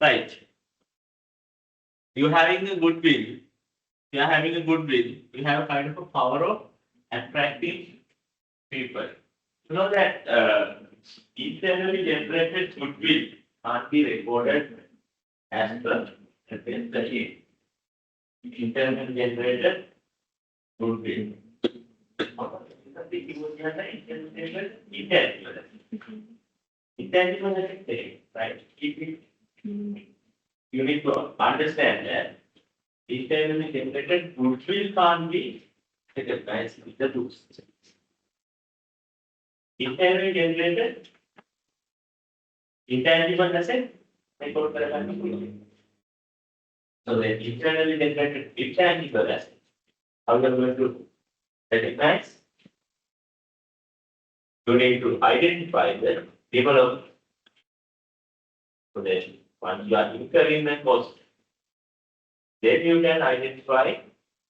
Right. You having a goodwill. You are having a goodwill. You have a kind of a power of attracting people. You know that internally generated goodwill can't be recorded as the internally generated goodwill. Intangible. Intangible is a thing, right? You need to understand that internally generated goodwill can't be recognized with the tools. Internally generated intangible asset, record करना so the internally generated intangible asset, how you are going to recognize? You need to identify the development. So then once you are incurring the cost, then you can identify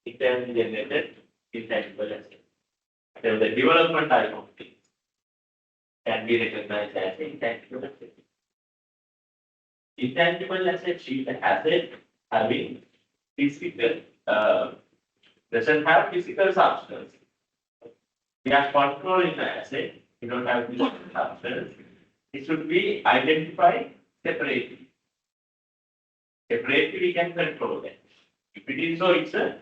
internally generated intangible asset. So the development type of thing can be recognized as intangible asset. Intangible asset is an asset having physical, doesn't have physical substance. We are controlling the asset. We don't have physical substance. It should be identified separately. Separately, we can control that. If it is so, it's a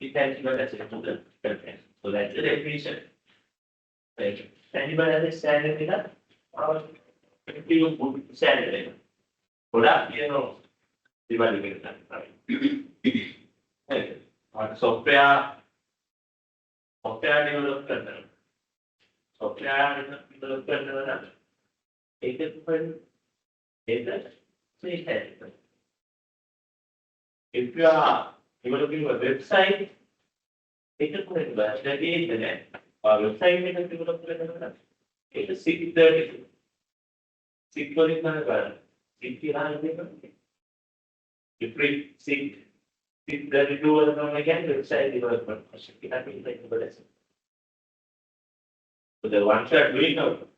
intangible asset to the content. So that's the definition. Right. Tangible asset standard in a standard. Product, you know, divided right. Software develop करना software develop करने वाला if you are developing a website, internet or website develop करने वाला it is security if we security do again website development so the ones you are doing out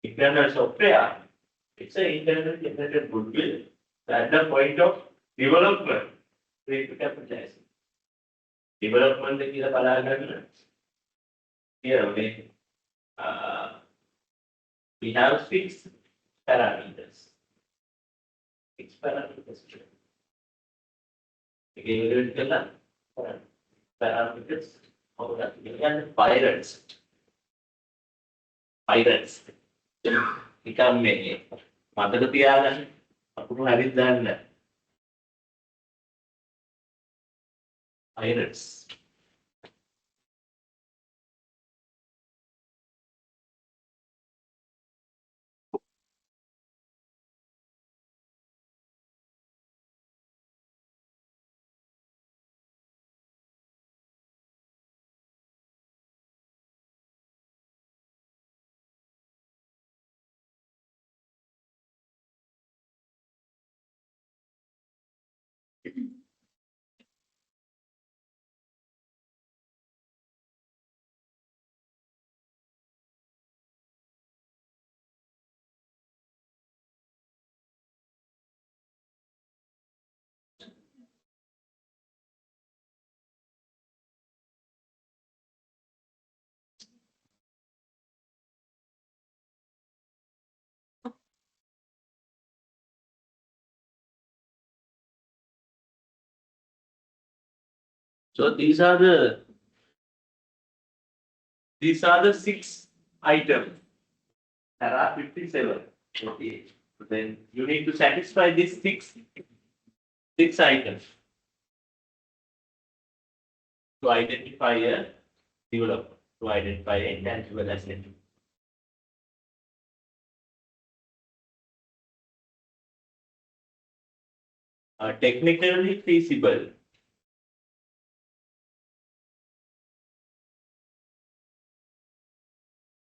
internal software, it's an internal generated goodwill at the point of development. We need to capitalize. Development is a paragraph. Here we have 6 parameters. 6 parameters. Again, parameters of the pirates. Pirates. Become me. Mother the other. Having done pirates. So these are the 6 items. There are 57. Okay. Then you need to satisfy these 6 items to identify a developer, to identify a intangible asset. Technically feasible.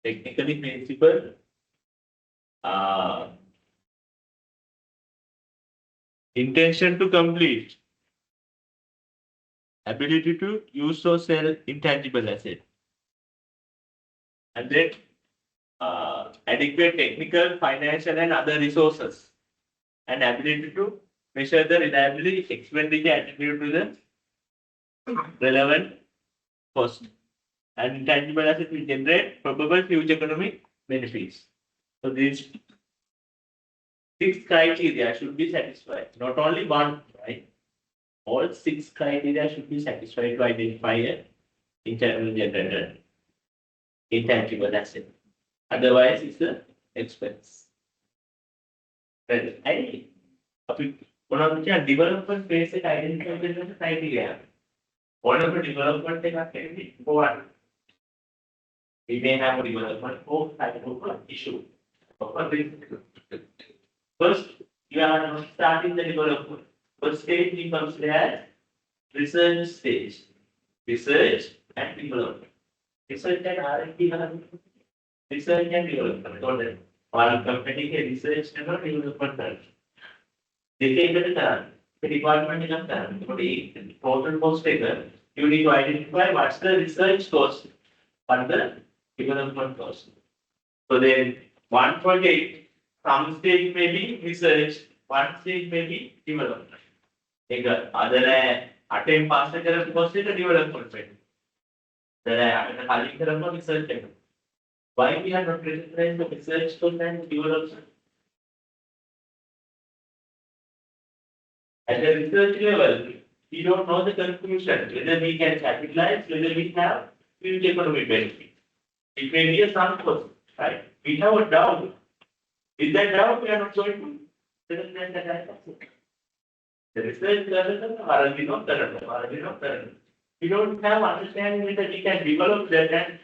Technically feasible. Intention to complete. Ability to use or sell intangible asset. And then adequate technical, financial, and other resources. And ability to measure the reliability expenditure attributed to the relevant cost. And intangible asset will generate probable future economic benefits. So these 6 criteria should be satisfied. Not only one, right? All 6 criteria should be satisfied to identify an internally generated intangible asset. Otherwise, it's an expense. Right? One of the development phase identify the criteria. One of the development is one. We may have a development for type of issue. First, you are not starting the development. First stage becomes as research stage. Research and development. Research and R&D. Research and development. One company के research and development कर. देखिए इधर का department का कर. थोड़ी total cost है. You need to identify what's the research cost and the development cost. So then one project, some stage may be research, one stage may be development. एक other attempt pass करने cost है development पे. Other खाली करने research है. Why we are not recognizing the research cost and development? At the research level, we don't know the conclusion, whether we can capitalize, whether we have future economic benefit. It may be a sunk cost, right? We have a doubt. With that doubt, we are not going to recognize the asset. The research level, we don't have understanding that we can develop that and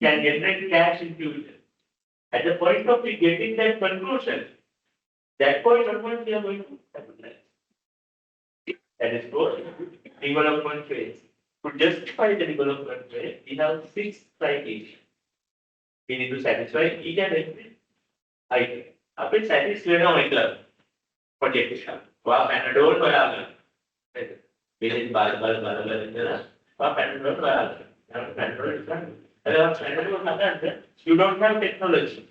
can generate cash in future. At the point of getting that conclusion, that point onwards we are going to capitalize. That is called development phase. To justify the development phase, we have 6 criteria. We need to satisfy each and every item. After satisfying our project, वहाँ Panadol वाला village बार वहाँ Panadol वाला you don't have technology.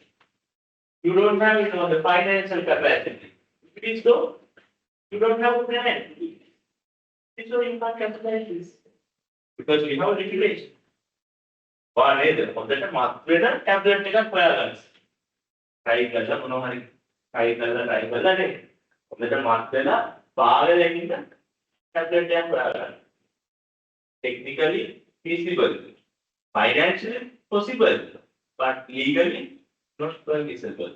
You don't have the financial capacity. It is so, you don't have a plan. So you can't capitalize this. Because we have regulation. One is on the tablet tablet try करना मनोहरी try करना नहीं on the tablet बाहर लेकिन tablet technically feasible. Financially possible, but legally not permissible,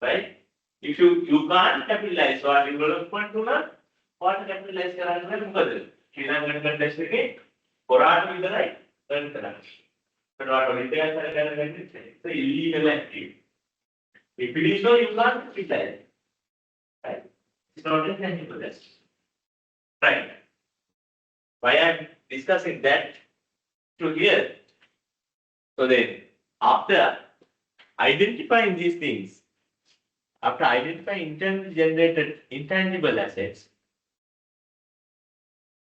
right? If you can't capitalize what development to learn, what capitalize कराने में मुकदर. Srilankan contest के कोराट में इधर आई, earn कराना. But what only they are कराने it's illegal activity. If it is so, you can't capitalize, right? It's not a tangible asset, right? Why I am discussing that to here? So then, after identifying these things, after identifying internally generated intangible assets,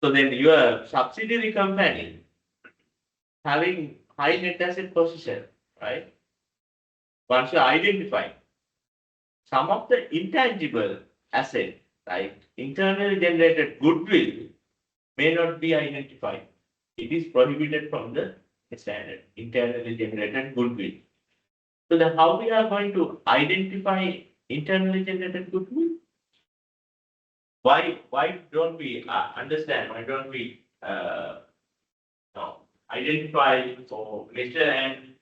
so then your subsidiary company having high net asset position, right? Once you identify some of the intangible asset, like internally generated goodwill, may not be identified. It is prohibited from the standard, internally generated goodwill. So then how we are going to identify internally generated goodwill? Why don't we understand? Why don't we identify or measure and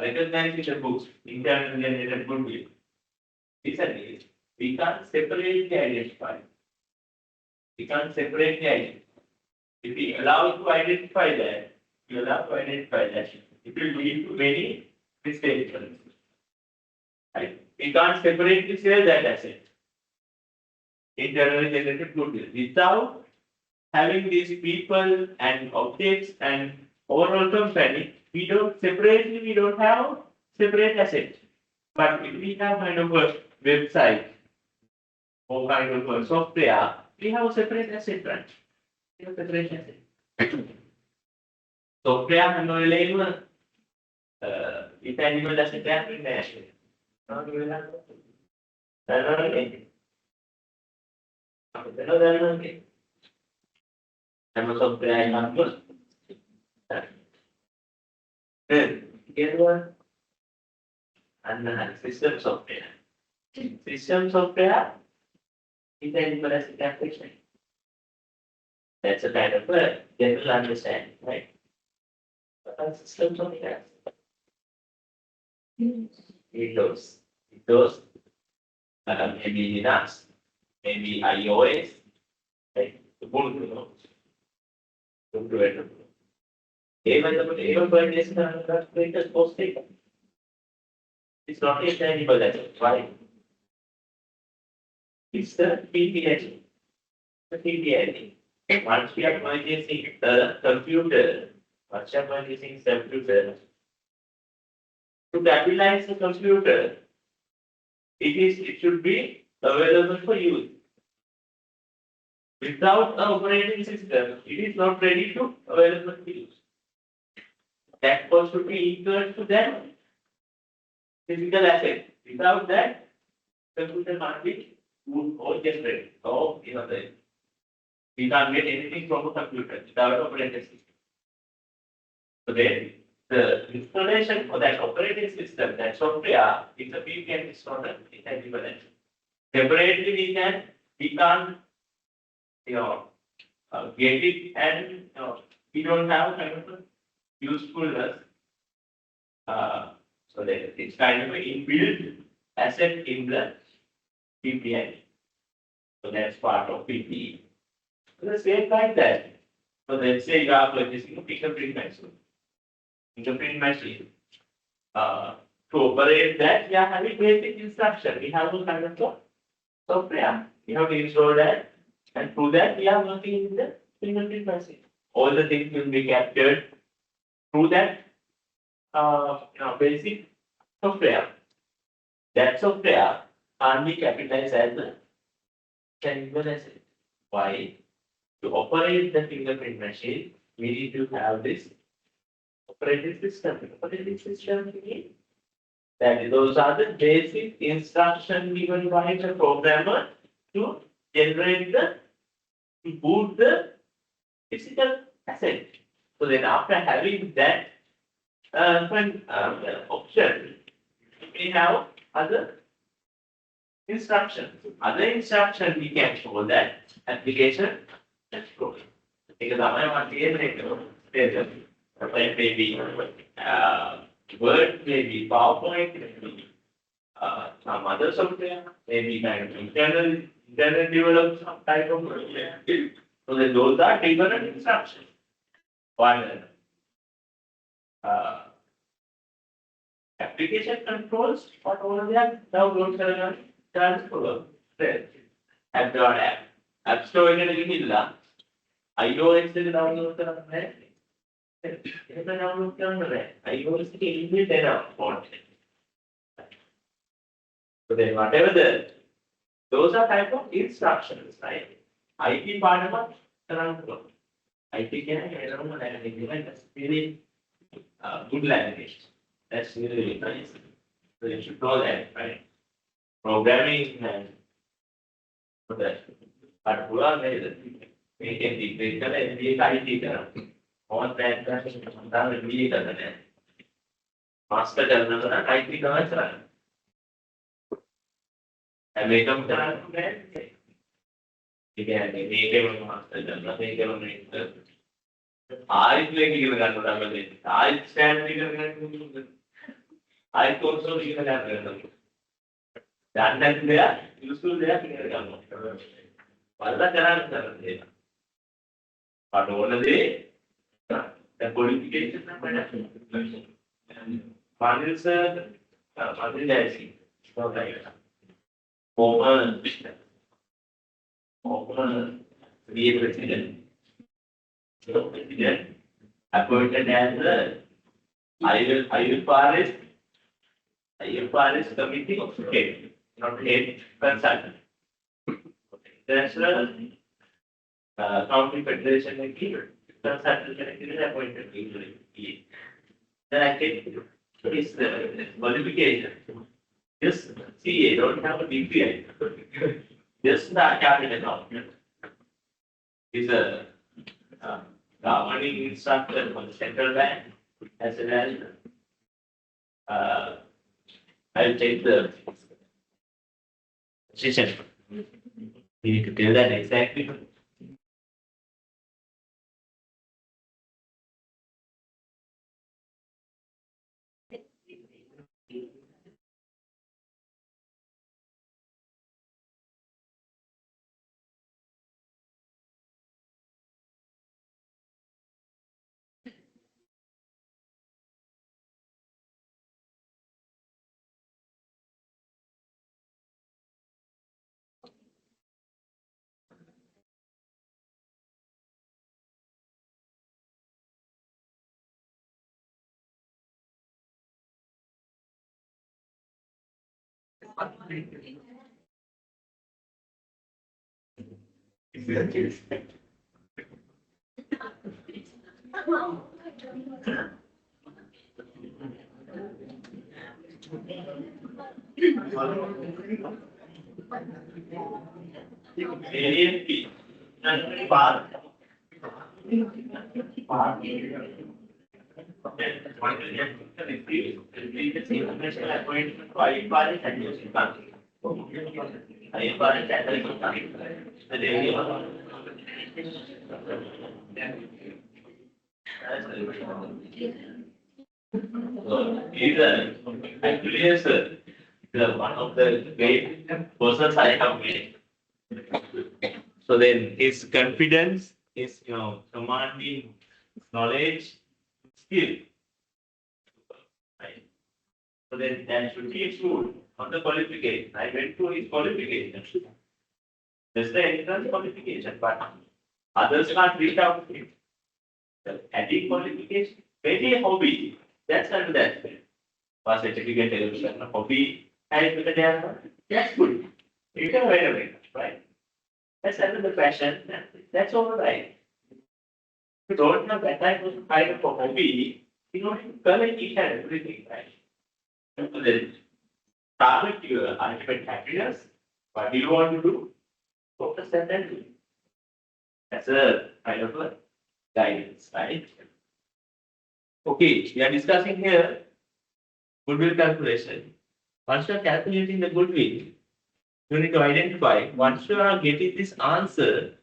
recognize in the books internally generated goodwill? Reason is we can't separately identify. We can't separately identify. If we allow to identify that, you allow to identify that, it will lead to many mistakes. Right? We can't separately sell that asset. Internally generated goodwill without having these people and objects and overall company. We don't have separate assets. But if we have kind of a website or kind of a software, we have a separate asset, right? We have separate asset. Software handle intangible asset international. software and system software. System software is an implicit application. That's a kind of a general understanding, right? But system software. Windows, maybe Linux, maybe iOS, right? The full, even by this greatest post it's not a tangible asset, right? It's the PPH. The PPH. Once we are purchasing the computer, to capitalize the computer, it should be available for use. Without an operating system, it is not ready to available for use. That cost should be equal to that physical asset. Without that, computer can't be moved or generated. So, we can't get anything from a computer without operating system. So then, the installation for that operating system, that software, is a PPM is not an intangible asset. Separately, we can't, get it, and we don't have kind of a usefulness. So that it's kind of an inbuilt asset in the PPM. So that's part of PPE. So the same like that. So let's say you are purchasing a fingerprint machine. To operate that, we are having basic instruction. We have a kind of software. We have to install that, and through that, we are working in the fingerprint machine. All the things will be captured through that basic software. That software can't be capitalized as a tangible asset. Why? To operate the fingerprint machine, we need to have this operating system. Operating system means that those are the basic instructions given by the programmer to generate to boot the physical asset. So then after having that option, we have other instructions. Other instructions we can show that application control. Because I want to maybe Word, maybe PowerPoint, maybe some other software, maybe kind of internal develop some type of software. So then those are different instructions. One application controls, what all they are now going to transfer. App Store iOS download iOS so then whatever those are type of instructions, right? IT part of IT can that's really good language. That's really nice. So you should know that, right? Programming and that. But we can degrade and be IT. On that, master IT and make them again, master I play I stand I also that they are useful there. But one day the qualification one is former be president. President appointed as the IFRS committee of head, not head consultant. International County Federation consultant appointed. Then I take his qualification. Yes, CA don't have a DPI. This capital document is a governing instructor for the central bank as well as I'll take the decision. You need to tell that exactly. AAP. Part. Actually, yes, sir. One of the great persons I have met. So then his confidence, his commanding knowledge, skill. Right? So then that should be excluded on the qualification. I went through his qualification. Just the entrance qualification, but others can't reach out to him. The adding qualification, maybe a hobby. That's under that. Was certificate television, a hobby, and with the data. That's good. You can write away, right? That's under the passion. That's all right. If you don't have that type of kind of a hobby, you don't collect each and everything, right? So then target your ultimate happiness. What do you want to do? Focus on that. That's a kind of a guidance, right? Okay, we are discussing here goodwill calculation. Once you are calculating the goodwill, you need to identify, once you are getting this answer,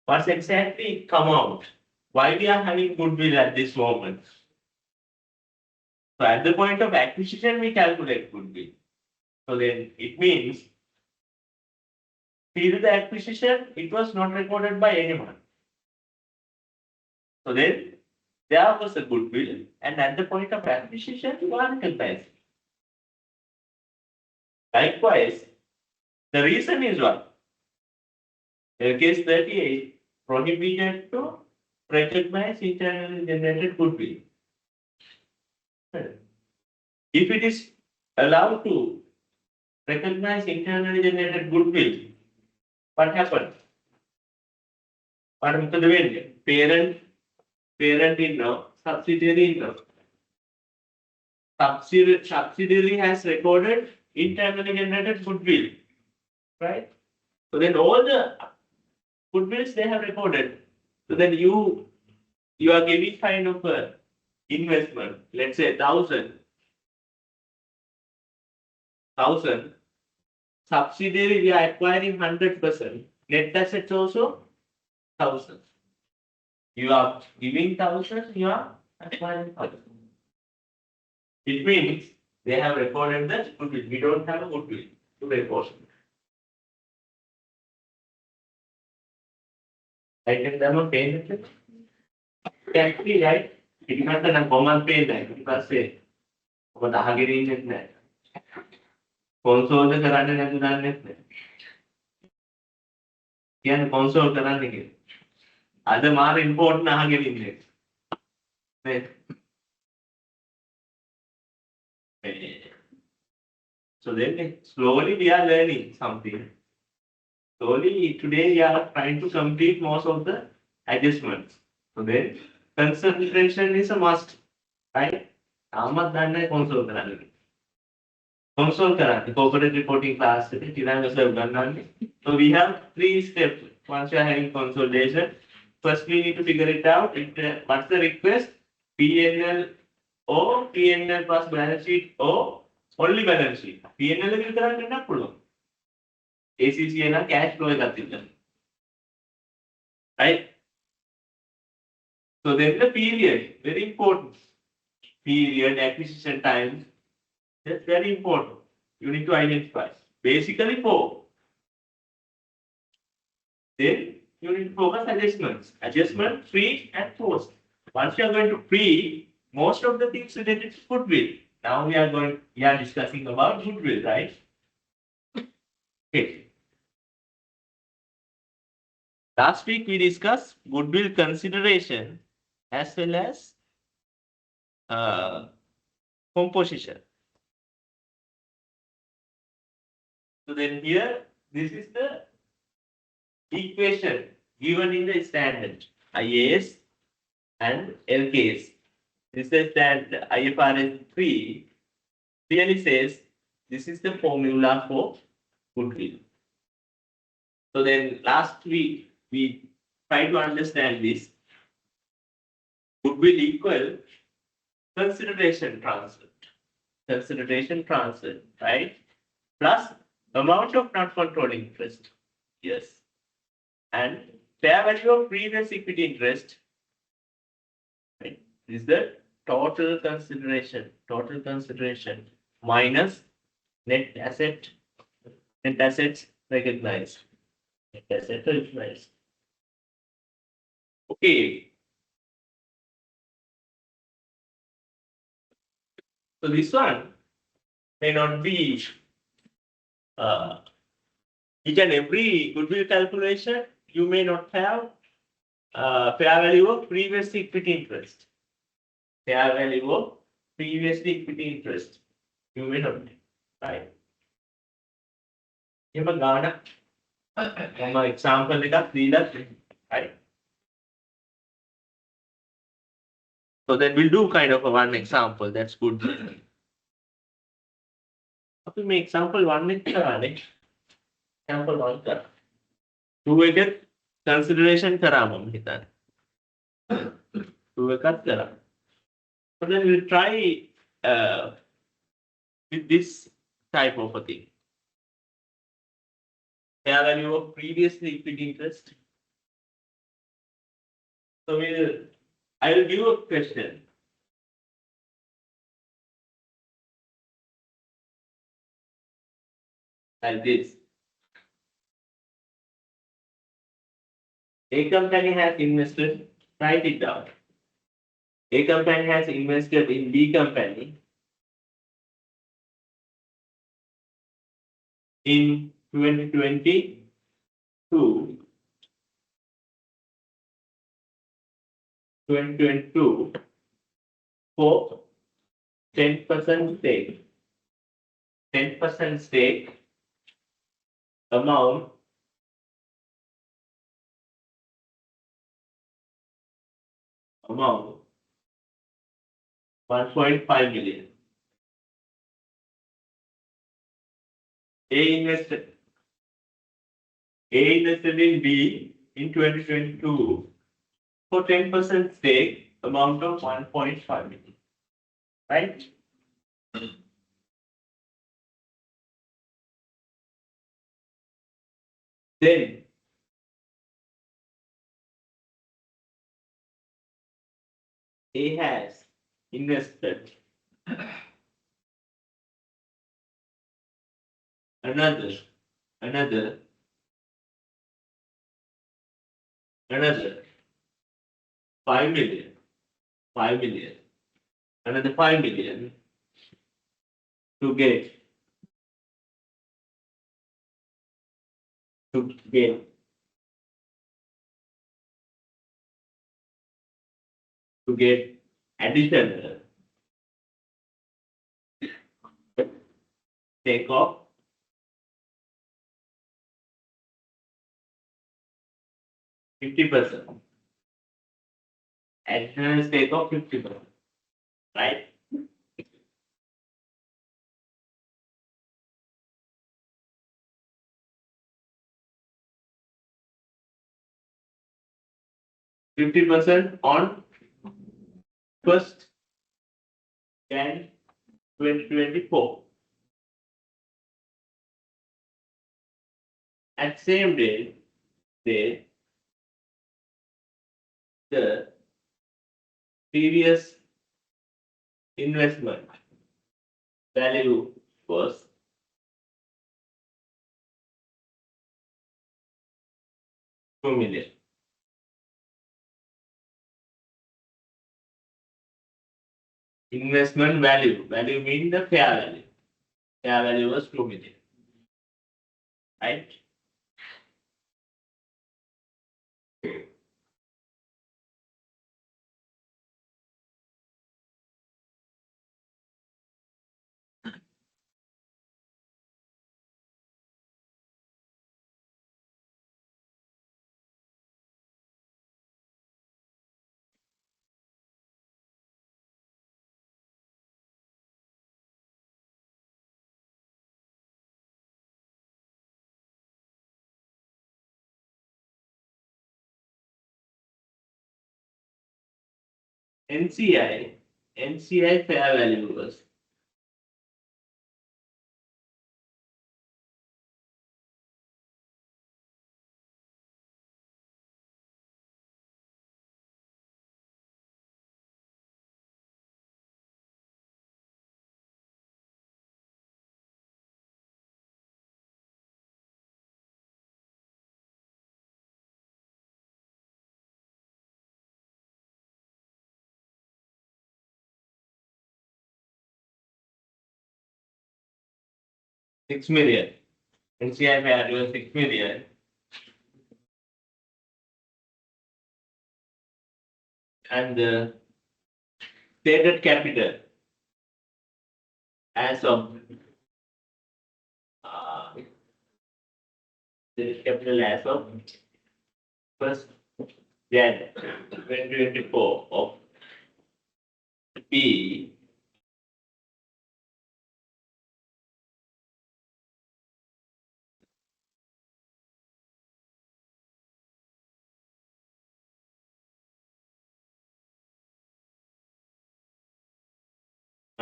what's exactly come out? Why we are having goodwill at this moment? So at the point of acquisition, we calculate goodwill. So then it means till the acquisition, it was not recorded by anyone. So then there was a goodwill, and at the point of acquisition, you are recognized. Likewise, the reason is what? Case 38 prohibited to recognize internally generated goodwill. If it is allowed to recognize internally generated goodwill, what happens? What happens to the parent in-law, subsidiary in-law. Subsidiary has recorded internally generated goodwill, right? So then all the goodwills they have recorded. So then you are giving kind of a investment, let's say 1,000. Subsidiary we are acquiring 100%. Net assets also 1,000. You are giving 1,000, you are acquiring 1,000. It means they have recorded the goodwill. We don't have a goodwill to record. I can them a payment. Actually, right? It is not a common payment. Because say, what the Hungarian is that. Console the Karate and the Can console Karate. Other more important Hungarian. So then slowly we are learning something. Slowly today we are trying to complete most of the adjustments. So then concentration is a must, right? Amat dana console karani. console karate, corporate reporting class, so we have 3 steps. Once you are having consolidation, first we need to figure it out. What's the request? PNL or PNL plus balance sheet or only balance sheet. PNL will correct enough. ACC and cash flow right? So then the period, very important. Period, acquisition time, that's very important. You need to identify. Basically 4. Then you need to focus adjustments. Adjustment, pre and post. Once you are going to pre, most of the things related to goodwill. Now we are discussing about goodwill, right? Okay. Last week we discussed goodwill consideration as well as uh, composition. So then here, this is the equation given in the standard IAS and LKS. This is that IFRS 3 clearly says this is the formula for goodwill. So then last week we tried to understand this. Goodwill equal consideration transfer. Consideration transfer, right? Plus amount of non-controlling interest. Yes. And fair value of previous equity interest. Right? Is the total consideration minus net assets recognized. Net asset recognized. Okay. So this one may not be each and every goodwill calculation. You may not have fair value of previous equity interest. Fair value of previous equity interest. You may not, right? එහෙම ගානක් මම example එකක් දීලා right? So then we'll do kind of a one example. That's good. අපි මේ example 1 එක කරානේ. Example 1 කරා. 2 එක consideration කරා මම හිතන්නේ. 2 එකක් කරා. So then we'll try with this type of a thing. Fair value of previous equity interest. So I will give a question. Like this. A company has invested, write it down. A company has invested in B company in 2022 for 10% stake. 10% stake amount amount 1.5 million. A invested in B in 2022 for 10% stake amount of 1.5 million. Right? Then A has invested another 5 million, another 5 million to get additional stake of 50%. Additional stake of 50%. Right? 50% on 1st Jan 2024. At same day, the previous investment value was $2 million. Investment value. Value means the fair value. Fair value was 2 million. Right? NCI fair value was $6 million. NCI fair value was $6 million. And the stated capital as of stated capital as of 1st Jan 2024 of B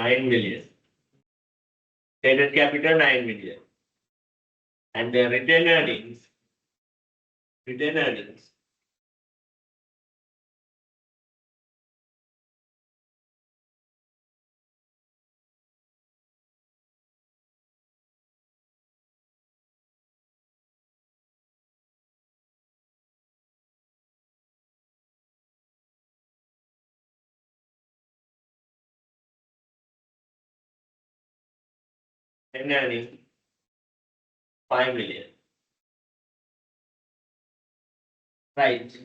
$9 million. Stated capital $9 million. And the retained earnings $5 million. Right.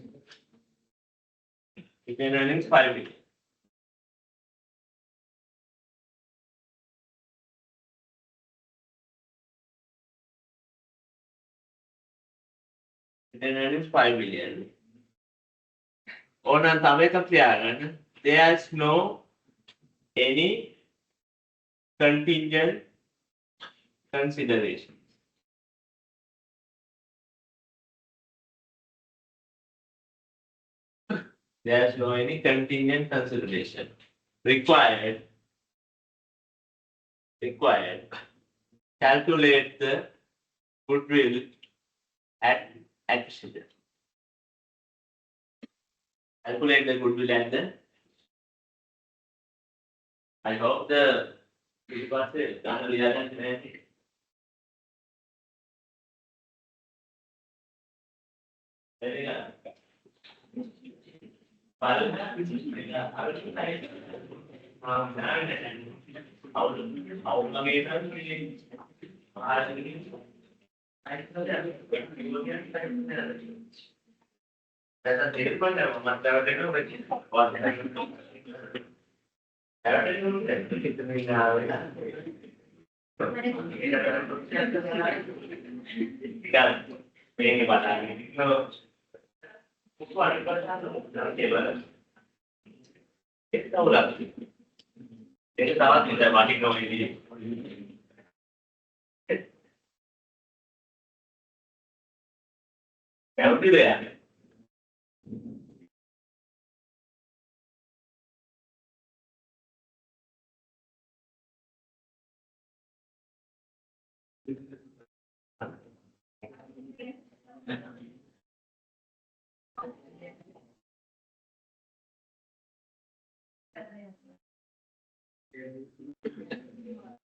Retained earnings $5 million. Retained earnings $5 million. ඕනනම් තව එකක් තියාගන්න. There's no any contingent consideration. There's no any contingent consideration required. Calculate the goodwill at acquisition. Calculate the goodwill at the. I hope the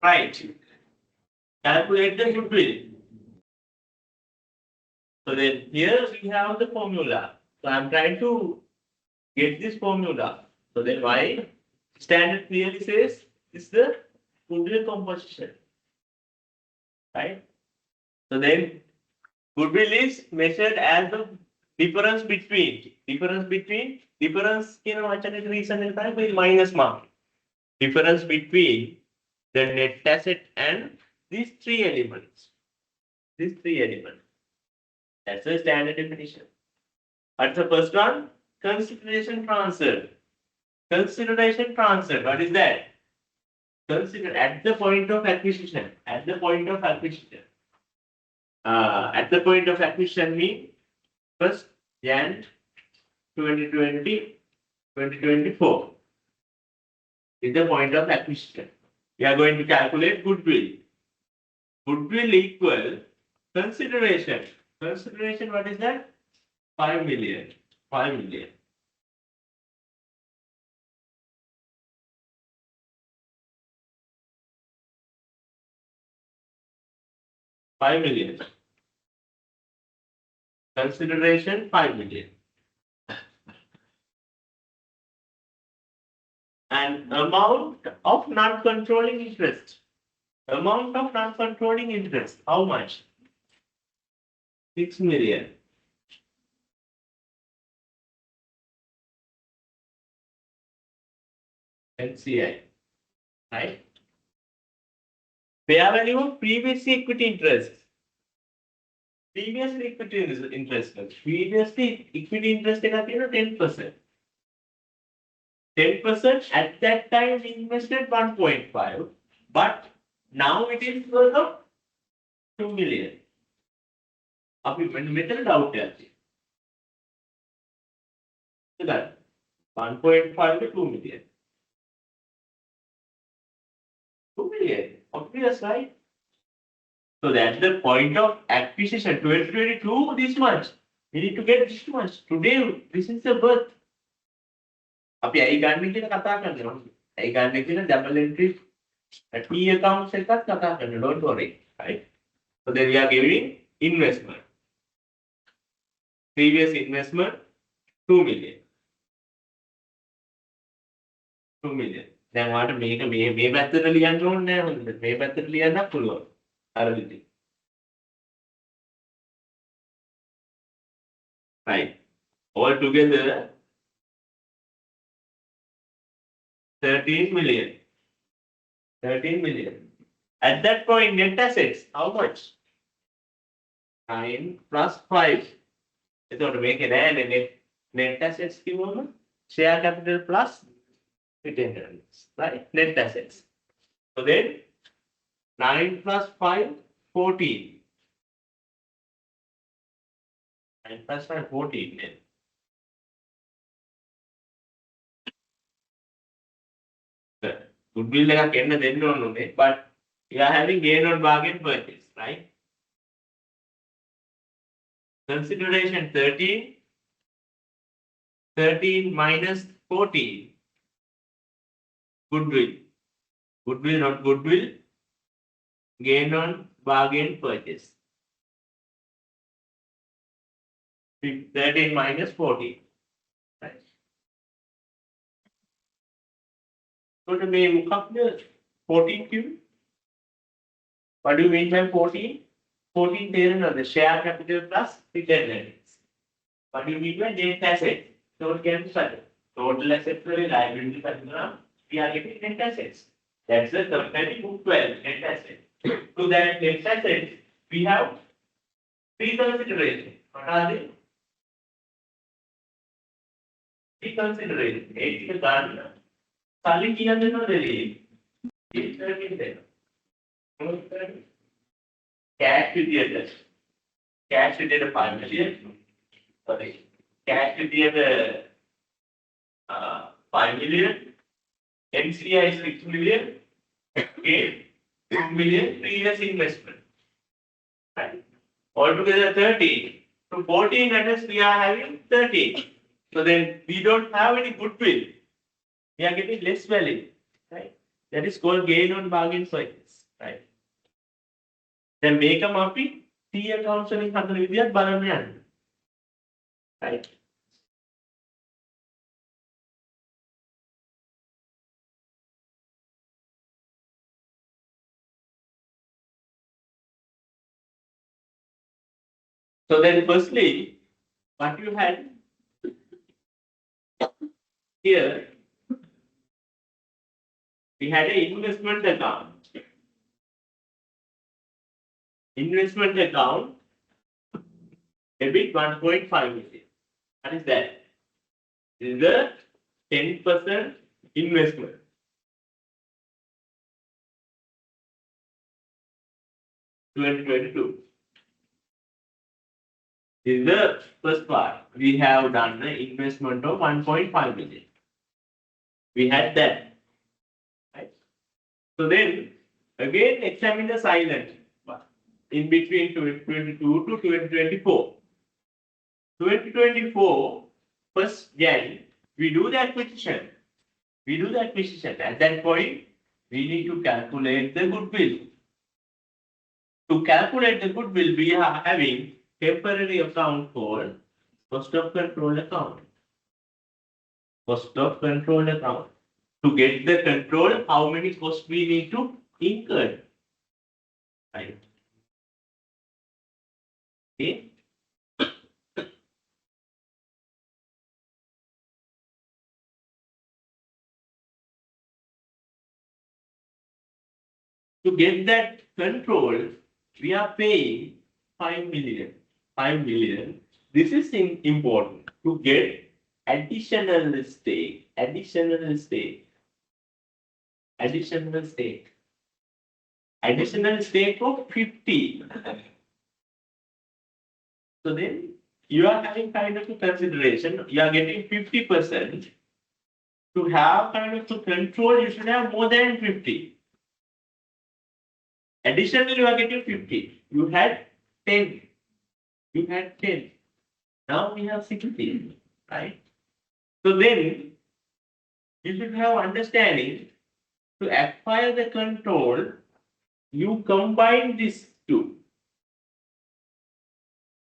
Right. Calculate the goodwill. So then here we have the formula. So I'm trying to get this formula. So then why standard clearly says this is the goodwill composition. Right? So then goodwill is measured as the difference between difference reason minus mark. Difference between the net asset and these three elements. These three elements. That's the standard definition. What's the first one? Consideration transfer. Consideration transfer. What is that? Consider at the point of acquisition. At the point of acquisition. At the point of acquisition means first Jan 2020, 2024 is the point of acquisition. We are going to calculate goodwill. Goodwill equal consideration. Consideration, what is that? 5 million. 5 million. $5 million. Consideration 5 million. And amount of non-controlling interest. Amount of non-controlling interest. How much? 6 million. NCI. Right? Fair value of previous equity interest. Previously equity interest. Previously equity interest is 10%. 10% at that time we invested 1.5, but now it is worth of 2 million. අපි මෙතන doubt එකක් තියෙනවා. 1.5 to 2 million. 2 million. Obvious, right? So that's the point of acquisition. 2022 this much. We need to get this much. Today, this is the birth. අපි ඇයි ගන්න කියන කතා කරනවා. ඇයි ගන්න කියන double entry T accounts එකත් කතා කරනවා. Don't worry, right? So then we are giving investment. Previous investment 2 million. 2 million. දැන් ඔයාලට මේක මේ පැත්තට ලියන්න ඕනේ නැහැ හොඳට. මේ පැත්තට ලියන්නත් පුළුවන්. අර විදිහට. Right. All together 13 million. 13 million. At that point, net assets, how much? 9 plus 5. So to make it net assets given share capital plus retained earnings, right? Net assets. So then 9 plus 5, 14. 9 plus 5, 14. Then. Goodwill එකක් එන්න දෙන්න ඕනේ, but we are having gain on bargain purchase, right? Consideration 13, 13 minus 14, goodwill. Goodwill, not goodwill, gain on bargain purchase. 13 minus 14, right? So to me, 14 cube. What do you mean by 14? 14 there the share capital plus retained earnings. What do you mean by net asset? Total capital. Total assets liability we are getting net assets. That's the company book 12 net asset. To that net asset, we have three considerations. What are they? Three considerations. Eight is the gardener. Sally किया देना दे cash with the other. Cash with the 5 million. Sorry. Cash with the other 5 million. NCI is 6 million. Okay. 2 million previous investment. Right. Altogether 13. So 14 letters we are having 13. So then we don't have any goodwill. We are getting less value, right? That is called gain on bargain purchase. right? Then මේකම අපි C accounts වලින් හදන විදිහත් බලන්න යන්න. Right? So then firstly, what you had here, we had an investment account. Investment account, debit 1.5 million. What is that? This is the 10% investment. (2022). This is the first part. We have done the investment of 1.5 million. We had that. Right? So then, again examine the silent in between 2022 to 2024. 2024, first Jan, we do the acquisition. We do the acquisition. At that point, we need to calculate the goodwill. To calculate the goodwill, we are having temporary account called cost of control account. Cost of control account. To get the control, how many costs we need to incur. Right. Okay. To get that control, we are paying 5 million. 5 million. This is important to get additional stake. Additional stake. Additional stake. Additional stake of 50. So then you are having kind of a consideration. You are getting 50%. To have kind of a control, you should have more than 50. Additionally, you are getting 50. You had 10. You had 10. Now we have 16, right? So then you should have understanding to acquire the control, you combine these two.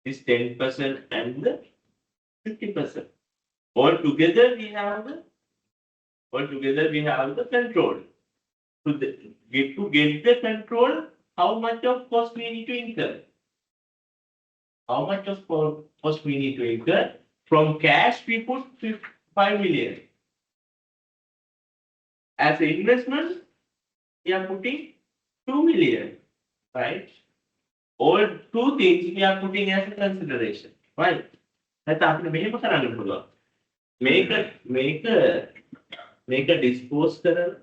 This 10% and the 50%. Altogether we have the control. To get the control, how much of cost we need to incur? How much of cost we need to incur? From cash, we put 5 million. As an investment, we are putting 2 million, right? All two things we are putting as a consideration, right? That's after make a dispose කරන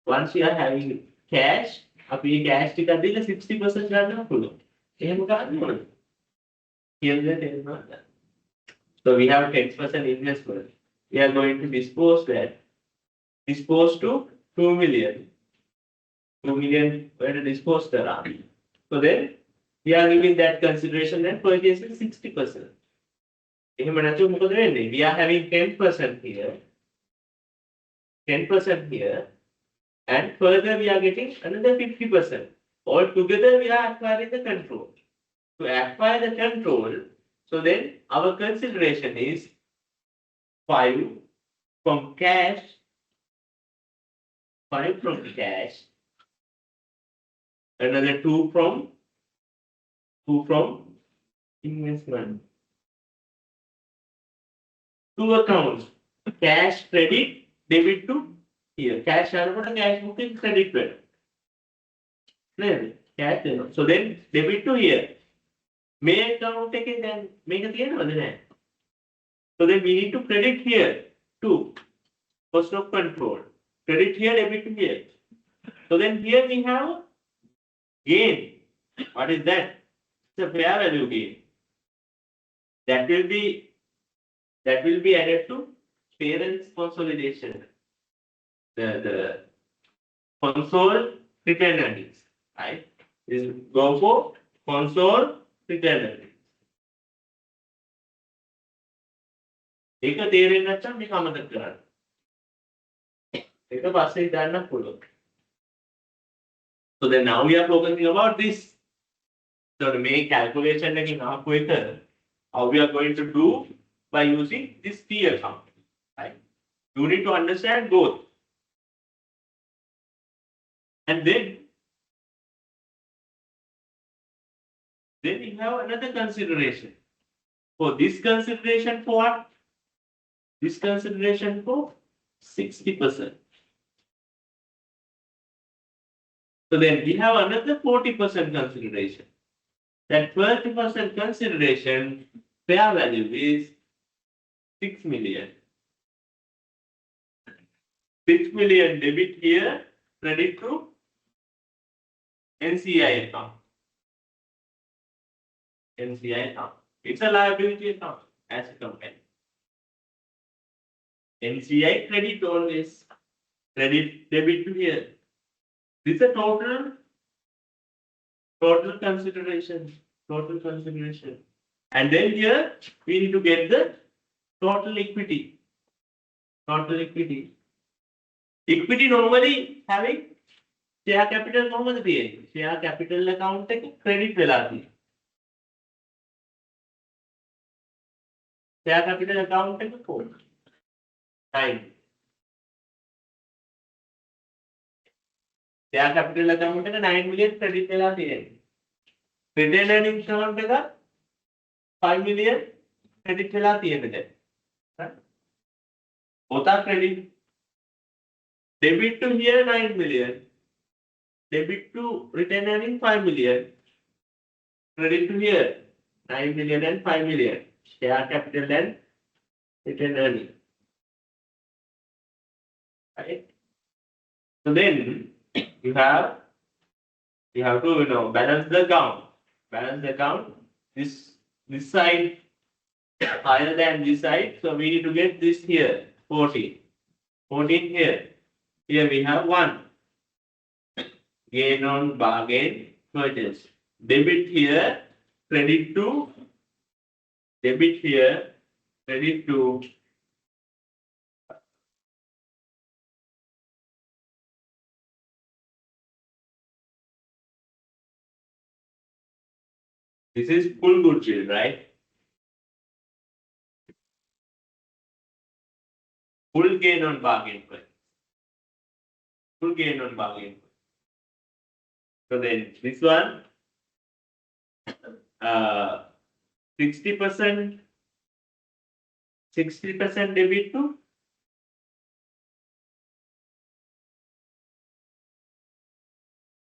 once we are having cash, අපි cash ටික අදලා 60% ගන්න පුළුවන්. එහෙම ගන්න ඕනේ. කියලා තේරෙනවද? So we have 10% investment. We are going to dispose that. Dispose to 2 million. 2 million where to dispose කරා. So then we are giving that consideration and purchasing 60%. එහෙම නැතුව මොකද වෙන්නේ? We are having 10% here. 10% here. And further we are getting another 50%. Altogether we are acquiring the control. To acquire the control, so then our consideration is 5 from cash, 5 from cash, another 2 from investment. 2 accounts, cash credit, debit to here. Cash යනකොට cash booking credit වෙනවා. නේද? cash වෙනවා. So then debit to here. මේ account එකේ දැන් මේක තියෙනවද නැහැ? So then we need to credit here too. Cost of control. Credit here, debit to here. So then here we have gain. What is that? It's a fair value gain. That will be added to parents consolidation. The console return earnings, right? This go for console return earnings. ඒක තේරෙන්නේ නැත්නම් මේක අමතක කරන්න. ඒක පස්සේ දාන්න පුළුවන්. So then now we are focusing about this. So to make calculation in our quicker, how we are going to do by using this T account. Right? You need to understand both. And then you have another consideration. For this consideration for what? This consideration for 60%. So then we have another 40% consideration. That 20% consideration fair value is 6 million. 6 million debit here, credit to NCI account. NCI account. It's a liability account as a company. NCI credit always. Credit debit to here. This is a total consideration. Total consideration. And then here we need to get the total equity. Total equity. Equity normally having share capital කොහොමද තියෙන්නේ? Share capital account එක credit වෙලා තියෙනවා. Share capital account එක කොහොමද? Time. Share capital account එක 9 million credit වෙලා තියෙනවා. Retained earnings account එක 5 million credit වෙලා තියෙනවා දැන්. Right? Both are credit. Debit to here 9 million. Debit to retained earning 5 million. Credit to here 9 million and 5 million. Share capital and retained earning. Right? So then you have to balance the account. Balance the account. This side higher than this side. So we need to get this here 14. 14 here. Here we have 1. Gain on bargain purchase. Debit here, credit to. Debit here, credit to. This is full goodwill, right? Full gain on bargain purchase. Full gain on bargain purchase. So then this one, 60% debit to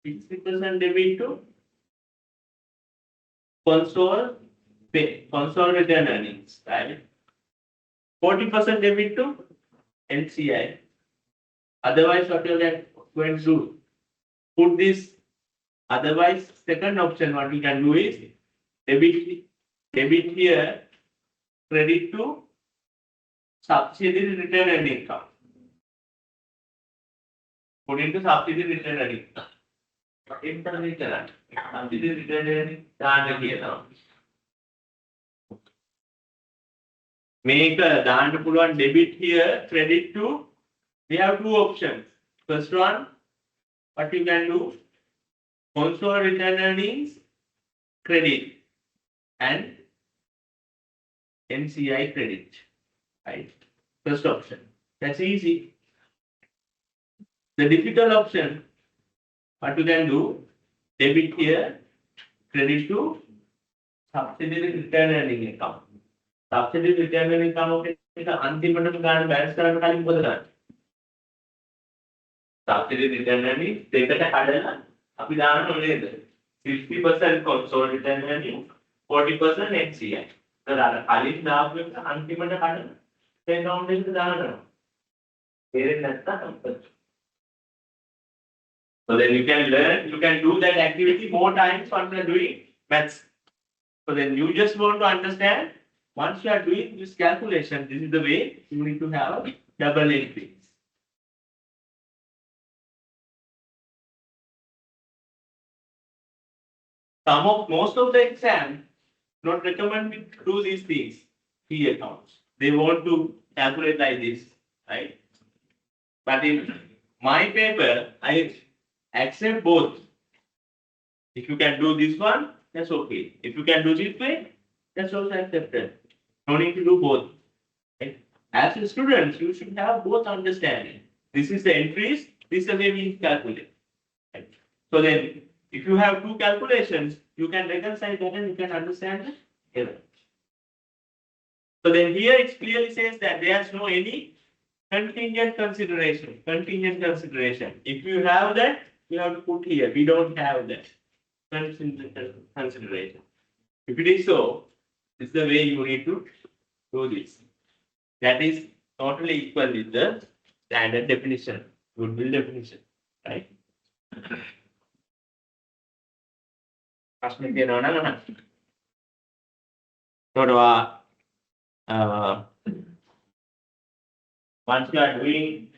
60% debit to console return earnings, right? 40% debit to NCI. Otherwise, what you are going to do? Put this. Otherwise, second option what we can do is debit here, credit to subsidiary return earning account. Put into subsidiary return earning account. Subsidiary return earning දාන්න කියනවා. මේක දාන්න පුළුවන් debit here, credit to. We have two options. First one, what you can do? Console return earnings, credit, and NCI credit. Right? First option. That's easy. The difficult option, what you can do? Debit here, credit to subsidiary return earning account. Subsidiary return earning account එක අන්තිමටම ගන්න balance කරන්න කලින් මොකද කරන්නේ? Subsidiary return earning දෙකට කඩලා අපි දාන්න ඕනේද 60% consolidated earnings 40% NCI. ඒතර කලින් දාපු එක අන්තිමට කඩන account එකට දානවා. තේරෙන්නේ නැත්තම් so then you can do that activity more times when you are doing maths. So then you just want to understand once you are doing this calculation, this is the way you need to have double entries. Most of the exam not recommend me to do these things, P accounts. They want to calculate like this, right? But in my paper, I accept both If you can do this one, that's okay. If you can do this way, that's also accepted. No need to do both. Right? As a student, you should have both understanding. This is the entries, this is the way we calculate. Right? So then, if you have two calculations, you can reconcile that and you can understand the error. So then here it clearly says that there's no any contingent consideration. Contingent consideration. If you have that, you have to put here. We don't have that contingent consideration. If it is so, this is the way you need to do this. That is totally equal with the standard definition, goodwill definition, right? ප්‍රශ්න තියෙනවා නම් අහන්න. Once you are doing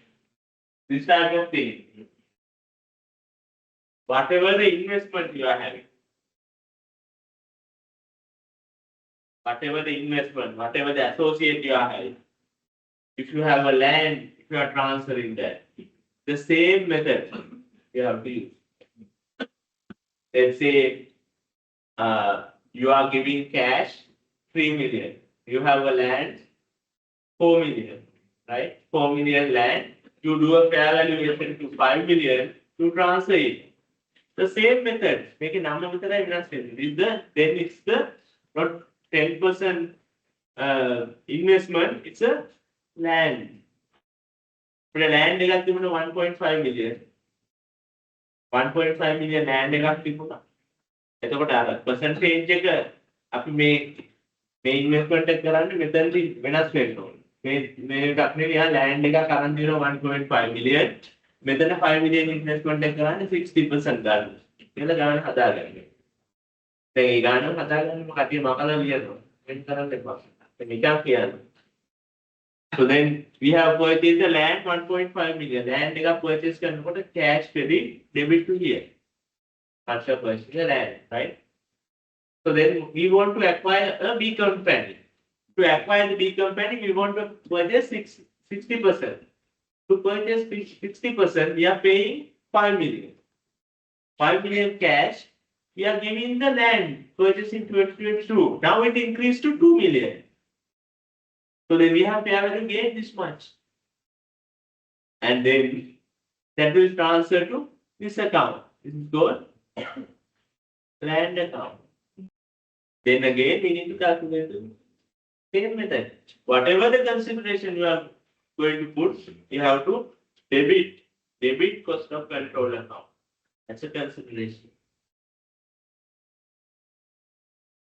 this type of thing, whatever the investment you are having, whatever the investment, whatever the associate you are having, if you have a land, if you are transferring that, the same method you have to use. Let's say you are giving cash 3 million. You have a land 4 million, right? 4 million land. You do a fair valuation to 5 million to transfer it. The same method. Make a number method. Then it's the not 10% investment. It's a land. For the land, they got 1.5 million. 1.5 million land එකක් තිබුණා. එතකොට අර percentage එක අපි මේ investment එක කරන්නේ මෙතනදී වෙනස් වෙන්න ඕනේ. මේ එකක් නෙවෙයි ආ land එකක් අරන් දිනවා 1.5 million. මෙතන 5 million investment එක කරන්නේ 60% ගන්න. කියලා ගාන හදාගන්න. දැන් ඒ ගාන හදාගන්න කටිය මකලා ලියනවා. වෙන කරන්න එපා. නිකන් කියන්න. So then we have purchased the land 1.5 million. Land එක purchase කරනකොට cash credit debit to here. After purchasing the land, right? So then we want to acquire a B company. To acquire the B company, we want to purchase 60%. To purchase 60%, we are paying 5 million. 5 million cash, we are giving the land purchase in 2022. Now it increased to 2 million. So then we have to gain this much. And then that will transfer to this account. This is called land account. Then again, we need to calculate the same method. Whatever the consideration you are going to put, you have to debit cost of control account. That's a consideration.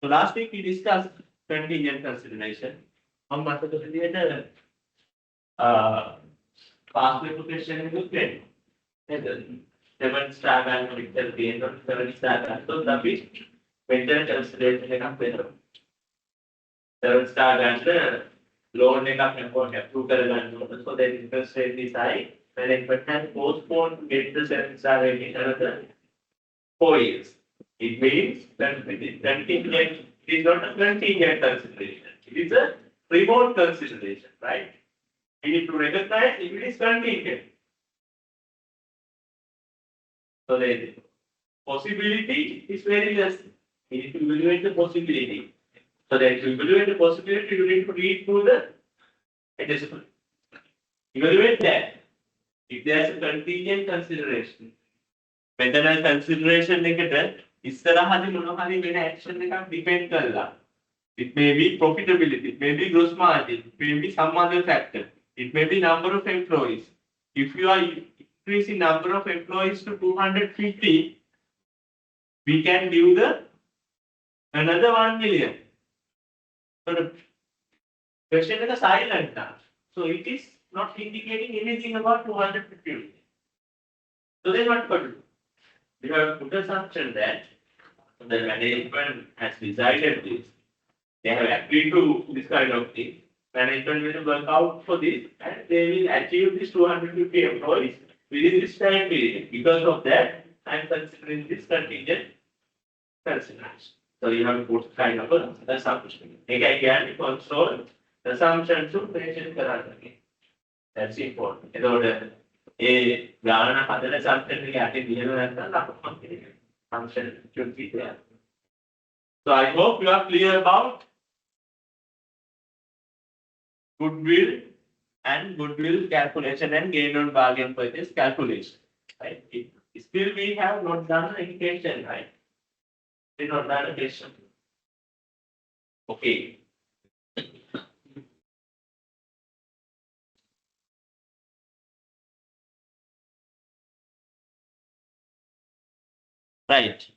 So last week we discussed contingent consideration. On method of the past question is good. 7-star bank Victor gain or 7-star bank. So that is better consideration එකක් වෙනවා. 7-star bank loan එකක් approve කරගන්න ඕන. So the interest rate is high. Management can postpone to get the 7-star rating another 4 years. It means that it is not a contingent consideration. It is a remote consideration, right? We need to recognize if it is contingent. So the possibility is very less. We need to evaluate the possibility. So that to evaluate the possibility, you need to read through the adjustment. Evaluate that. If there is a contingent consideration, whether a consideration එකට ඉස්සරහදී මොන හරි වෙන action එකක් depend කරලා. It may be profitability, it may be gross margin, it may be some other factor. It may be number of employees. If you are increasing number of employees to 250, we can give the another 1 million. So the question is silent now. So it is not indicating anything about 250. So then what to do? We have to put assumption that the management has decided this. They have agreed to this kind of thing. Management will work out for this and they will achieve this 250 employees within this time period. Because of that, I am considering this contingent consideration. So you have to put kind of an assumption. Again, control assumption to mention karana. That's important. එතකොට ඒ ගාන හදන assumption එක යටි දිනන නැත්නම් ලකුණු function should be there. So I hope you are clear about goodwill and goodwill calculation and gain on bargain purchase calculation. Right? Still we have not done the equation, right? We not done the equation. Okay. Right.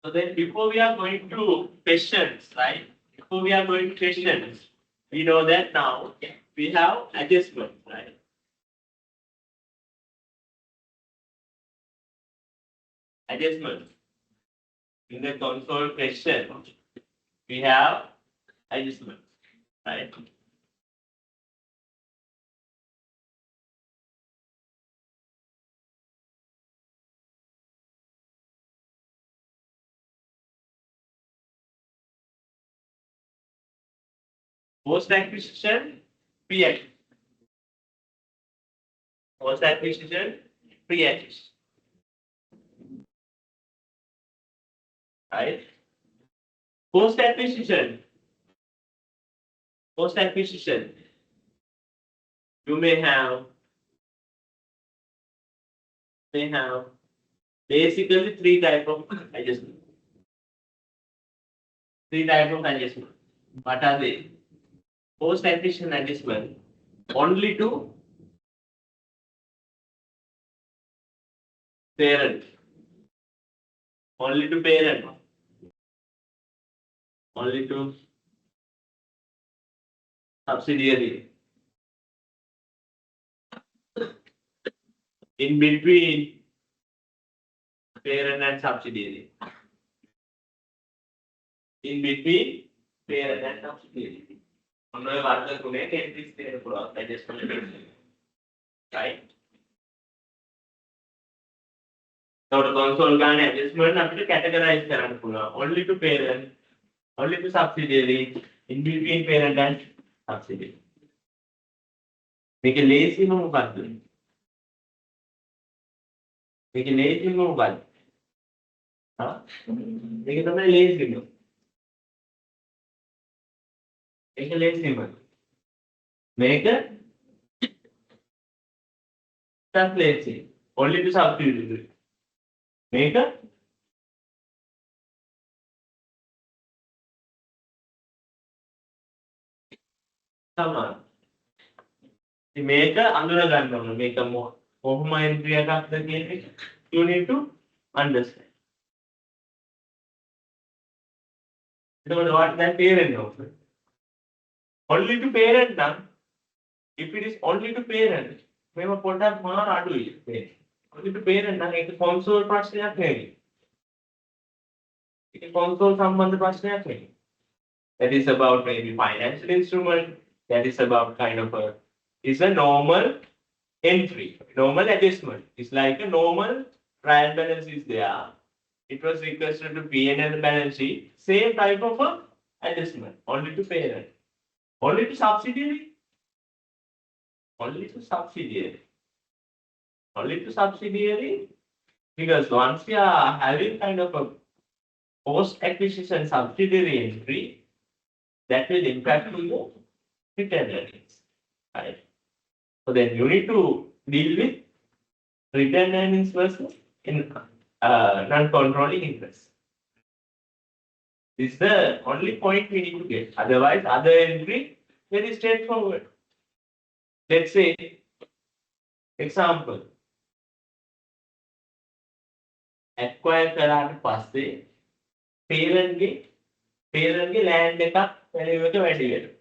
So then before we are going to questions, right? Before we are going to questions, we know that now we have adjustment, right? Adjustment. In the console question, we have adjustment, right? Post acquisition, pre-acquisition. Post acquisition, pre-acquisition, right? Post acquisition, post acquisition. You may have basically three type of adjustment. Three type of adjustment. What are they? Post acquisition adjustment only to parent, only to parent, only to subsidiary. In between parent and subsidiary. In between parent and subsidiary. On the work today, entries there for adjustment. Right? Now the console can adjustment අපිට categorize කරන්න පුළුවන්. Only to parent, only to subsidiary, in between parent and subsidiary. මේක ලේසිම මොකක්ද? මේක ලේසිම මොකක්ද? හා? මේක තමයි ලේසිම. මේක ලේසිම. මේක lazy. Only to subsidiary. මේක සමාන. ඉතින් මේක අඳුන ගන්න ඕන. මේක කොහොම එන්ට්‍රි එකක්ද කියන එක you need to understand. එතකොට what that parent of only to parent නම් if it is only to parent මේව පොඩ්ඩක් මාර අඩුයි. only to parent නම් ඒක console ප්‍රශ්නයක් නෙවෙයි. ඒක console සම්බන්ධ ප්‍රශ්නයක් නෙවෙයි. That is about maybe financial instrument. That is about kind of is a normal entry, normal adjustment. It's like a normal trial balance is there. It was requested to P&L balance sheet. Same type of adjustment. Only to parent. Only to subsidiary. Only to subsidiary. Only to subsidiary. Because once we are having kind of a post-acquisition subsidiary entry, that will impact to the return earnings, right? So then you need to deal with return earnings versus in non-controlling interest. This is the only point we need to get. Otherwise, other entry very straightforward. Let's say, example, acquire කරාට පස්සේ parent ගේ land එකක් value එක වැඩි වෙනවා.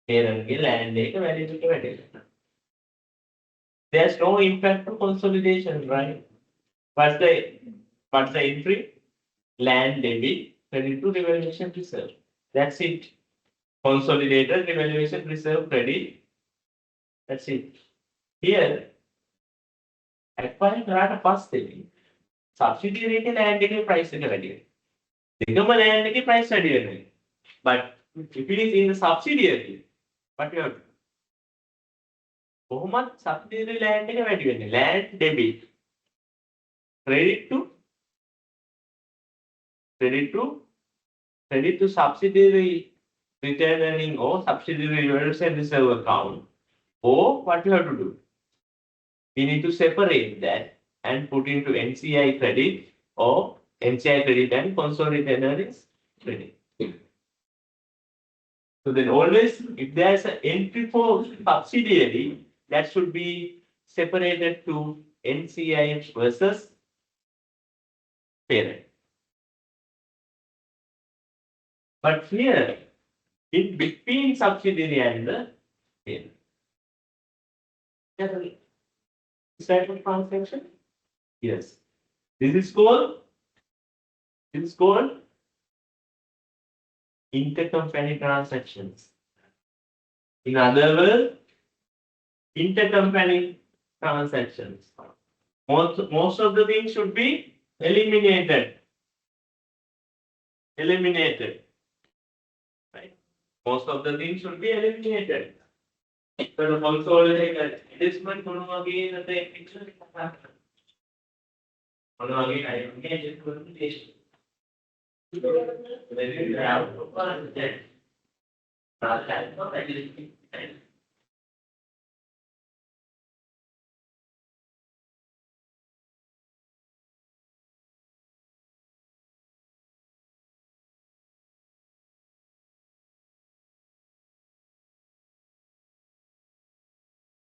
parent ගේ land එක value එක වැඩි වෙනවා. There's no impact to consolidation, right? What's the entry? Land debit credit to revaluation reserve. That's it. Consolidated revaluation reserve credit. That's it. Here, acquire කරාට පස්සේ subsidiary එකේ land එකේ price එක වැඩි වෙනවා. දෙකම land එකේ price වැඩි වෙනවා. But if it is in the subsidiary, what you have to do? කොහොමද subsidiary land එක වැඩි වෙන්නේ? Land debit credit to subsidiary return earning or subsidiary revaluation reserve account. Or what you have to do? We need to separate that and put into NCI credit or NCI credit and consolidated earnings credit. So then always, if there is an entry for subsidiary, that should be separated to NCI versus parent. But here, in between subsidiary and the parent. This type of transaction? Yes. This is called intercompany transactions. In other words, intercompany transactions. Most of the things should be eliminated. Right? Most of the things should be eliminated. So consolidated investment මොනවා වගේ නැත්නම් picture එකක් මොනවා වගේ identification කොන්ෆිගරේෂන්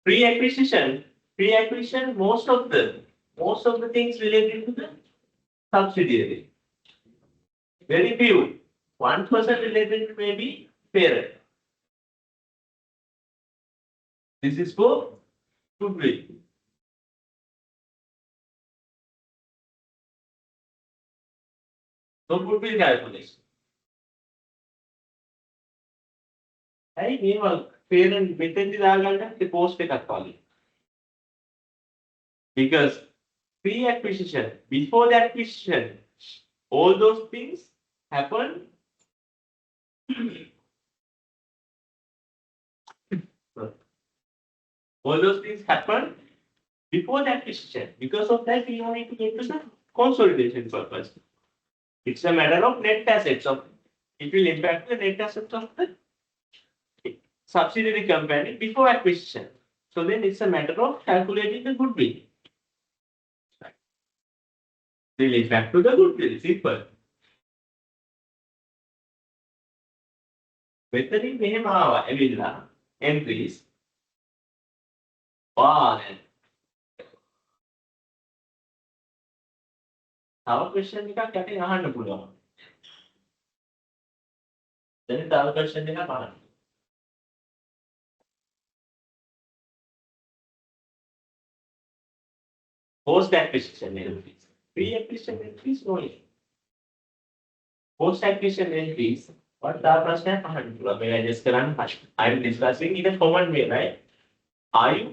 pre-acquisition, most of the things related to the subsidiary. Very few. 1% related to maybe parent. This is for goodwill. So goodwill calculation. Hey, parent මෙතෙන්දි දාගන්න post එකක් වගේ. Because pre-acquisition, before the acquisition, all those things happen. All those things happen before the acquisition. Because of that, we need to get to the consolidation purpose. It's a matter of net assets of. It will impact the net assets of the subsidiary company before acquisition. So then it's a matter of calculating the goodwill. Relate back to the goodwill. Simple. මෙතනින් මෙහෙම ආවා ඇවිල්ලා entries. තව question එකක් යටින් අහන්න පුළුවන්. දැන් තව question එකක් අහන්න. Post-acquisition entries. Pre-acquisition entries no issue. Post-acquisition entries, what are ප්‍රශ්නයක් අහන්න පුළුවන්. මේක adjust කරන්න කලින්. I am discussing in a common way, right? Are you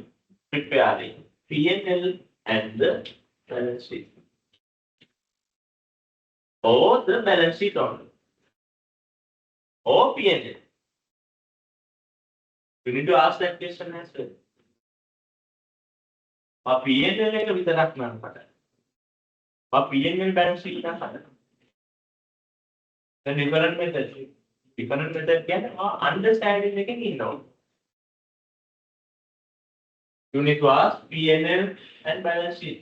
preparing P&L and the balance sheet? Or the balance sheet only? Or P&L? You need to ask that question as well. P&L එක විතරක් නම් පටන්. P&L balance sheet එකක් හදන්න. The different method කියන්නේ understanding එකකින් ඉන්නවා. You need to ask P&L and balance sheet.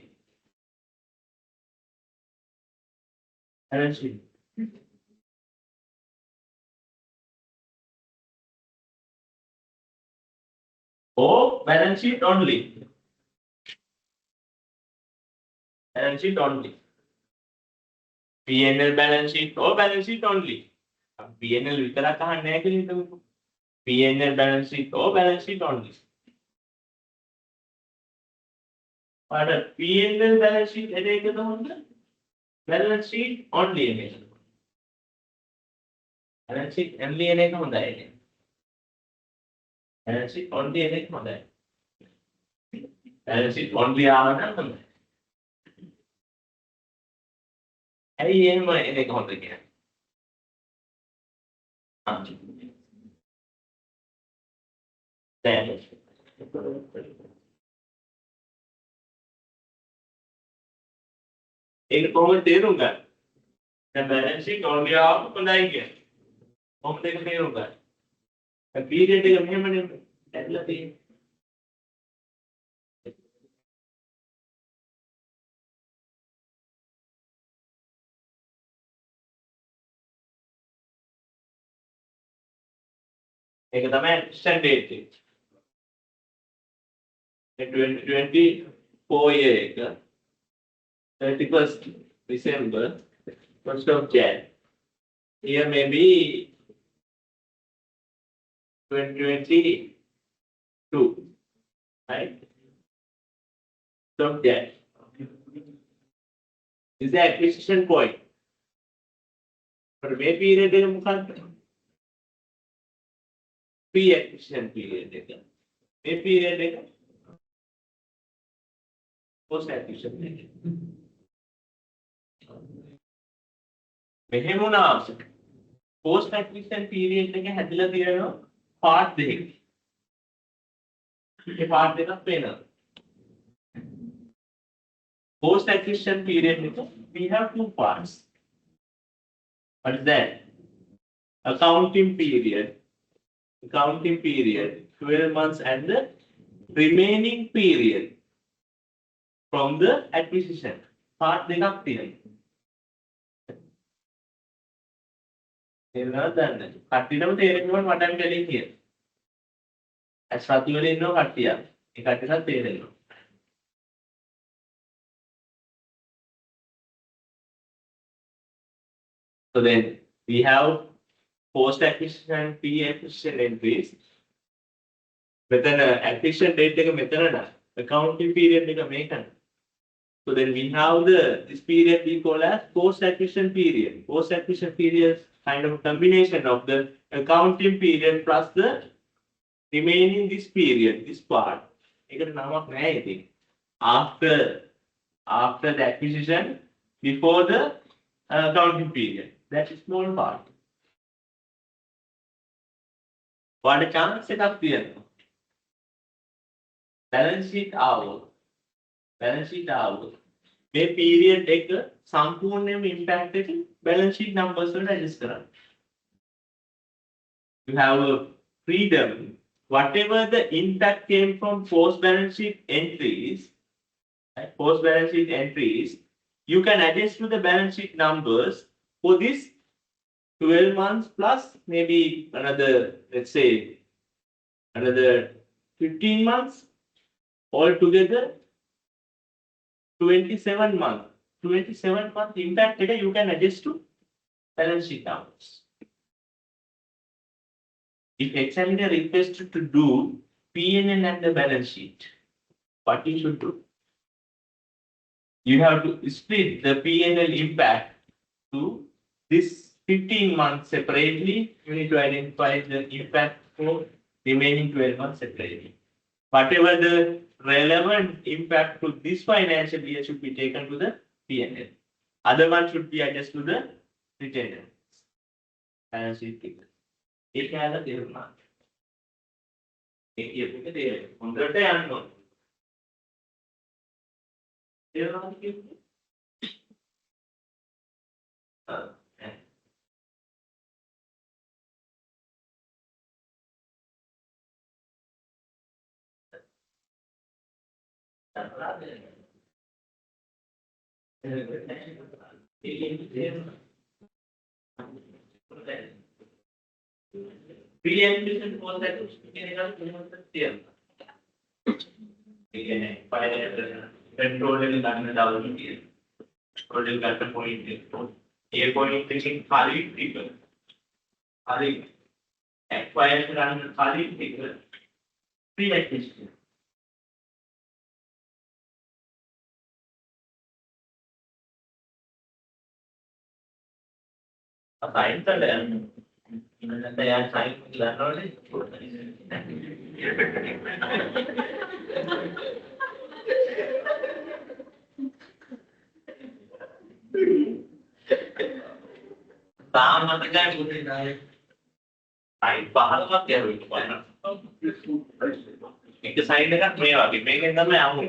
Balance sheet. Or balance sheet only. Balance sheet only. P&L balance sheet or balance sheet only. P&L විතරක් අහන්නේ නැහැ කියලා හිතමුකෝ. P&L balance sheet or balance sheet only. But P&L balance sheet එන එකද හොඳ? Balance sheet only එන එක. Balance sheet only එන එක හොඳයි. Balance sheet only එන එක හොඳයි. Balance sheet only ආව නම් හොඳයි. ඇයි එහෙම එන එක හොඳ කියන්නේ? දැන් ඒක කොහොමද තේරුම් ගන්න? දැන් balance sheet only ආව හොඳයි කියන්නේ. කොහොමද ඒක තේරුම් ගන්න? දැන් period එක මෙහෙමනේ ඇදලා තියෙන්නේ. ඒක තමයි acquisition date එක. 2024 year එක 31st December 1st of Jan. Here may be 2022, right? So Jan is the acquisition point. But may period එක මොකක්ද? Pre-acquisition period එක. මේ period එක post-acquisition period. මෙහෙම වුණා post-acquisition period එක හැදිලා තියෙනවා part දෙකකින්. මේ part දෙකක් පේනවා. Post-acquisition period එක we have two parts. What is that? Accounting period, 12 months, and the remaining period from the acquisition. Part දෙකක් තියෙනවා. තේරෙනවද දන්නේ? කට්ටියටම තේරෙනවා මට නම් කලින් කියලා. ඇස් රතු වල ඉන්නව කට්ටිය. ඒ කට්ටියට තේරෙනවා. So then we have post acquisition and pre-acquisition entries. Metan acquisition date එක මෙතන නා accounting period එක මේකන. So then we have this period we call as post acquisition period. Post acquisition period is kind of a combination of the accounting period plus the remaining this period, this part. ඒකට නමක් නැහැ ඉතින්. After the acquisition, before the accounting period. That is small part. What a chance එකක් තියෙනවා. Balance sheet ආවොත් මේ period එක සම්පූර්ණයෙන්ම impact එක balance sheet numbers වලට adjust කරන්න. You have a freedom. Whatever the impact came from post balance sheet entries, you can adjust to the balance sheet numbers for this 12 months plus maybe another, let's say, another 15 months, altogether 27 months. 27 month impact data you can adjust to balance sheet numbers. If examiner requested to do P&L and the balance sheet, what you should do? You have to split the P&L impact to this 15 months separately. You need to identify the impact for remaining 12 months separately. Whatever the relevant impact to this financial year should be taken to the P&L. Other one should be adjusted to the retained earnings. Balance sheet figure. ඒක ඇදලා තේරුණා. ඒක කියපු එක තේරෙන්නේ. හොඳට යන්න ඕනේ. තේරුණාද කියන්නේ? Pre-acquisition post acquisition කෙනෙක්ට කොහොමද තියෙන්නේ? ඒ කියන්නේ ෆයිනල් කන්ට්‍රෝල් එක ගන්න දවල් තියෙනවා. කන්ට්‍රෝල් එක ගන්න පොයින්ට් එක. A point thinking Khalid people. Khalid. Acquired run Khalid people. Pre-acquisition. Science and ഇന്നത്തെ ഞാൻ സയൻസ് ലെർണോട് താമസക്കാൻ ബുദ്ധിമുട്ടായി පහලක් යනවා. ඒක සයින් එකක් මේ වගේ. මේකෙන් තමයි ආවු.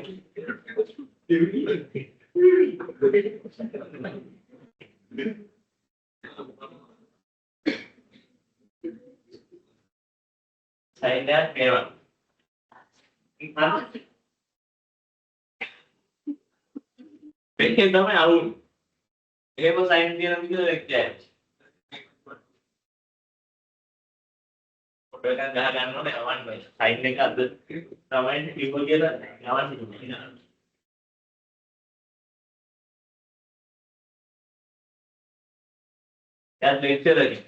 සයින් එකක් මේ වගේ. මේකෙන් තමයි ආවු. එහෙම සයින් කියන විදිහ එක්කයි. Kan gak akan mana awan baik. Sain mereka ada namanya di bagian awan itu. Kan lecture lagi.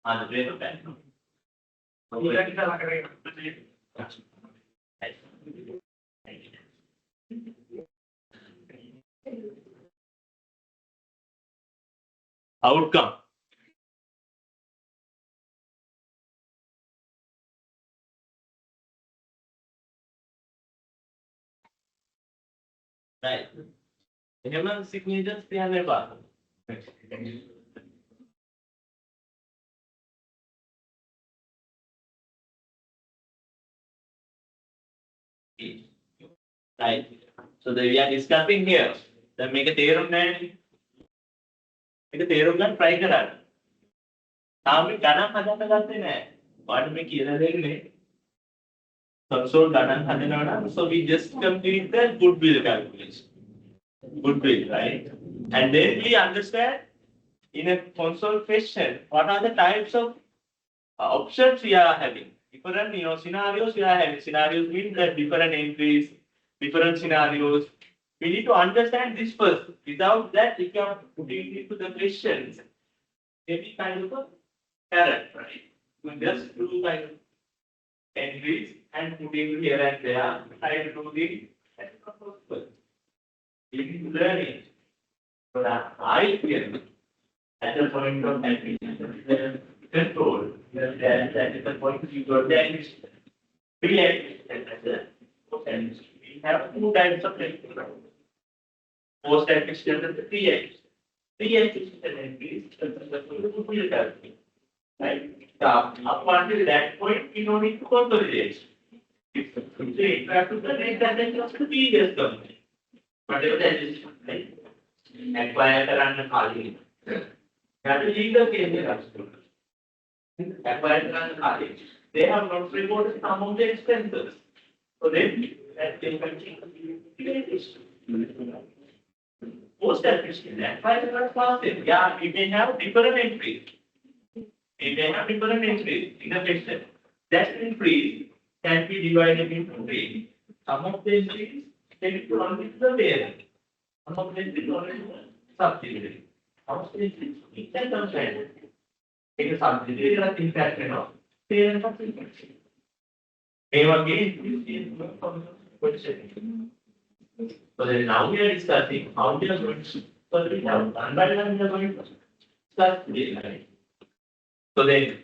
Ada itu kan. Kita kita lakukan. Outcome. Right. Human signatures 300 baht. Right. So we are discussing here. Then make a theorem man. ඒක තේරුම් ගන්න try කරන්න. තාම ගණන් හදන්න ගත්තේ නැහැ. ඔයාලට මේ කියලා දෙන්නේ console ගණන් හදනවා නම් so we just complete the goodwill calculation. Goodwill, right? And then we understand in a console question what are the types of options we are having. Different scenarios we are having. Scenarios mean that different entries, different scenarios. We need to understand this first. Without that, if you are putting into the questions, maybe kind of a carrot, right? We just do kind of entries and putting here and there, try to do the learning. So that I feel at the point of entry, control, that is the point you got then react and we have two types of entries. Post acquisition and the pre-acquisition. Pre-acquisition entries right? Up until that point, we don't need to consolidate. If you have to connect that then just the previous company. Whatever that is, right? Acquire and Kali. That is legal case they have to. Acquire and Kali. They have not reported some of the expenses. So then that they continue. Post acquisition, that's why they are fasting. Yeah, we may have different entries. We may have different entries in the question. That entry can be divided into three. Some of the entries can be only to the parent. Some of the entries only to the subsidiary. Some of the entries we can understand. In a subsidiary, there are things that parent of the entry. Again, this is question. So then now we are discussing how we are going to, so we have one by one we are going to discuss this, right? So then,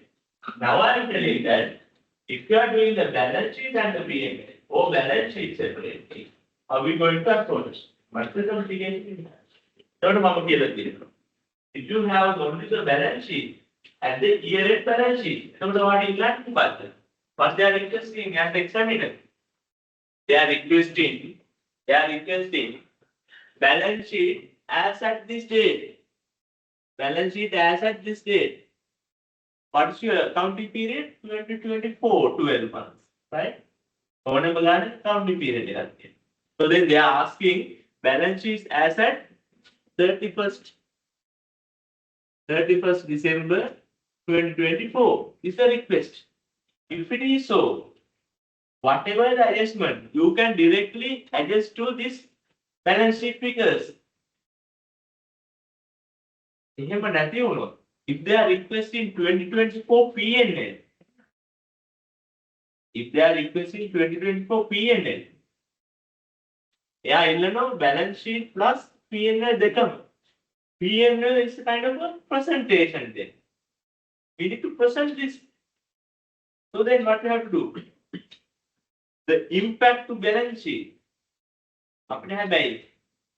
now I am telling that if you are doing the balance sheet and the P&L, or balance sheet separately, how are we going to approach? What's the complication in that? If you have only the balance sheet and the year-end balance sheet, so what is that? What they are requesting as the examiner? They are requesting balance sheet as at this date. Balance sheet as at this date. What is your accounting period? 2024, 12 months, right? Accounting period. So then they are asking balance sheet as at 31st December 2024 is the request. If it is so, whatever the adjustment, you can directly adjust to this balance sheet figures. එහෙම නැති වුණොත්, if they are requesting 2024 P&L, if they are requesting 2024 P&L, එයා ඉල්ලනවා balance sheet plus P&L දෙකම. P&L is kind of a presentation then. We need to present this. So then what we have to do? The impact to balance sheet. අපිට හැබැයි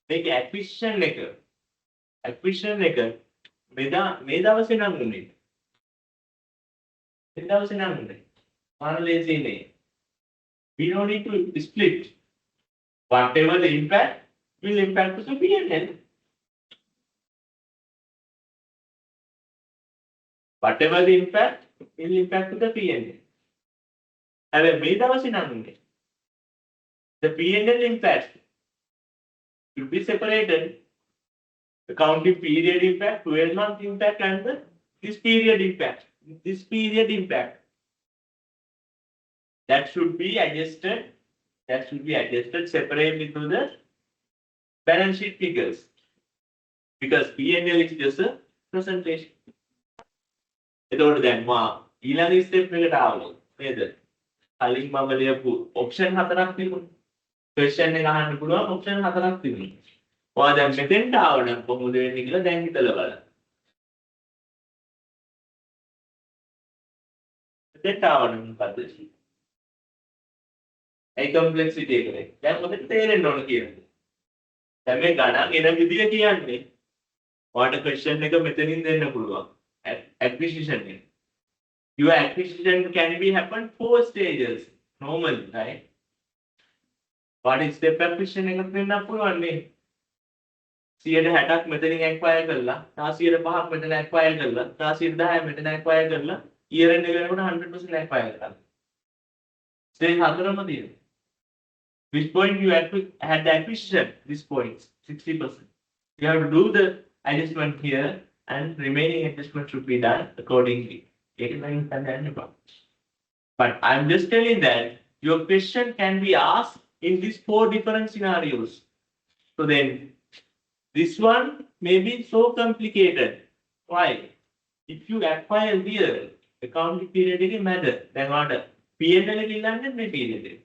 මේක acquisition එක මේ දවසේ නම් උනේ. මේ දවසේ නම් උනේ. මානලේසිනේ. We don't need to split. Whatever the impact will impact to the P&L. Whatever the impact will impact to the P&L. හැබැයි මේ දවසේ නම් උනේ. The P&L impact should be separated. Accounting period impact, 12-month impact, and this period impact. This period impact. That should be adjusted. That should be adjusted separately to the balance sheet figures. Because P&L is just a presentation. එතකොට දැන් මා ඊළඟ step එකට ආවලු නේද? කලින් මම ලියපු option හතරක් තිබුණා. ක්වෙස්චන් එක අහන්න පුළුවන් ඔප්ෂන් හතරක් තිබුණා. ඔයා දැන් මෙතෙන්ට ආවනම් කොහොමද වෙන්නේ කියලා දැන් හිතලා බලන්න. මෙතෙන්ට ආවනම් මොකද? ඒ කම්ප්ලෙක්සිටි එකනේ. දැන් මොකද තේරෙන්න ඕන කියන්නේ. දැන් මේ ගණන් එන විදිය කියන්නේ ඔයාට ක්වෙස්චන් එක මෙතනින් දෙන්න පුළුවන්. Acquisition. Your acquisition can be happen 4 stages normally, right? What is step acquisition එකක් වෙන්න පුළුවන් නේ. 160ක් මෙතනින් acquire කරලා, තව 105ක් මෙතන acquire කරලා, තව 110ක් මෙතන acquire කරලා, year end එක වෙනකොට 100% acquire කරලා. Stage 4ම තියෙනවා. Which point you had the acquisition? This point, 60%. You have to do the adjustment here. And remaining adjustment should be done accordingly. But I'm just telling that your question can be asked in these 4 different scenarios. So then, this one may be so complicated. Why? If you acquire here, accounting period is matter. Then what? P&L is period.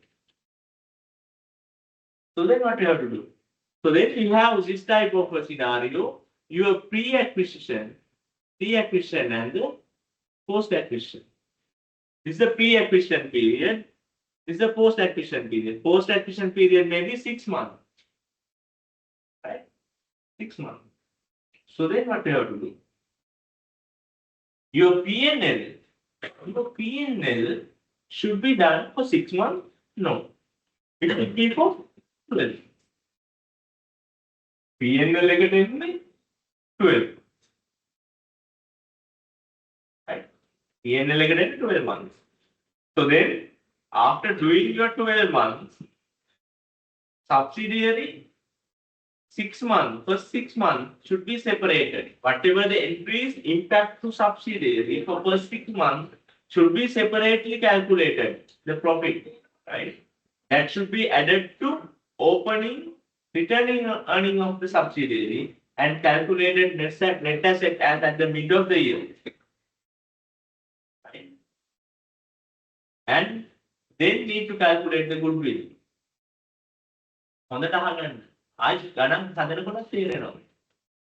So then what you have to do? So then you have this type of a scenario. Your pre-acquisition and the post-acquisition. This is the pre-acquisition period. This is the post-acquisition period. Post-acquisition period may be 6 months. Right? 6 months. So then what you have to do? Your P&L should be done for 6 months? No. It should be for 12. P&L negative 12. Right? P&L again 12 months. So then, after doing your 12 months, subsidiary 6 months, first 6 months should be separated. Whatever the entries impact to subsidiary for first 6 months should be separately calculated. The profit, right? That should be added to opening, returning earning of the subsidiary. And calculated net asset as at the mid of the year. Right? And then need to calculate the goodwill. හොඳට අහගන්න. ආයි ගණන් හදනකොට තේරෙනවා.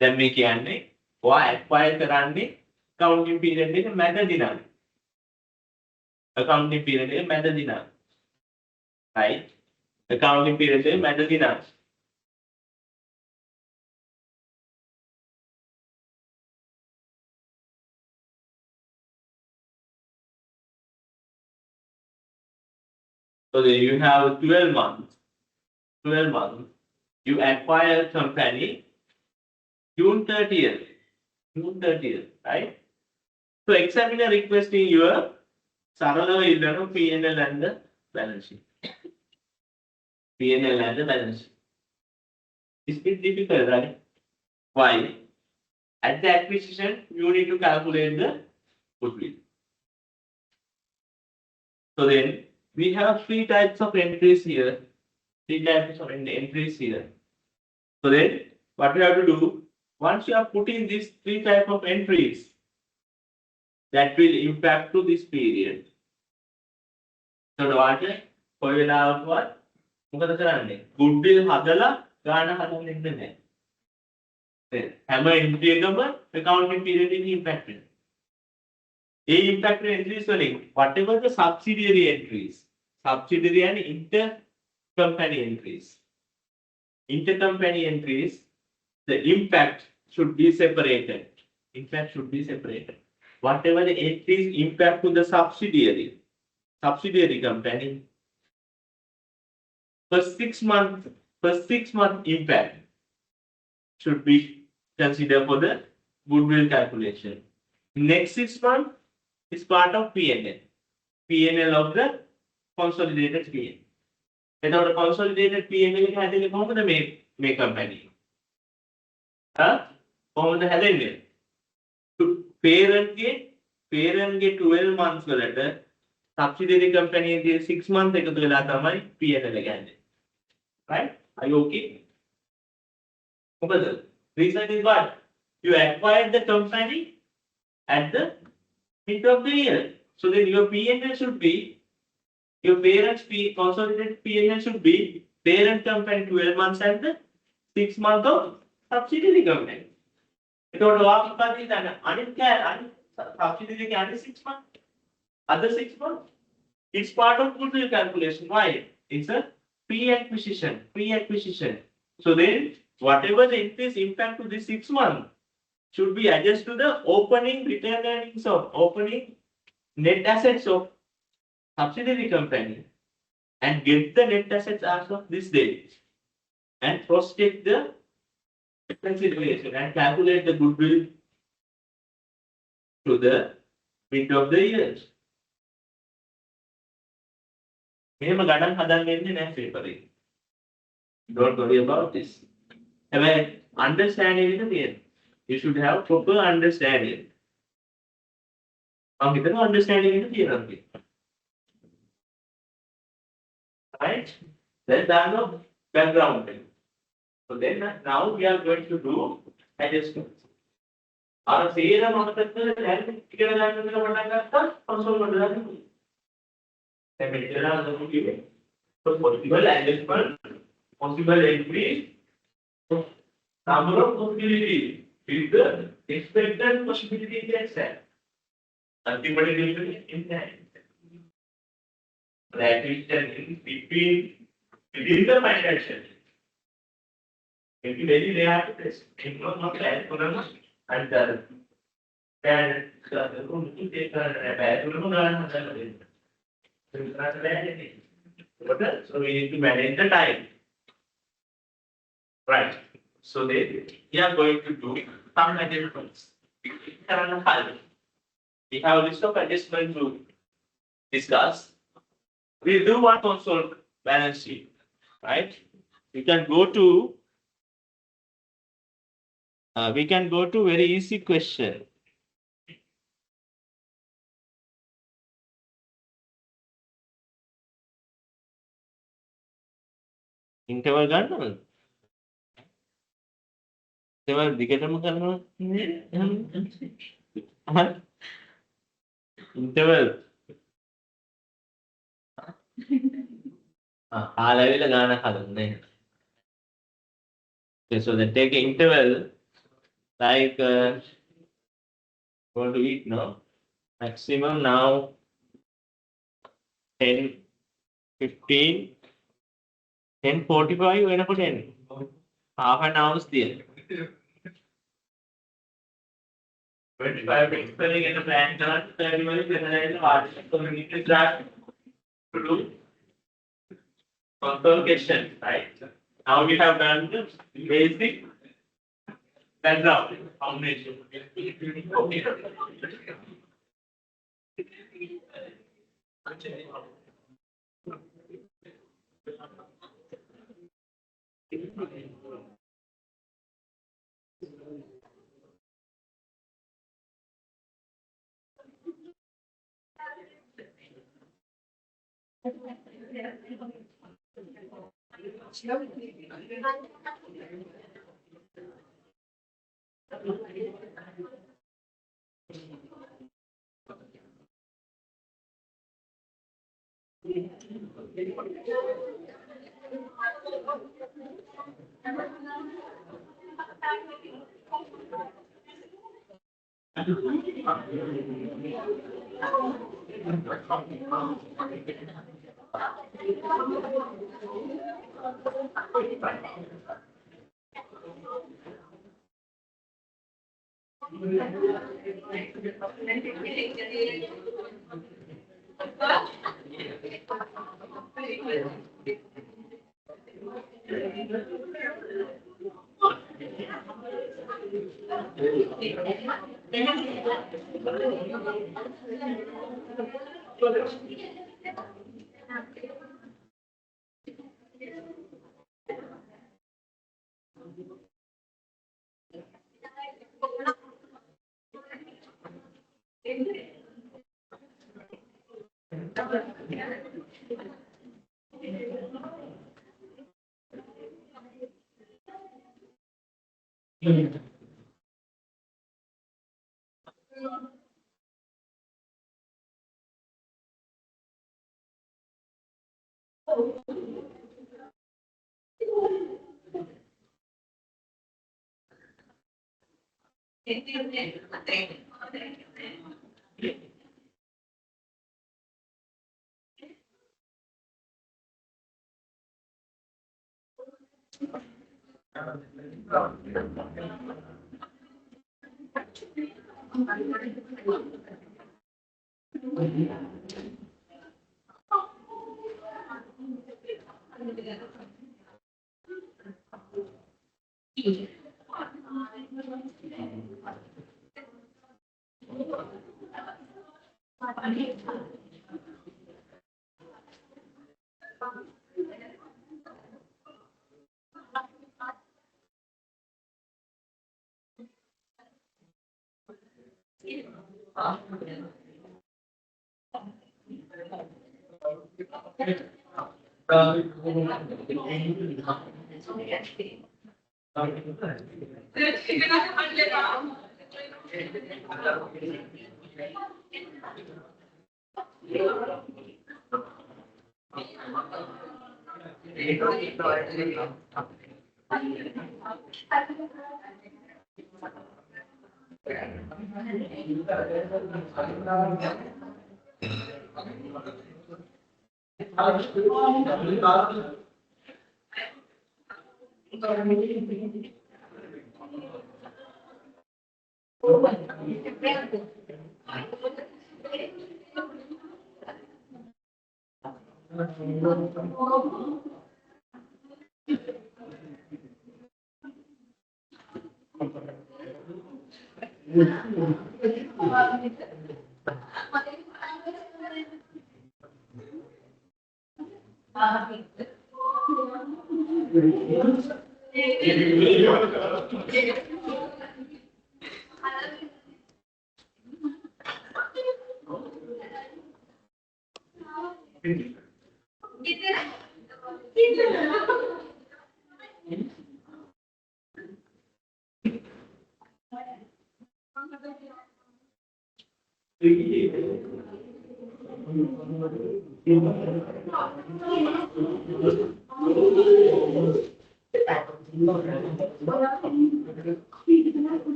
දැන් මේ කියන්නේ ඔයා acquire කරන්නේ accounting period එක මැද දිනන. Accounting period එක මැද දිනන. Right? Accounting period එක මැද දිනන. So then you have 12 months. 12 months. You acquire company June 30th. June 30th, right? So examiner requesting your Sarala P&L and the balance sheet. P&L and the balance sheet. It's bit difficult, right? Why? At the acquisition, you need to calculate the goodwill. So then we have three types of entries here. Three types of entries here. So then, what we have to do, once you are putting these three type of entries, that will impact to this period. So what? කොයි වෙලාවකවත් මොකද කරන්නේ? goodwill හදලා ගාන හදන්න ඉන්නේ නැහැ. දැන් හැම entry එකම accounting period එකේ impact වෙනවා. ඒ impact entries වලින් whatever the subsidiary entries, subsidiary and intercompany entries. Intercompany entries, the impact should be separated. Impact should be separated. Whatever the entries impact to the subsidiary company, for 6 month impact should be considered for the goodwill calculation. Next 6 months is part of P&L. P&L of the consolidated P&L. එතකොට consolidated P&L එක හැදෙන්නේ කොහොමද මේ company? කොහොමද හැදෙන්නේ? parent ගේ 12 months වලට subsidiary company එකේ 6 months එකතු වෙලා තමයි P&L එක හැදෙන්නේ. Right? Are you okay? මොකද? Reason is what? You acquired the company at the mid of the year. So then your P&L should be, your parent's consolidated P&L should be parent company 12 months and the 6 months of subsidiary company. එතකොට වාස්තුපති දන්න අනිත් subsidiary එක අනිත් 6 months. Other 6 months, it's part of goodwill calculation. Why? It's a pre-acquisition. So then, whatever the increase impact to this 6 months should be adjusted to the opening return earnings of opening net assets of subsidiary company and get the net assets as of this date and cross-check the consideration and calculate the goodwill to the mid of the year. මෙහෙම ගණන් හදන්න වෙන්නේ නැහැ paper එකේ. Don't worry about this. හැබැයි understanding එක තියෙනවා. You should have proper understanding. මම හිතනවා understanding එක තියෙනවා කියලා. Right? Then done the background. So then now we are going to do adjustments. අර සේරම අමතක කරලා දැන් ඉගෙන ගන්න කියලා පටන් ගත්තා කන්සෝල් වල දාන්න. then possible adjustment, possible increase, number of possibilities is the expected possibility in Excel. Ultimately, in that, that is within the financial. If you really they have to test, if not that, and so we need to manage the time. Right. So we are going to do some adjustments. We have a list of adjustments to discuss. We'll do one console balance sheet. Right? We can go to very easy question. Interval ගන්නවද? interval දිගටම කරනවා interval ආලවිල ගානක් හදන්නේ. Okay, so then take an interval like going to eat now. Maximum now 10, 15, 10:45 වෙනකොට එන්නේ. half an hour still. 25 minutes spelling in the plan කරන්න 30 minutes generate the community track to do console question, right? Now we have done the basic background foundation.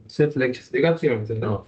Self spiegazione, se no,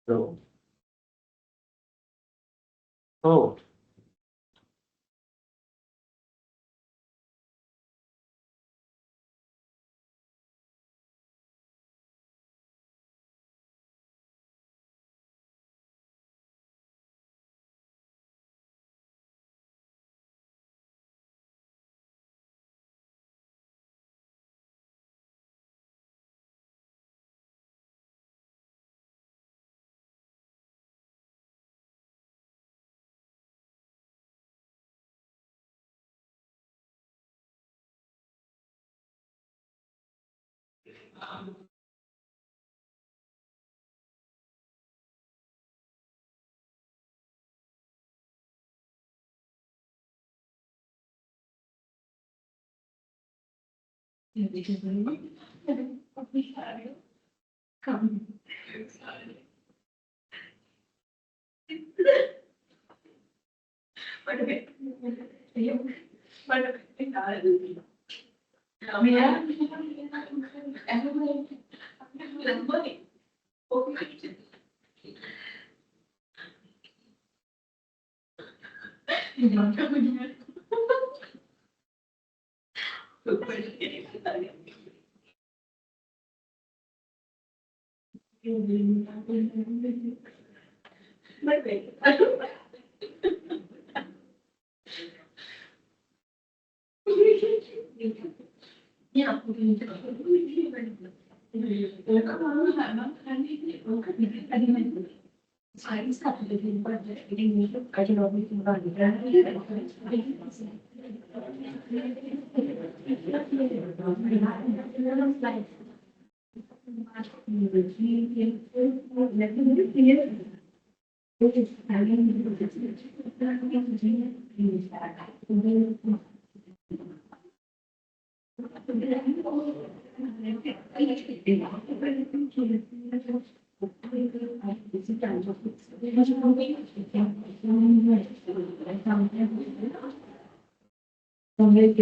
So, oh, Thank you.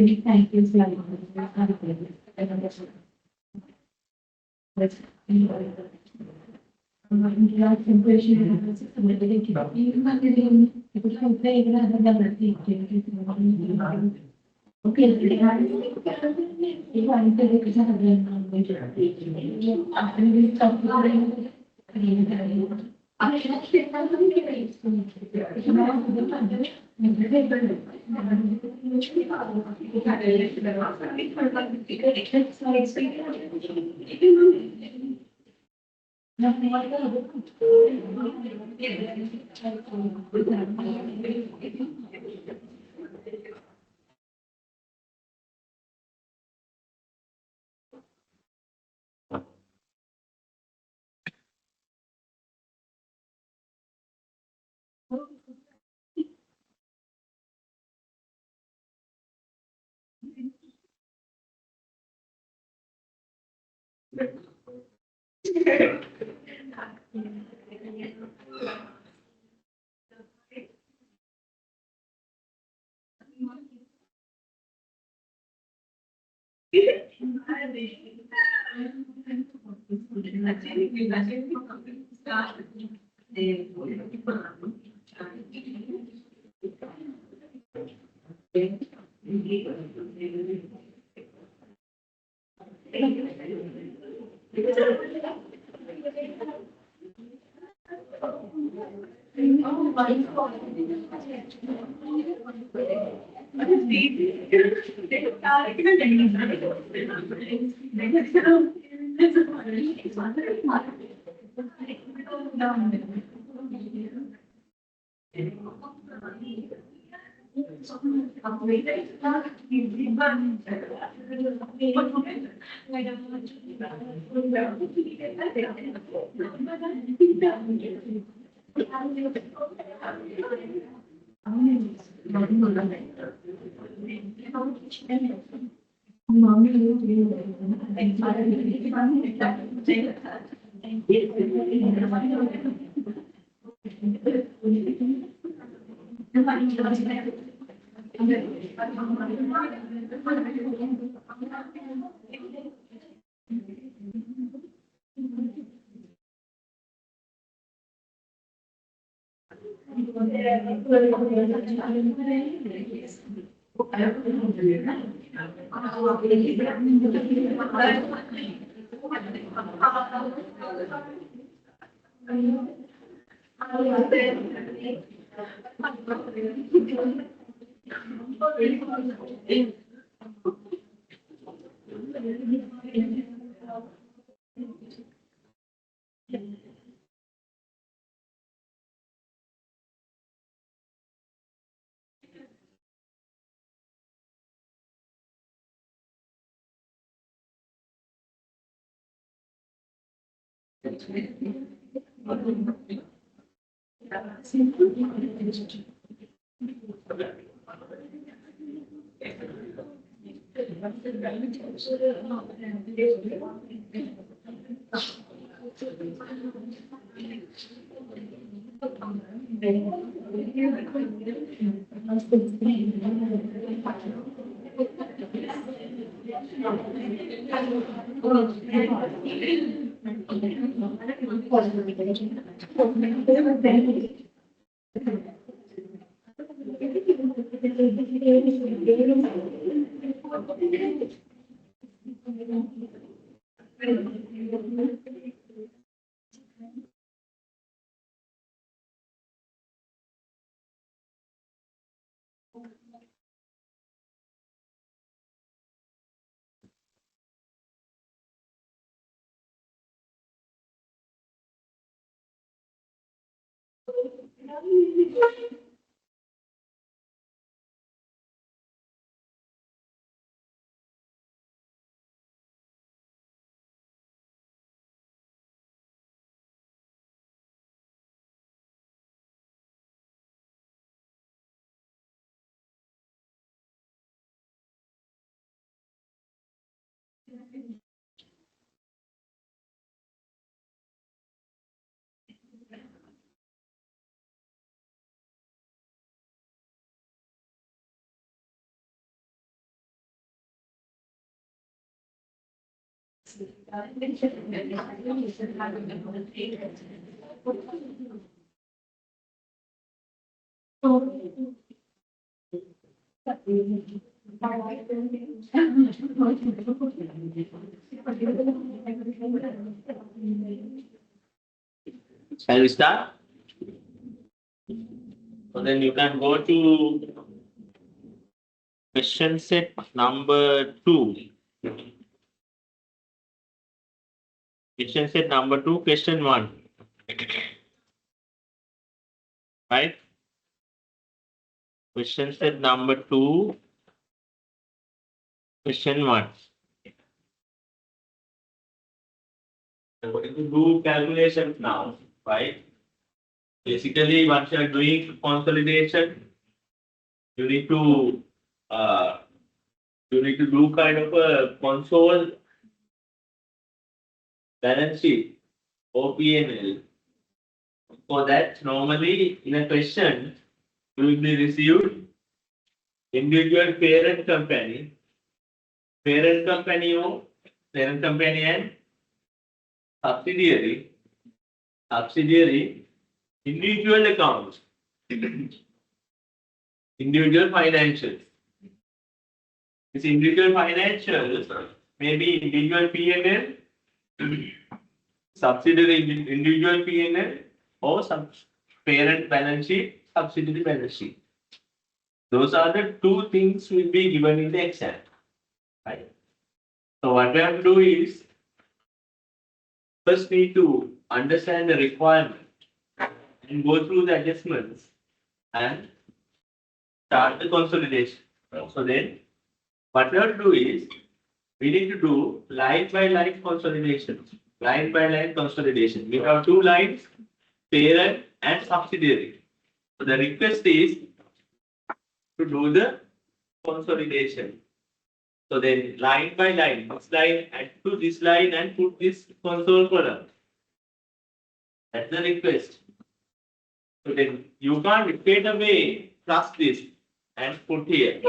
Shall we start? So then you can go to question set number 2. Question set number 2, question 1. Right? Question set number 2, question 1. I'm going to do calculations now, right? Basically, once you are doing consolidation, you need to do kind of a console balance sheet or P&L. For that, normally in a question, you will be received individual parent company or parent company and subsidiary, individual accounts, individual financials. This individual financials may be individual P&L, subsidiary individual P&L, or some parent balance sheet, subsidiary balance sheet. Those are the two things will be given in the exam. Right? So what we have to do is first need to understand the requirement and go through the adjustments and start the consolidation. So then what we have to do is we need to do line by line consolidation. Line by line consolidation. We have two lines, parent and subsidiary. So the request is to do the consolidation. So then line by line, this line add to this line and put this console column. That's the request. So then you can't straight away trust this and put here.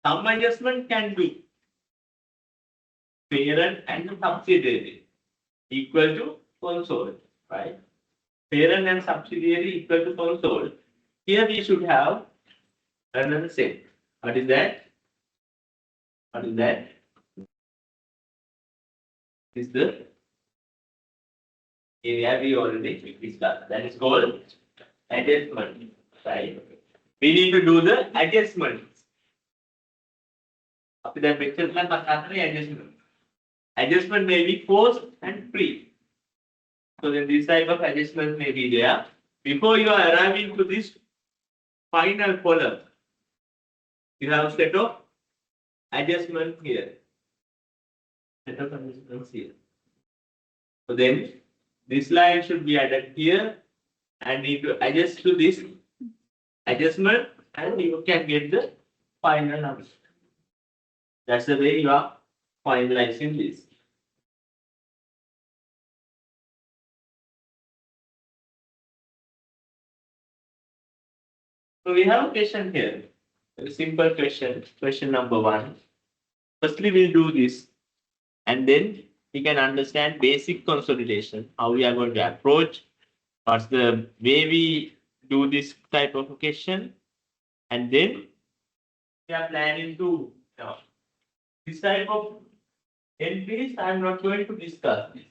Some adjustment can do. Parent and subsidiary equal to console, right? Parent and subsidiary equal to console. Here we should have another set. What is that? What is that? This is the area we already discussed. That is called adjustment, right? We need to do the adjustments. After that, adjustment. Adjustment may be post and pre. So then this type of adjustment may be there. Before you are arriving to this final column, you have a set of adjustments here. Set of adjustments here. So then this line should be added here and need to adjust to this adjustment and you can get the final number. That's the way you are finalizing this. So we have a question here. A simple question, question number 1. Firstly, we'll do this and then we can understand basic consolidation, how we are going to approach, what's the way we do this type of question, and then we are planning to this type of entries. I'm not going to discuss this.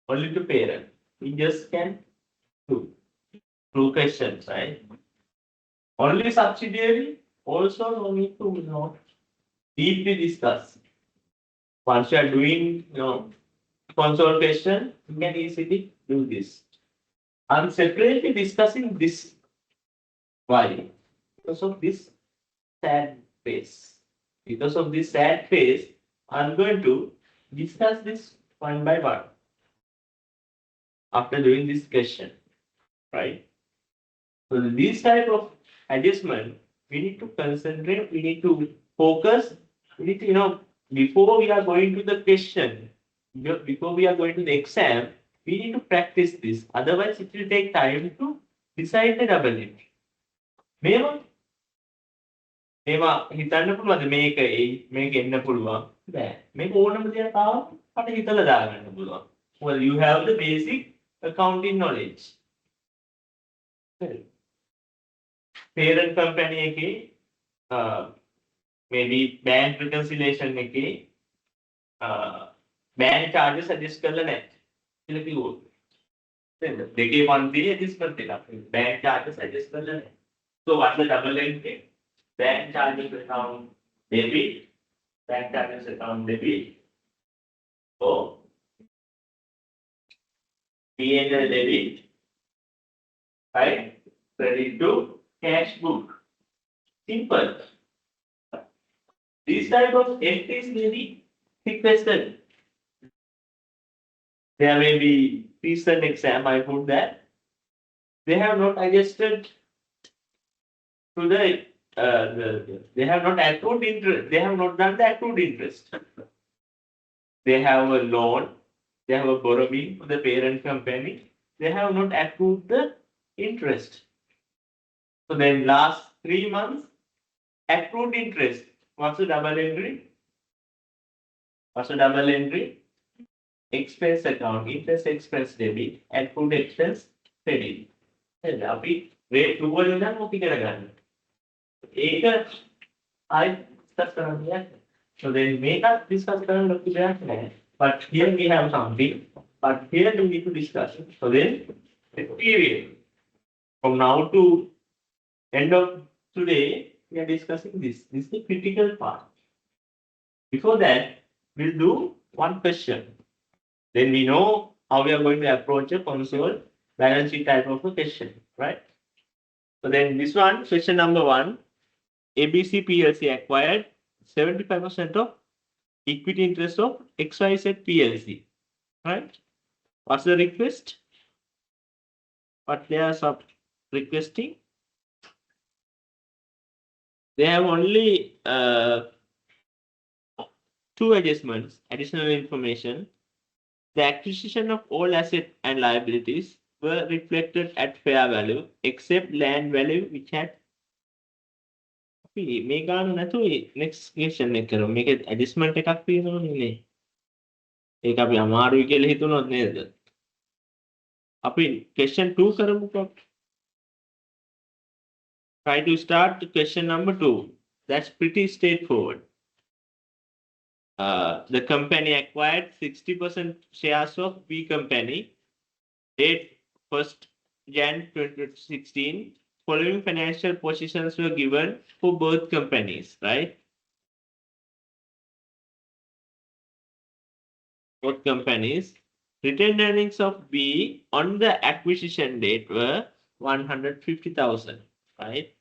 Only to parent. We just can do questions, right? Only subsidiary also no need to deeply discuss. Once you are doing consolidation, you can easily do this. I'm separately discussing this. Why? Because of this sad phase. Because of this sad phase, I'm going to discuss this one by one after doing this question, right? So this type of adjustment, we need to concentrate, we need to focus, we need to, before we are going to the question, before we are going to the exam, we need to practice this. Otherwise, it will take time to decide the double entry. මේවා හිතන්න පුළුවන්ද මේක එයි මේක එන්න පුළුවන් බෑ මේක ඕනම දෙයක් ආවම අපිට හිතලා දාගන්න පුළුවන්. Well you have the basic accounting knowledge. parent company එකේ maybe bank reconciliation එකේ bank charges suggest කරලා නැහැ කියලා කිව්වොත් දෙකේ පන්තියේ adjustment එකක් bank charges suggest කරලා නැහැ. So what's the double entry? Bank charges account debit, bank charges account debit. So P&L debit, right? Credit to cash book. Simple. These type of entries may be requested. There may be recent exam I put that they have not adjusted to they have not accrued interest. They have not done the accrued interest. They have a loan. They have a borrowing for the parent company. They have not accrued the interest. So then last 3 months accrued interest. What's the double entry? What's the double entry? Expense account, interest expense debit, accrued expense credit. අපි rate 2 වලින් නම් මොකද කරගන්න. ඒක ආයි discuss කරන්න දෙයක්. So then මේකත් discuss කරන්න ලොකු දෙයක් නැහැ. But here we have something. But here we need to discuss. So then the period from now to end of today we are discussing this. This is the critical part. Before that, we'll do one question. Then we know how we are going to approach a console balance sheet type of a question, right? So then this one, question number 1, ABC PLC acquired 75% of equity interest of XYZ PLC, right? What's the request? What they are requesting? They have only 2 adjustments, additional information. The acquisition of all assets and liabilities were reflected at fair value except land value which had මේ ගාන නැතුව next question එක කරමු. මේකේ adjustment එකක් තියෙනවනේ නේ. ඒක අපි අමාරුයි කියලා හිතුනොත් නේද? අපි question 2 කරමුකෝ. Try to start question number 2. That's pretty straightforward. The company acquired 60% shares of B company date 1st Jan 2016. Following financial positions were given for both companies, right? Both companies. Retained earnings of B on the acquisition date were 150,000, right?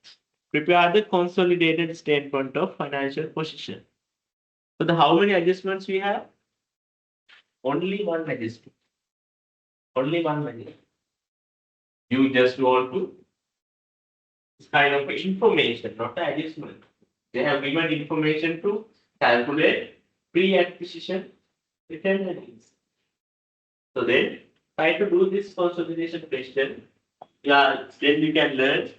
Prepare the consolidated statement of financial position. So how many adjustments we have? Only one adjustment. Only one adjustment. You just want to this kind of information, not the adjustment. They have given information to calculate pre-acquisition retained earnings. So then try to do this consolidation question. Yeah, then you can learn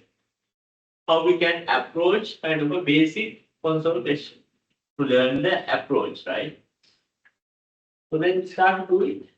how we can approach kind of a basic consolidation to learn the approach, right? So then start to do it.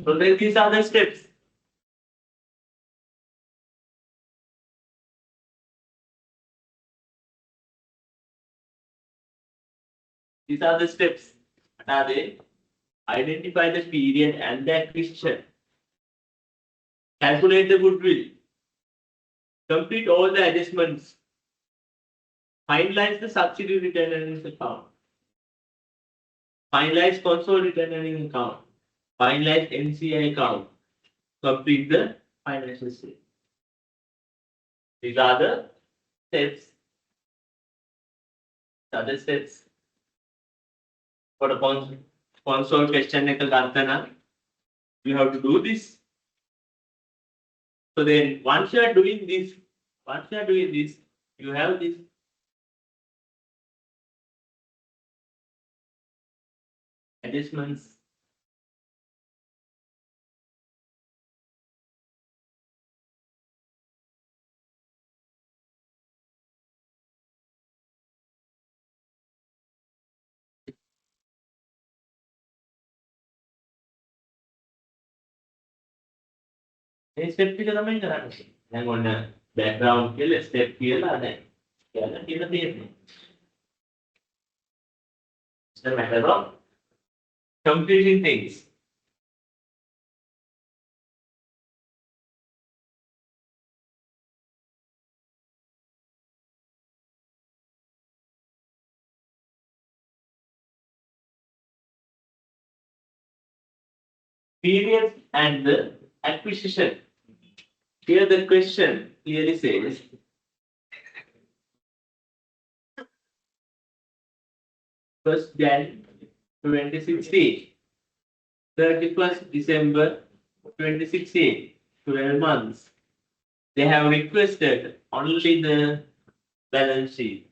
So then these are the steps. These are the steps. What are they? Identify the period and the acquisition. Calculate the goodwill. Complete all the adjustments. Finalize the subsidiary return earnings account. Finalize consolidated earnings account. Finalize NCI account. Complete the financial statement. These are the steps. These are the steps. For the console question, you have to do this. So then, once you are doing this, you have this. Adjustments. මේ step එක තමයි කරන්නේ. දැන් ඔන්න background කියලා step කියලා දැන් කියලා තියෙන්නේ. It's a matter of completing things. Periods and the acquisition. Here the question clearly says first Jan 2016, 31st December 2016, 12 months. They have requested only the balance sheet.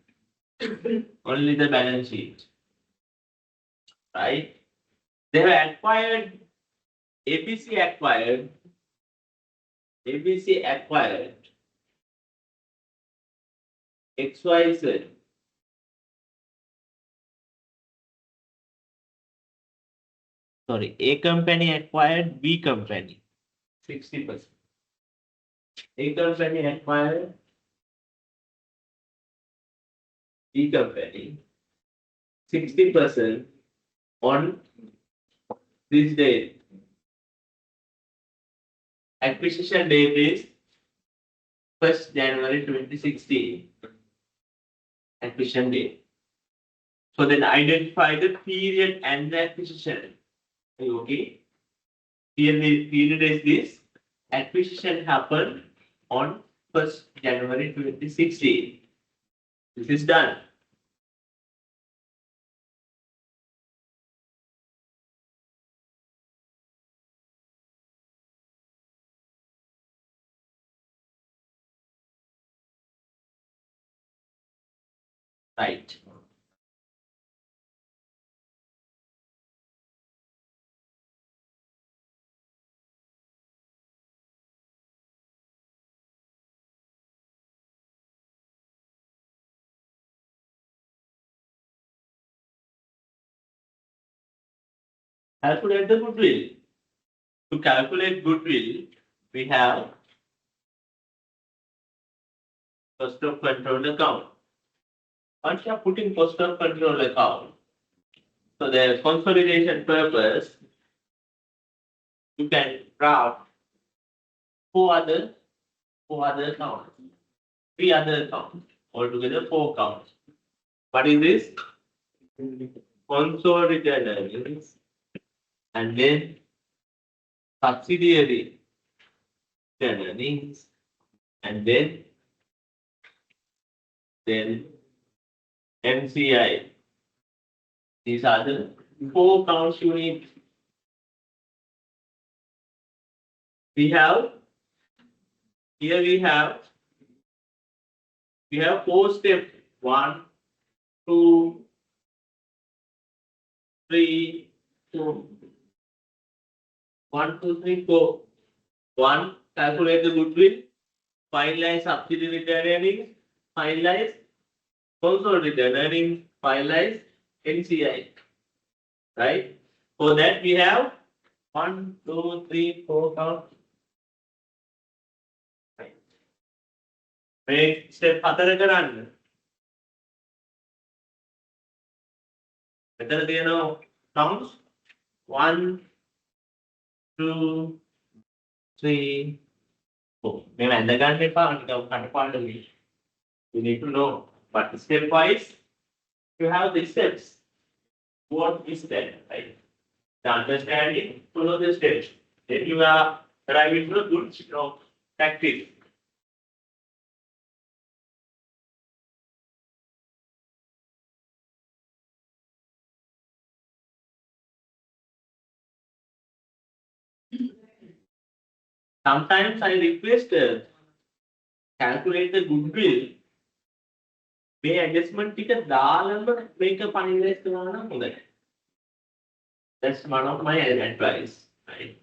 Only the balance sheet. Right? They have acquired, ABC acquired XYZ. Sorry, A company acquired B company, 60%. A company acquired B company, 60% on this date. Acquisition date is 1st January 2016. Acquisition date. So then identify the period and the acquisition. Are you okay? Period is this. Acquisition happened on 1st January 2016. This is done. Right. Calculate the goodwill. To calculate goodwill, we have cost of control account. Once you are putting cost of control account, so the consolidation purpose, you can draft four other accounts, three other accounts, altogether 4 accounts. What is this? Consolidated earnings, and then subsidiary earnings, and then NCI These are the 4 counts you need. We have here we have 4 steps. 1, 2, 3, 2. 1, 2, 3, 4. 1. Calculate the goodwill. Finalize subsidiary return earnings. Finalize consolidated return earnings. Finalize NCI. Right? For that we have 1, 2, 3, 4 count. Make step 4 කරන්න. මෙතන තියෙනවා counts 1, 2, 3, 4. මේ වැඳ ගන්න එපා නිකන් කටපාඩමේ. You need to know. But step wise, you have the steps. What is that? Right? The understanding, follow the steps. Then you are arriving to a good practice. Sometimes I request calculate the goodwill. මේ adjustment ටික දාලම මේක finalize කරනවා නම් හොඳයි. That's one of my advice. Right?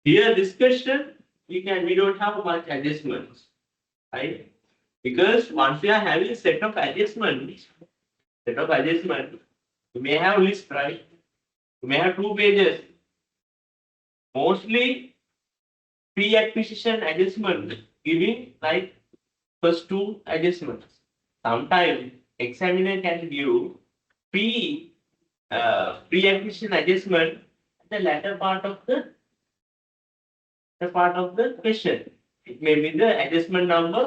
Here this question we don't have much adjustments, right? Because once we are having set of adjustments, you may have list, right? You may have 2 pages. Mostly pre-acquisition adjustment giving like first 2 adjustments. Sometimes examiner can give pre-acquisition adjustment at the latter part of the question. It may be the adjustment number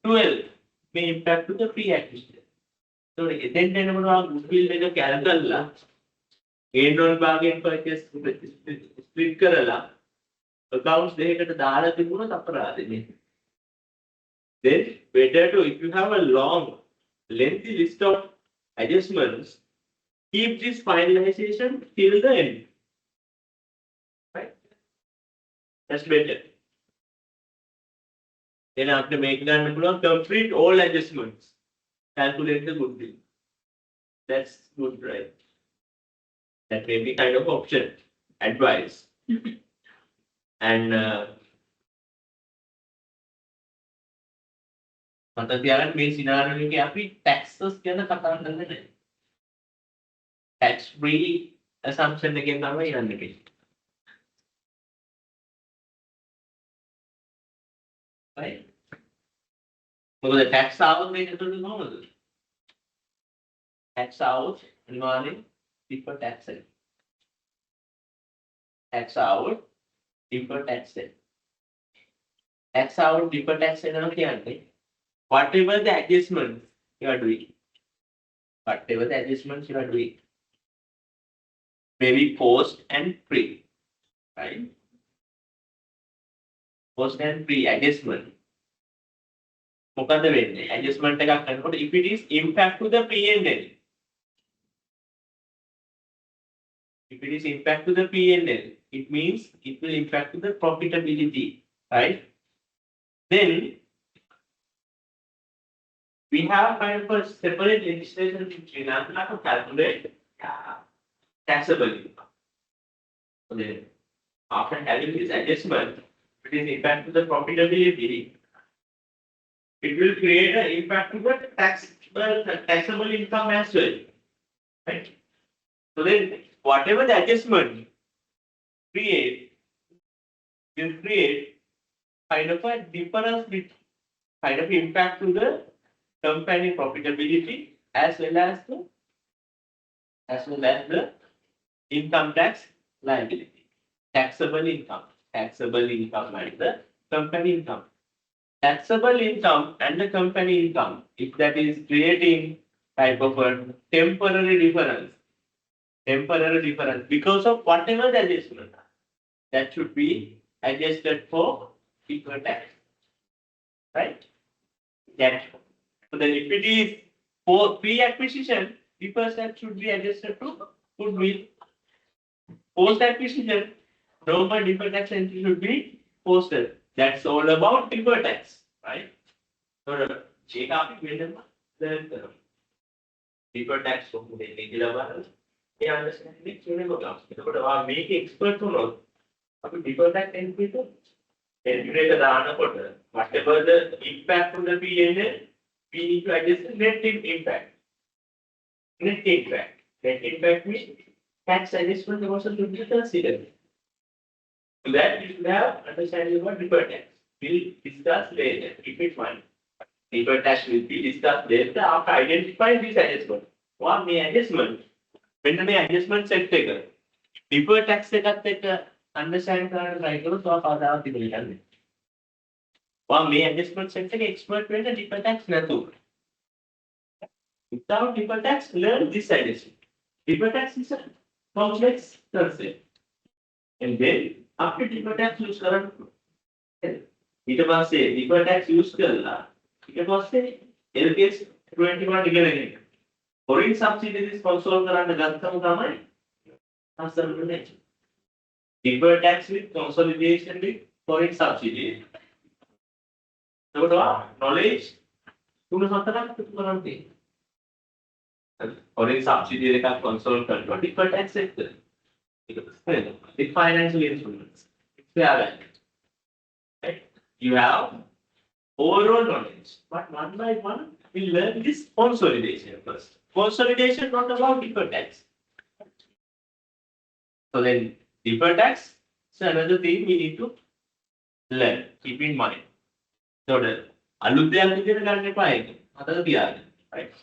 12 may impact to the pre-acquisition. So then goodwill එක කැල්කල්ලා gain on bargain purchase split කරලා accounts දෙකකට දාලා තිබුණොත් අපරාධනේ. Then better to, if you have a long lengthy list of adjustments, keep this finalization till the end. Right? That's better. Then after making that, complete all adjustments. Calculate the goodwill. That's good, right? That may be kind of option, advice. And මට තියාගන්න මේ scenario එකේ අපි taxes ගැන කතා කරන්නේ නැහැ. Tax free assumption එකෙන් තමයි යන්නේ. Right? මොකද tax ආවොත් මේක තුන කොහොමද? Tax out අනිවාර්යෙන් deferred tax එක. Tax out deferred tax එක. Tax out deferred tax එක කියන්නේ whatever the adjustments you are doing, maybe post and pre, right? Post and pre adjustment. මොකද වෙන්නේ? Adjustment එකක් කරනකොට if it is impact to the P&L, it means it will impact to the profitability, right? Then we have kind of a separate legislation in Srilanka to calculate taxable income. So then, after having this adjustment, it is impact to the profitability. It will create an impact to the taxable income as well, right? So then, whatever the adjustment will create kind of a difference, kind of impact to the company profitability as well as the income tax liability. Taxable income and the company income. Taxable income and the company income, if that is creating type of a temporary difference because of whatever the adjustment, that should be adjusted for deferred tax, right? That. So then if it is For pre-acquisition, deferred tax should be adjusted to goodwill. Post-acquisition, normal deferred tax entry should be posted. That's all about deferred tax, right? So, check out the deferred tax from the regular balance. A understanding කියනකොට එතකොට ඔයා මේක expert වුණොත් අපි deferred tax entry එක calculator දානකොට whatever the impact on the P&L we need to adjust the net impact. Net impact. Net impact means tax adjustment also should be considered. To that you should have understanding about deferred tax. We'll discuss later. Keep it mind. Deferred tax will be discussed later after identifying this adjustment. What may adjustment? When the adjustment set taker. Deferred tax එකත් එක්ක understand කරන්න try කරොත් ඔයා කවදාවත් ඉගෙන ගන්න. ඔයා මේ adjustment set එක expert වෙන්න deferred tax නැතුව. Without deferred tax, learn this adjustment. Deferred tax is a complex concept. And then after deferred tax use කරන්න ඊට පස්සේ deferred tax use කරලා ඊට පස්සේ LPS 21 ඉගෙන ගන්න. Foreign subsidies console කරන්න ගත්තම තමයි අසරණනේ. Deferred tax with consolidation with foreign subsidies. එතකොට knowledge තුන හතරක් පුතු කරන් තියෙනවා. Foreign subsidy එකක් console කරනවා deferred tax එක. The financial instruments. It's fair value. Right? You have overall knowledge, but one by one we learn this consolidation first. Consolidation not about deferred tax. So then deferred tax is another thing we need to learn. Keep in mind. So the අලුත් දෙයක් විදිහට ගන්න එපා ඒක. මතක තියාගන්න. Right?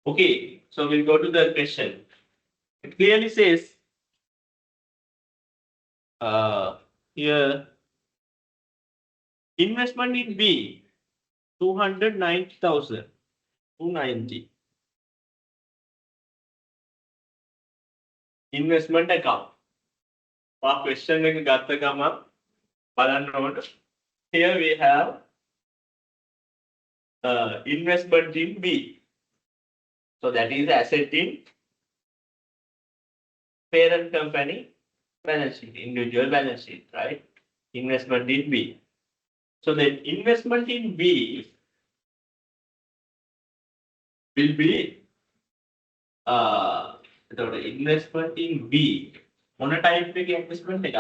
Okay, so we'll go to the question. It clearly says here investment in B 290,000 290 investment account. Our question එක ගත්ත ගමන් බලන්න ඕන. Here we have investment in B. So that is asset in parent company balance sheet, individual balance sheet, right? Investment in B. So the investment in B will be the investment in B. What type of investment එකක්?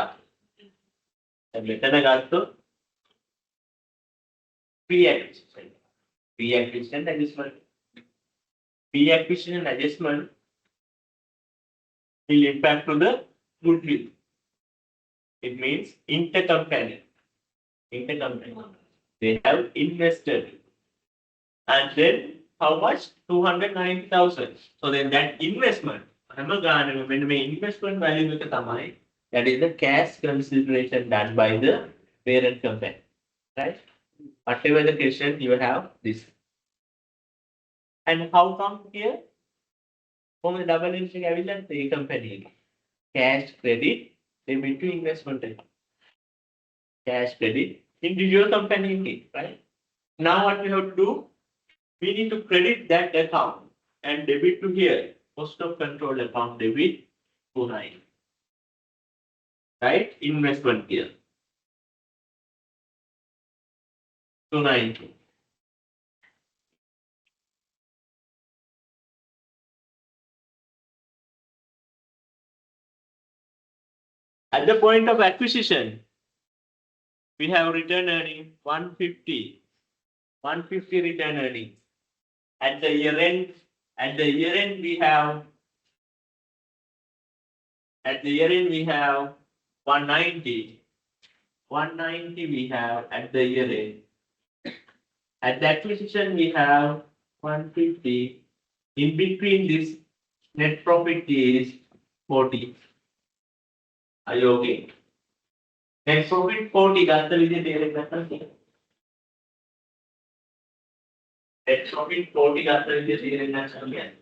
මෙතන ගත්තොත් pre-acquisition. Pre-acquisition adjustment. Pre-acquisition adjustment will impact to the goodwill. It means intercompany. Intercompany. They have invested. And then how much? 290,000. So then that investment, when we investment value that is the cash consideration done by the parent company. Right? Whatever the question you have this. And how come here? From the double entry evidence, the company cash credit, debit to investment. Cash credit, individual company, right? Now what we have to do? We need to credit that account and debit to here. Cost of control account debit 29. Right? Investment here. 290. At the point of acquisition, we have return earning 150. 150 return earnings. At the year end we have 190. 190 we have at the year end. At the acquisition we have 150. In between this net profit is 40. Are you okay? Net profit 40 ගත්ත විදිහට තේරෙන්නේ නැත්නම් කියන්න. Net profit 40 ගත්ත විදිහට තේරෙන්නේ නැත්නම් කියන්න.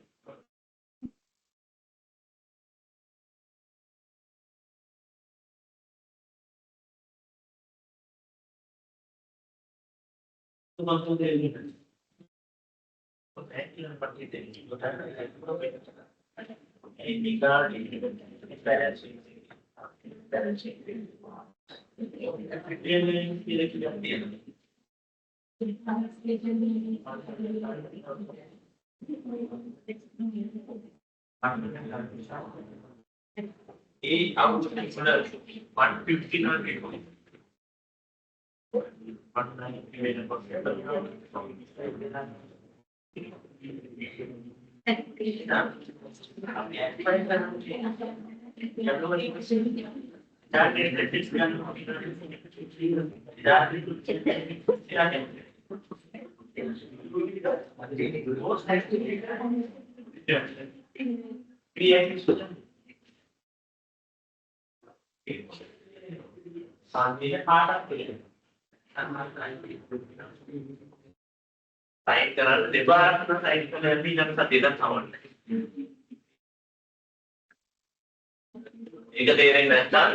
ඒක තේරෙන්නේ නැත්නම්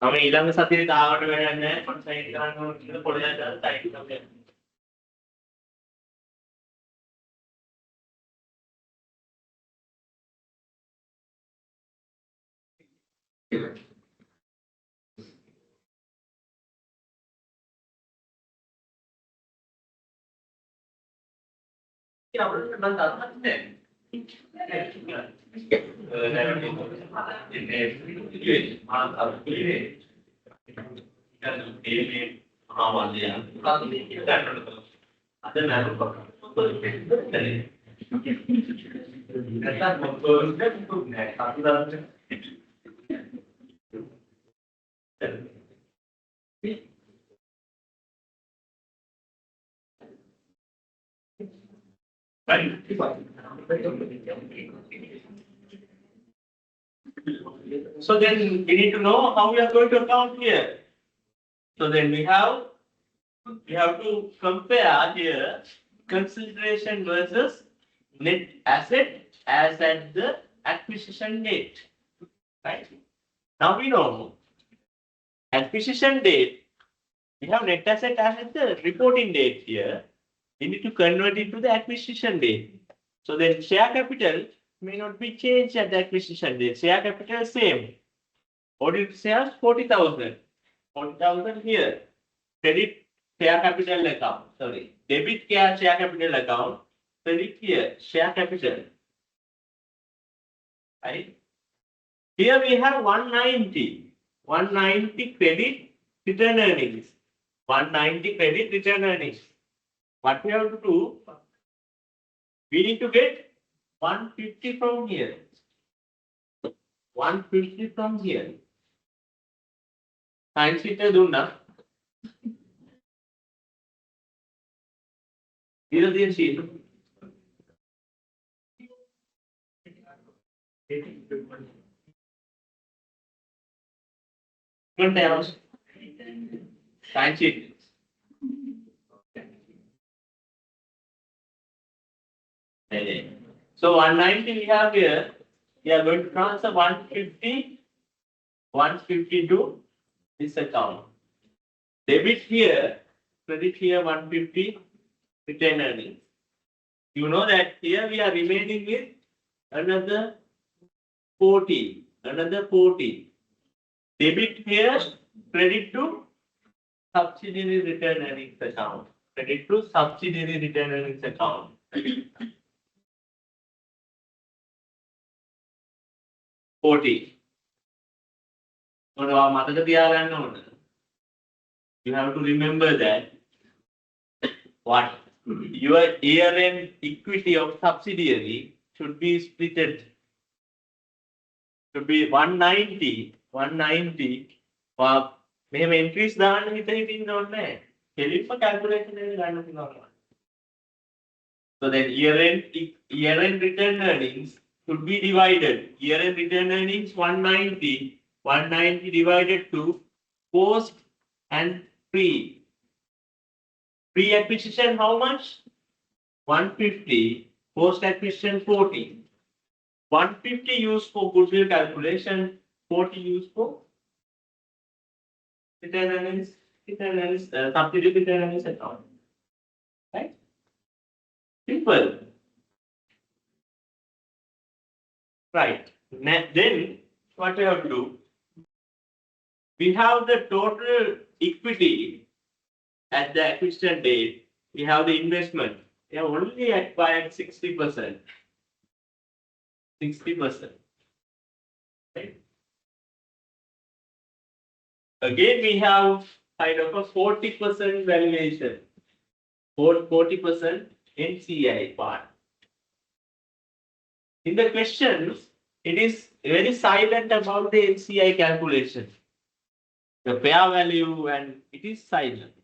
මම ඊළඟ සතියේ තාවට වැඩක් නැහැ මම සයින් කරන්න ඕන කියලා පොඩ්ඩක් දාලා සයින් කරන්න. ඉතින් අපිට මම දන්නත් So then we need to know how we are going to account here. So then we have to compare here consideration versus net asset as at the acquisition date. Right? Now we know acquisition date, we have net asset as at the reporting date here. We need to convert it to the acquisition date. So then share capital may not be changed at the acquisition date. Share capital same. Audit shares 40,000. 40,000 here. Credit share capital account. Sorry. Debit share capital account. Credit here. Share capital. Right? Here we have 190. 190 credit return earnings. 190 credit return earnings. What we have to do? We need to get 150 from here. 150 from here. Science sheet dunna. Here the sheet. Science sheet. So 190 we have here. We are going to transfer 150 to this account. Debit here, credit here 150, return earnings. You know that here we are remaining with another 40. Debit here, credit to subsidiary return earnings account. Credit to subsidiary return earnings account. 40. You have to remember that what your year-end equity of subsidiary should be splitted. Should be 190. මෙහෙම entries දාන්න හිතින් ඕනේ. කෙලින්ම calculation එක ගන්න පුළුවන්. So then year-end return earnings should be divided. Year-end return earnings 190 divided to post and pre. Pre-acquisition how much? 150. Post-acquisition 40. 150 used for goodwill calculation, 40 used for return earnings, subsidiary return earnings account. Right? Simple. Right. Then what we have to do? We have the total equity at the acquisition date. We have the investment. We have only acquired 60%. 60%. Right? Again, we have kind of a 40% valuation. 40% NCI part. In the questions, it is very silent about the NCI calculation. The fair value and it is silent.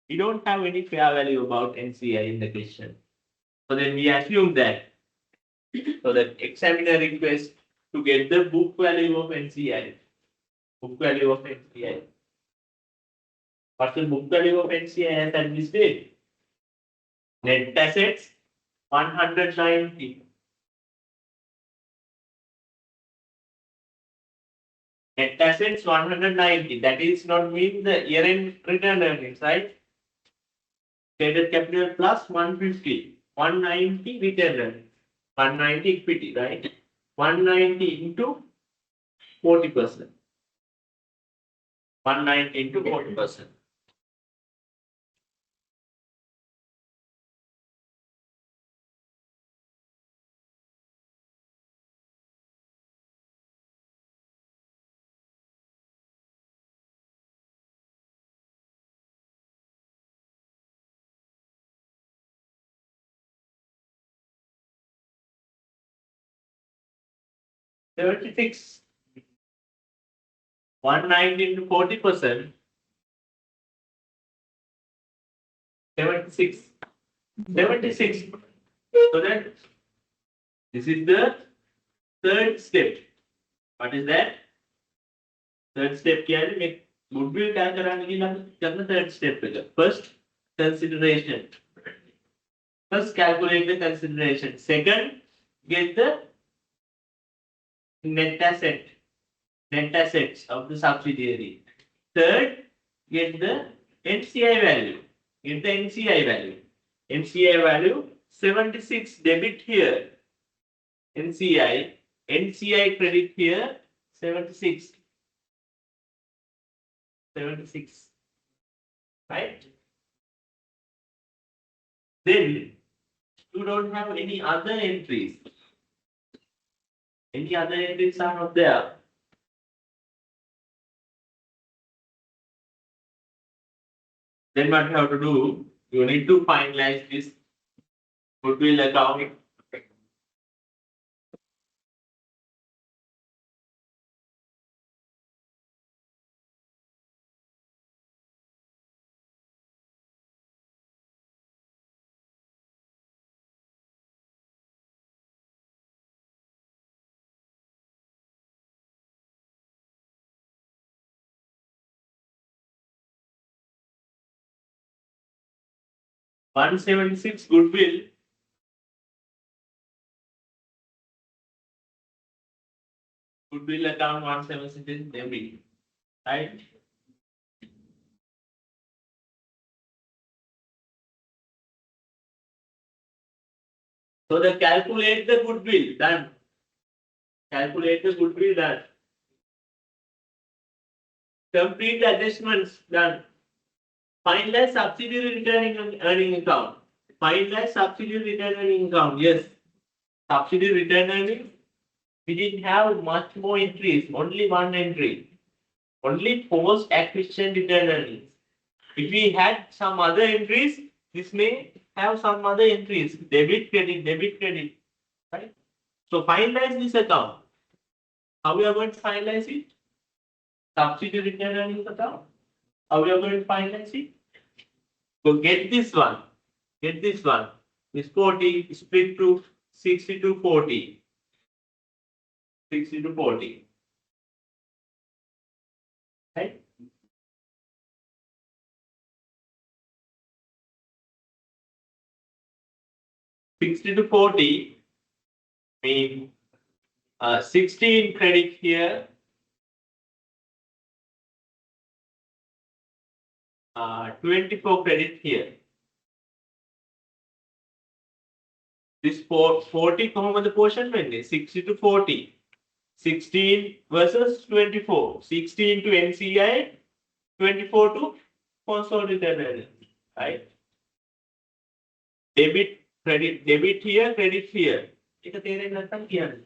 We don't have any fair value about NCI in the question. So then we assume that. So that examiner requests to get the book value of NCI. Book value of NCI. What's the book value of NCI at this date? Net assets 190. Net assets 190. That is not mean the year-end return earnings, right? Traded capital plus 150. 190 return earnings. 190 equity, right? 190 into 40%. 190 into 40%. $76. 190 into 40%. 76. 76. So that this is the third step. What is that? Third step කියන්නේ මේ goodwill කරන්න කියලා කරන third step එක. First consideration. First calculate the consideration. Second, get the net assets of the subsidiary. Third, get the NCI value. Get the NCI value. NCI value 76 debit here. NCI credit here 76. 76. Right? Then you don't have any other entries. Any other entries are not there. Then what you have to do? You need to finalize this goodwill account. $176 goodwill. Goodwill account 176 debit. Right? So the calculate the goodwill done. Calculate the goodwill done. Complete the adjustments done. Finalize subsidiary returning earning account. Finalize subsidiary return earning account. Yes. Subsidiary return earnings. We didn't have much more entries. Only one entry. Only post acquisition return earnings. If we had some other entries, this may have some other entries. Debit, credit. Right? So finalize this account. How we are going to finalize it? Subsidiary return earnings account. How we are going to finalize it? So get this one. Get this one. This 40 split to 60 to 40. 60 to 40. Right? $60 to $40 mean 16 credit here, 24 credit here. this 40 කොහොමද portion වෙන්නේ 60 to 40 16 versus 24 16 to NCI 24 to consolidated earnings right debit here credit here ඒක තේරෙන්නේ නැත්නම් කියන්නේ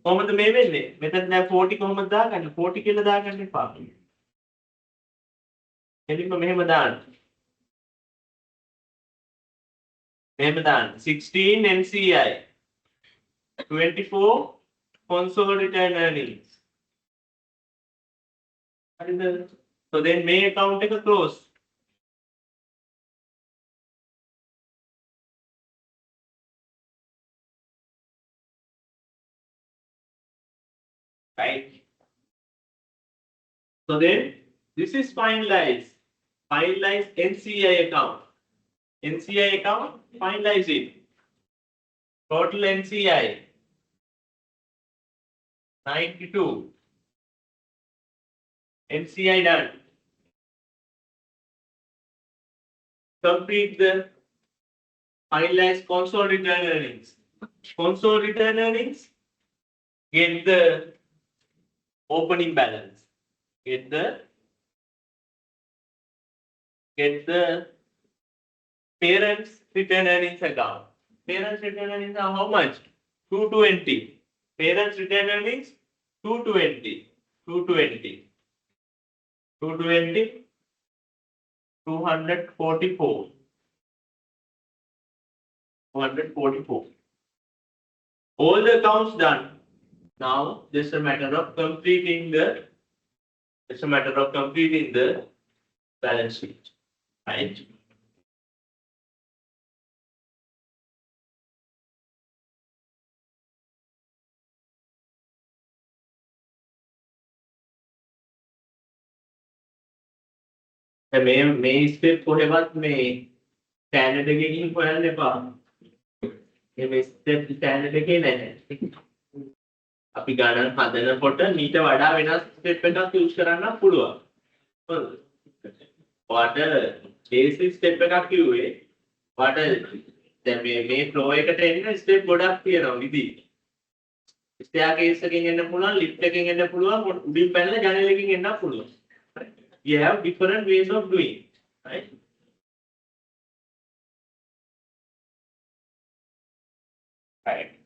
කොහොමද මේ වෙන්නේ මෙතන දැන් 40 කොහොමද දාගන්නේ 40 කියලා දාගන්න එපා එලින්ම මෙහෙම දාන්න මෙහෙම දාන්න 16 NCI 24 consolidated earnings හරිද so then may account එක close right so then this is finalized NCI account finalize it total NCI 92 NCI done complete the finalized consolidated earnings get the opening balance get the parents return earnings account parents return earnings are how much 220 parents return earnings 220 244 all the accounts done now just a matter of completing the balance sheet right මේ step කොහෙවත් මේ standard එකකින් හොයන්න එපා. මේ step standard එකේ නැහැ. අපි ගණන් හදනකොට මීට වඩා වෙනස් ස්ටෙප් එකක් යූස් කරන්න පුළුවන්. හරිද? ඔයාලට බේසික් ස්ටෙප් එකක් කිව්වේ. ඔයාලට දැන් මේ ෆ්ලෝ එකට එන්න ස්ටෙප් ගොඩක් තියෙනවා විදි. ස්ටෙයා කේස් එකකින් එන්න පුළුවන්, ලිෆ්ට් එකකින් එන්න පුළුවන්, උඩින් පැනලා ජනල් එකකින් එන්න පුළුවන්. You have different ways of doing, right? Right.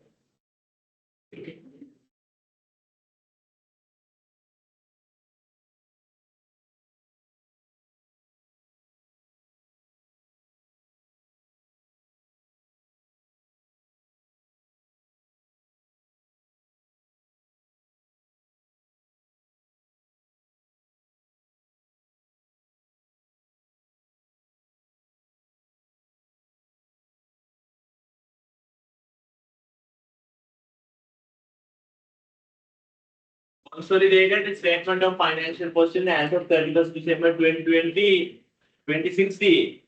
Consolidated statement of financial position as of 31st December 2020, 2016,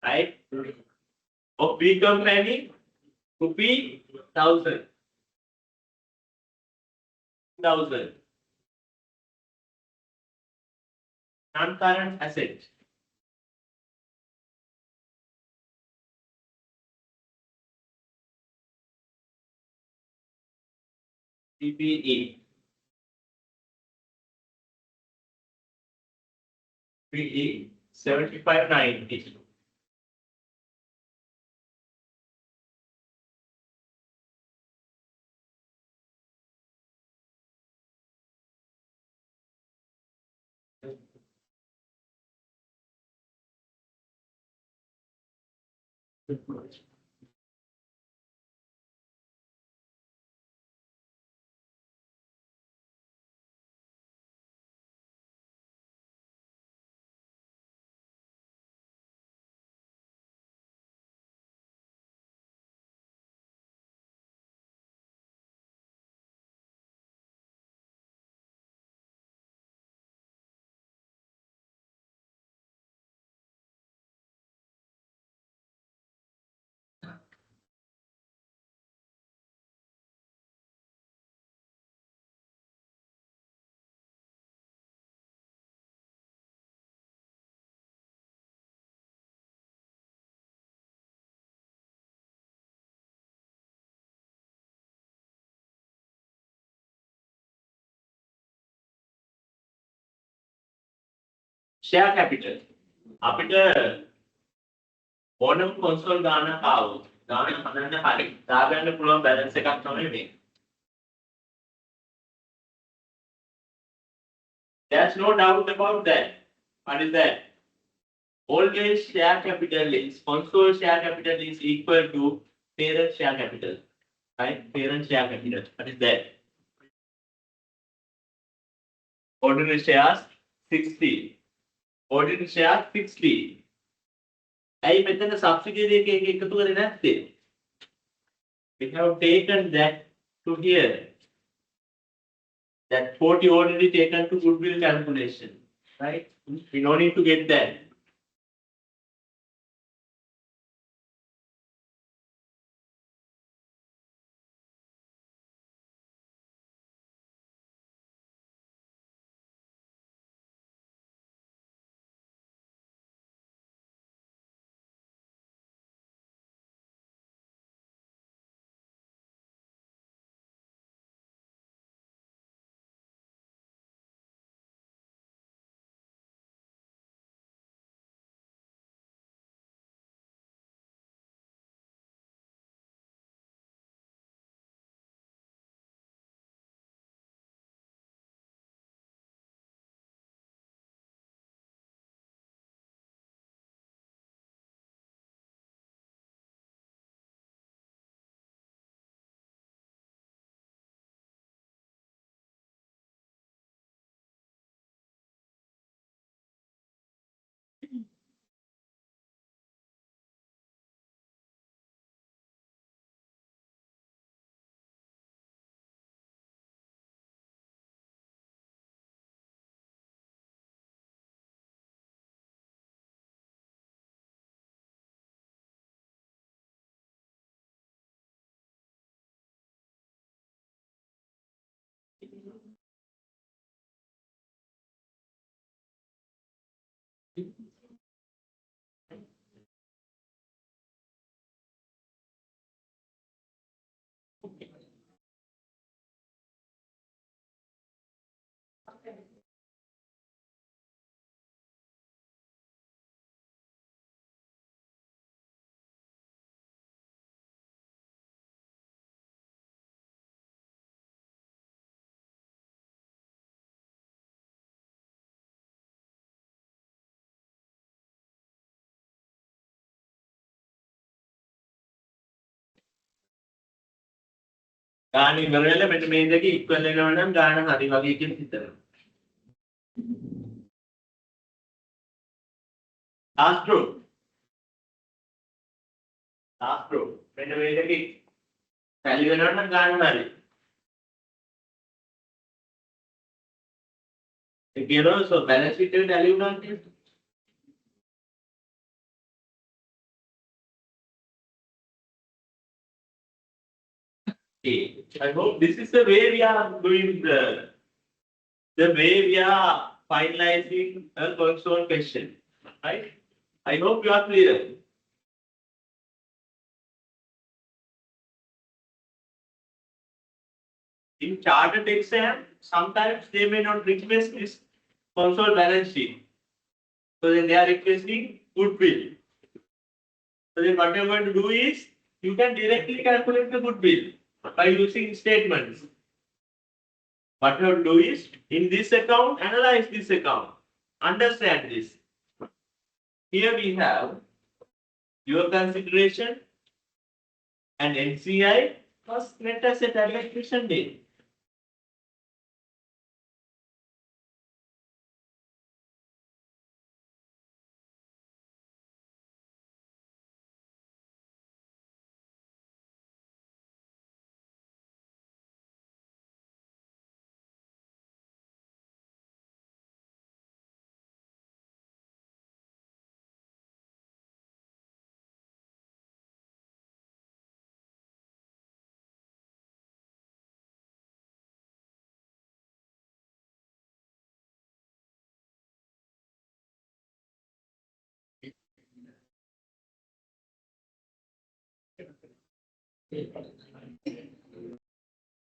right? Of B company, rupee 1,000. Non-current asset. CPE. PE 7590. share capital. අපිට ඕනම console ගානක් ආවොත් ගාන හදන්න හරි දාගන්න පුළුවන් balance එකක් තමයි මේ. There's no doubt about that. What is that? Always share capital is console share capital is equal to parent share capital. Right? Parent share capital. What is that? Ordinary shares 60. Ordinary shares 60. ඇයි මෙතන subsidiary එක එකතු කරේ නැත්තේ? We have taken that to here. That 40 already taken to goodwill calculation. Right? We no need to get that. ගාන ඉවර වෙලා මෙන්න මේ දෙක ඉක්වල් වෙනවා නම් ගාන හරි වගේ කියලා හිතනවා. last row. last row. මෙන්න මේ දෙක tally වෙනවා නම් ගාන හරි. ඒ කියනවා so balance sheet එක tally වුණා කියන්නේ. I hope this is the way we are doing the way we are finalizing a console question, right? I hope you are clear. In chartered exam, sometimes they may not request this console balance sheet. So then they are requesting goodwill. So then what you are going to do is you can directly calculate the goodwill by using statements. What you have to do is in this account, analyze this account, understand this. Here we have your consideration and NCI plus net asset allocation date.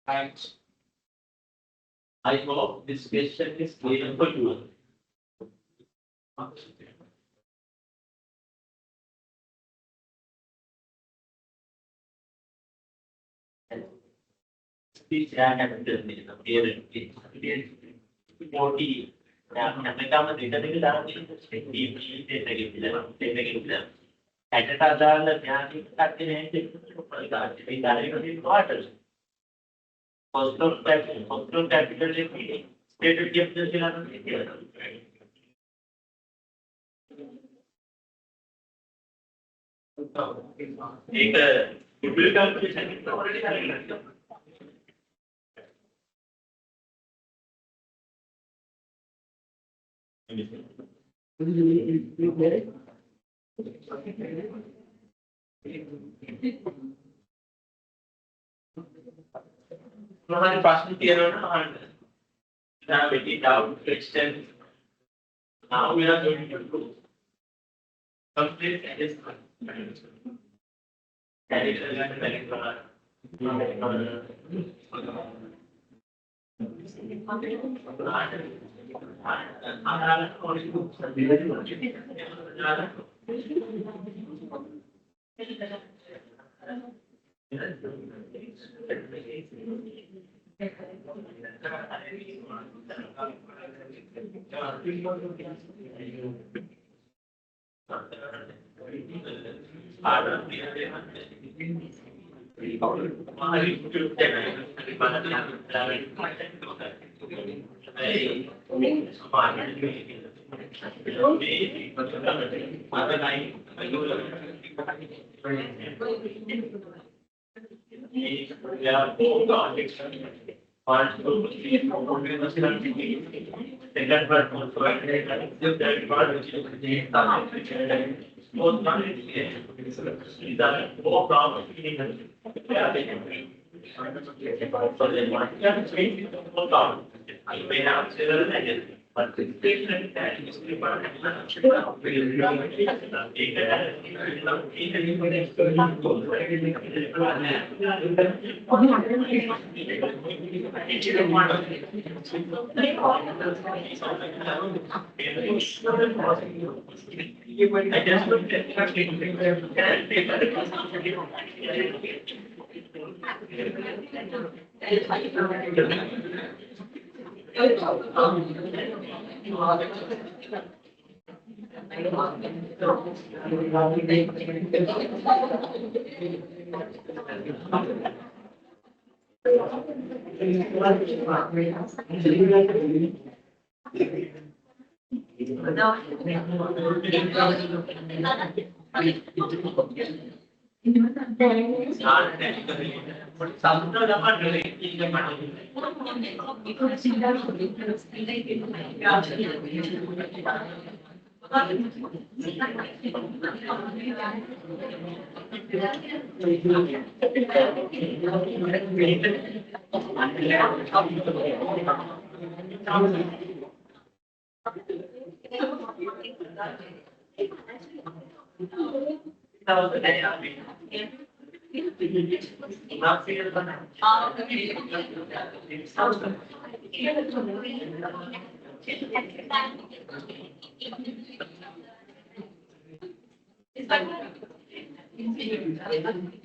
Right. I hope this question is clear for you. Now we are going to do complete this.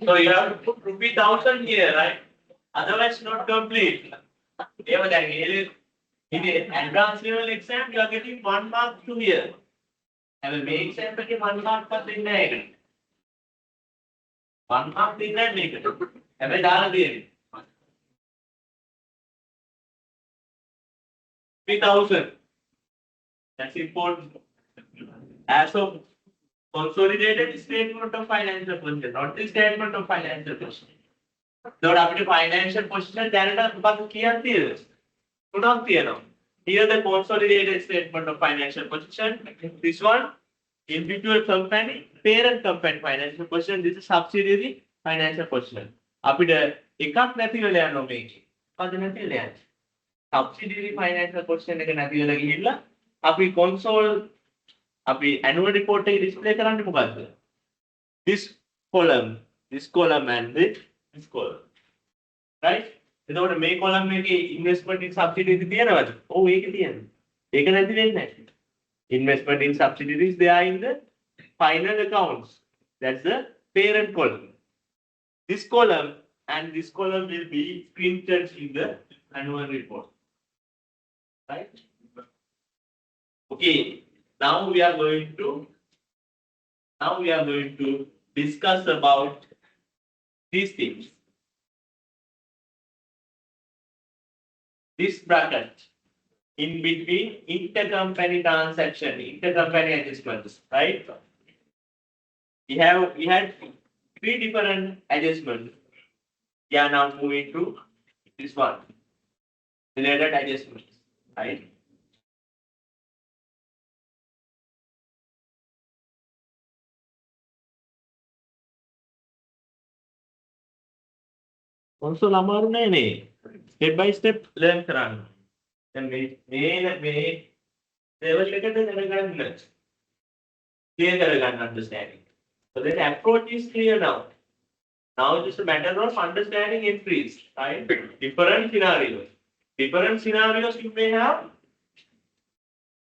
So you have to put rupee 1,000 here, right? Otherwise, not complete. In the advanced level exam, you are getting 1 mark to here. And the main exam, 1 mark per thing. 1 mark thing that make it. Have I done it? 3,000. That's important. As of consolidated statement of financial position, not the statement of financial position. So, after financial position, Canada, but here, here the consolidated statement of financial position. This one, individual company, parent company financial position. This is subsidiary financial position. After the එකක් නැති වෙලා යනවා මේකේ. මොකද නැති වෙලා යන්නේ? Subsidiary financial position එක නැති වෙලා ගිහිල්ලා අපි console අපි annual report එක display කරන්නේ මොකද්ද? This column and this column. Right? එතකොට මේ column එකේ investment in subsidiary තියෙනවද? ඔව් ඒක තියෙනවා. ඒක නැති වෙන්නේ නැහැ. Investment in subsidiaries, they are in the final accounts. That's the parent column. This column and this column will be printed in the annual report. Right? Okay. Now we are going to discuss about these things. This bracket in between intercompany transaction, intercompany adjustments, right? We had three different adjustments. We are now moving to this one, related adjustments, right? Also, ළමාරු නෑනේ. Step by step learn කරන්න. දැන් මේ level එකට දැනගන්න. Clear කරගන්න understanding. So the approach is clear now. Now it is a matter of understanding entries, right? Different scenarios. Different scenarios you may have.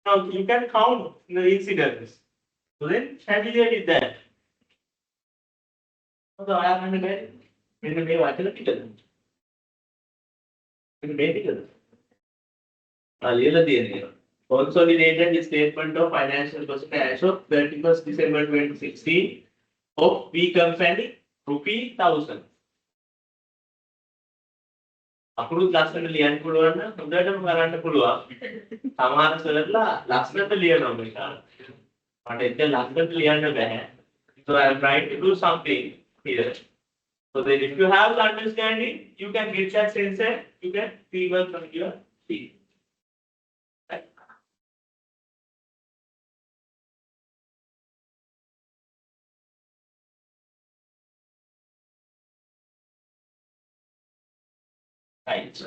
Now you can count the incidents. So then familiar with that. So I have මෙන්න මේ වචන ටිකද? මෙන්න මේ ටිකද? ලියලා තියෙනවා. Consolidated statement of financial position as of 31st December 2016 of B company ₹1000. අකුරු ලස්සන ලියන්න පුළුවන් නම් හොඳටම කරන්න පුළුවන්. සමහර සර්ලා ලස්සනට ලියනවා මේක. මට ඒක ලස්සනට ලියන්න බෑ. So I am trying to do something here. So that if you have the understanding, you can get that sense and you can rework from your sheet. Right. Right.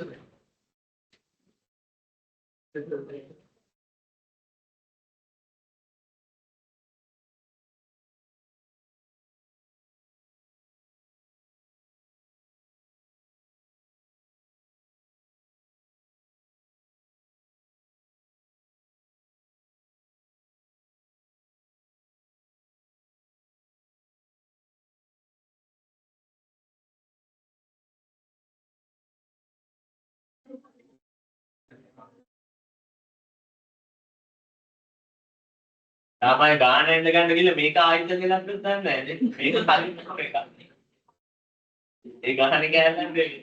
තමයි ගාන එන්න ගන්න ගිහලා මේක ආයිත් කියලා අපිට දන්නේ නැහැ නේ. මේක කලින් එකක්. ඒ ගානේ කෑල්ලක් දෙවි.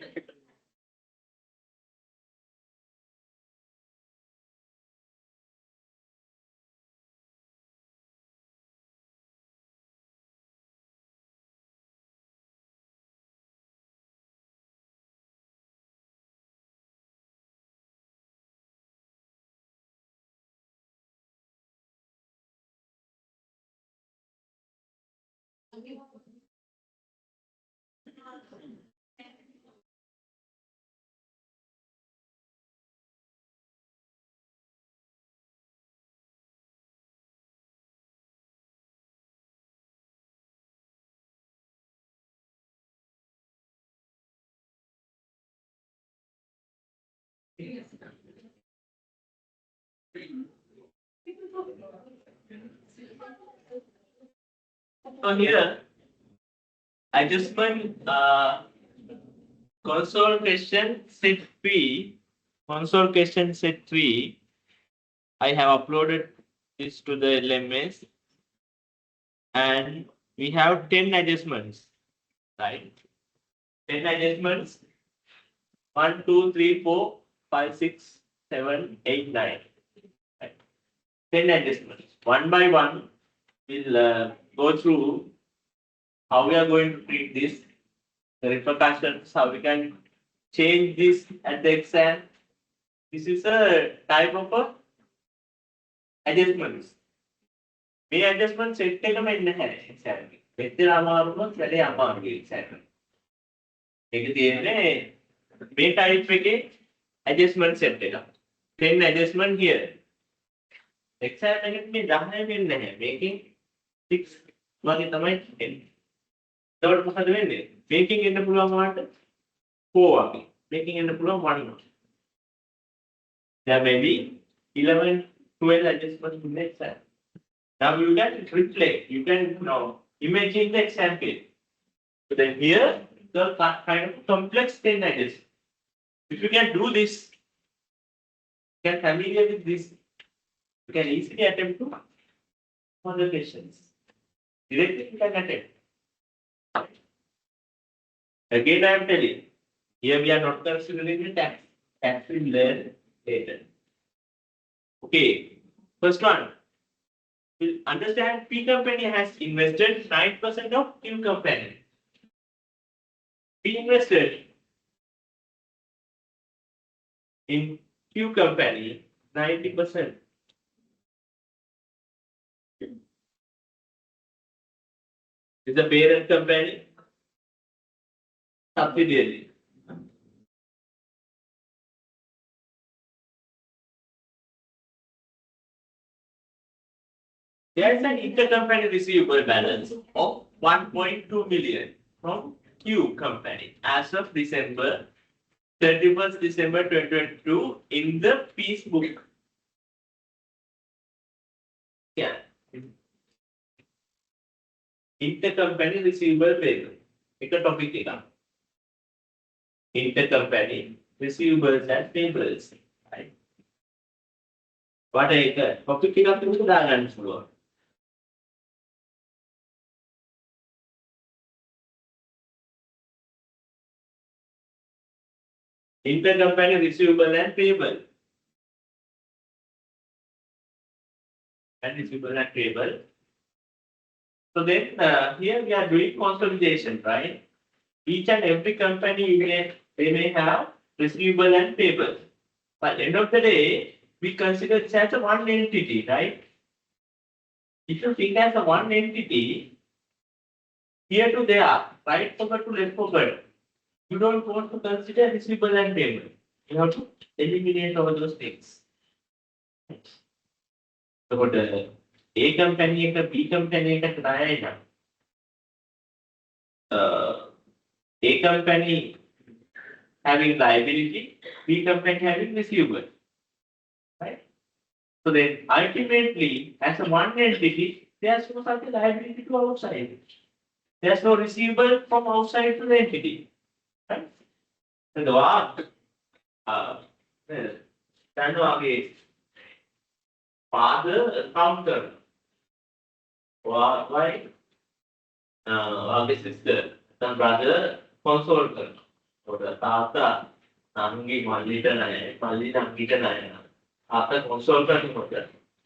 So here, adjustment console question set 3, console question set 3. I have uploaded this to the LMS and we have 10 adjustments, right? 10 adjustments. 1, 2, 3, 4, 5, 6, 7, 8, 9. Right. 10 adjustments. One by one, we'll go through how we are going to treat this, the repercussions, how we can change this at the exam. This is a type of a adjustments. මේ adjustment set එකම එන්නේ නැහැ exam එකේ. මෙතන අමාරුම වැඩි අමාරුයි exam එක. ඒක තියෙන්නේ මේ type එකේ adjustment set එක. 10 adjustment here. exam එකෙත් මේ 10 වෙන්නේ නැහැ. මේකෙන් 6 වගේ තමයි එන්නේ. එතකොට මොකද වෙන්නේ? මේකෙන් එන්න පුළුවන් වාට 4 වගේ. මේකෙන් එන්න පුළුවන් 1 වගේ. There may be 11, 12 adjustments to the exam. Now you can reflect, you can imagine the example. So then here, the kind of complex 10 adjustments. If you can do this, you can familiar with this, you can easily attempt to other questions. Directly you can attempt. Again, I am telling, here we are not considering the tax. Tax will learn later. Okay, first one. We'll understand P company has invested 9% of Q company. We invested in Q company 90%. Is the parent company subsidiary. There is an intercompany receivable balance of 1.2 million from Q company as of December 31st December 2022 in the peace book. Yeah. Intercompany receivable payment. It's a topic here. Intercompany receivables and payables. Right? What is the topic here? Intercompany receivable and payable. And receivable and payable. So then here we are doing consolidation, right? Each and every company they may have receivable and payable. But end of the day, we consider it as a one entity, right? If you think as a one entity, here to there, right forward to left forward, you don't want to consider receivable and payable. You have to eliminate all those things. So the A company and the B company and A company having liability, B company having receivable. Right? So then ultimately, as a one entity, there's no such liability to outside. There's no receivable from outside to the entity. Right? So the father accountant. Why? Sister, some brother consultant. So the tata, Nangi Malita, Malita Kita, after consultant,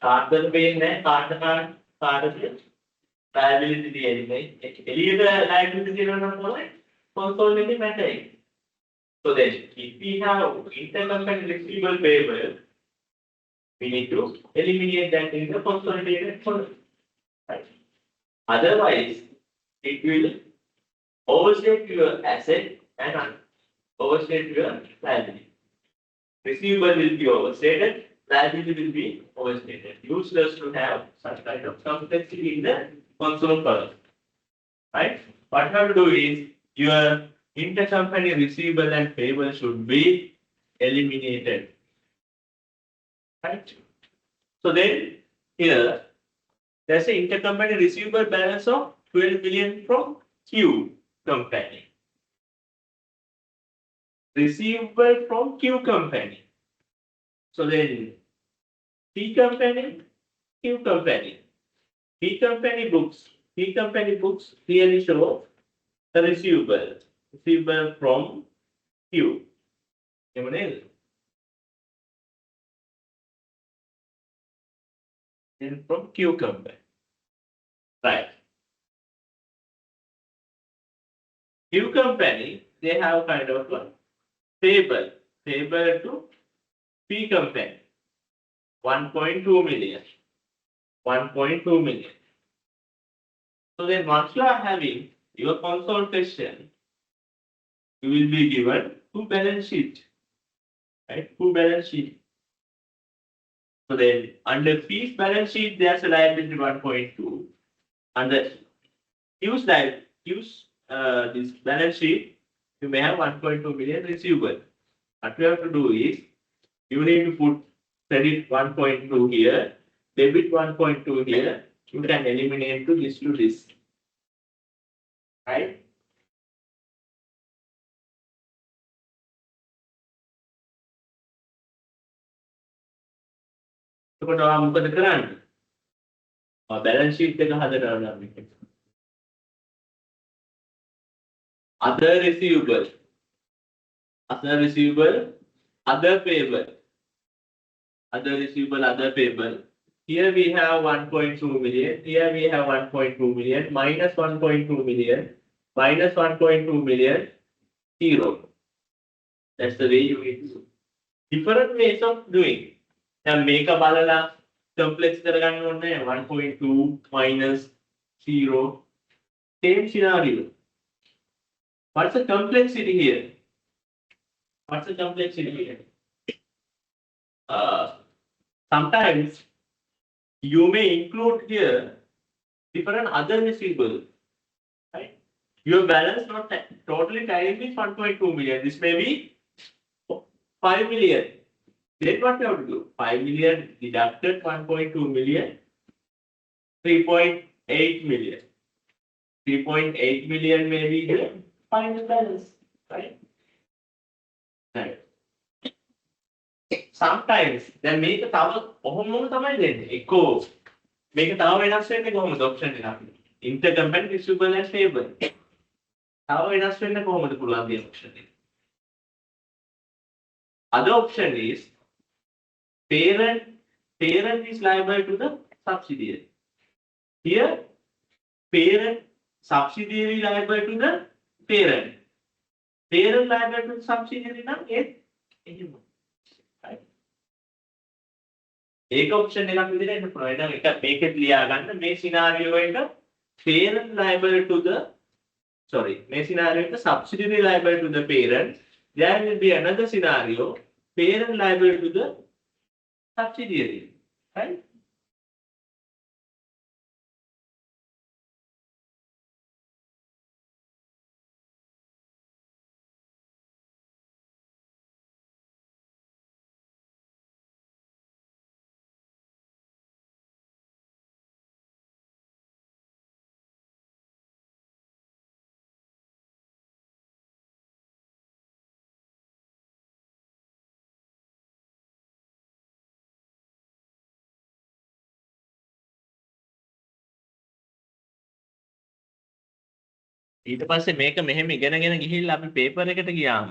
Carter being there, Carter, liability anyway. Liability consulting matter. So then, if we have intercompany receivable payable, we need to eliminate that in the consolidated fund. Right? Otherwise, it will overstate your asset and overstate your liability. Receivable will be overstated, liability will be overstated. Useless to have such kind of complexity in the console column. Right? What you have to do is your intercompany receivable and payable should be eliminated. Right? So then here there's an intercompany receivable balance of 12 million from Q company. Receivable from Q company. So then P company, Q company. P company books clearly show the receivable from Q. And from Q company. Right. Q company, they have kind of a payable to P company. 1.2 million. 1.2 million. So then once you are having your consultation, you will be given two balance sheet. Right? Two balance sheet. So then under P's balance sheet, there's a liability 1.2. Under Q's this balance sheet, you may have 1.2 million receivable. What you have to do is you need to put credit 1.2 here, debit 1.2 here, you can eliminate to this. Right? එතකොට ඔයා මොකද කරන්නේ? balance sheet එක හදනවා නම් other receivable, other payable, other payable. Here we have 1.2 million. Here we have 1.2 million. Minus 1.2 million. Minus 1.2 million. 0. That's the way you need to do. Different ways of doing. Now make a balala complex කරගන්න ඕනේ 1.2 minus 0. Same scenario. What's the complexity here? Sometimes you may include here different other receivables, right? Your balance not totally tied with 1.2 million. This may be 5 million. Then what you have to do? 5 million deducted 1.2 million, 3.8 million. 3.8 million may be the final balance, right? Right. Sometimes then මේක තව කොහොමද තමයි දෙන්නේ. එක්කෝ මේක තව වෙනස් වෙන්නේ කොහොමද option එක අපිට. Intercompany receivable and payable. තව වෙනස් වෙන්න කොහොමද පුළුවන් මේ option එක. Other option is parent is liable to the subsidiary. Here parent subsidiary liable to the parent. Parent liable to the subsidiary නම් එහෙම. right? ඒක option එකක් විදිහට එන්න පුළුවන්. එහෙනම් එක මේකෙත් ලියා ගන්න මේ scenario එක parent liable to the මේ scenario එක subsidiary liable to the parent. There will be another scenario parent liable to the subsidiary, right? ඊට පස්සේ මේක මෙහෙම ඉගෙනගෙන ගිහිල්ලා අපි පේපර් එකට ගියාම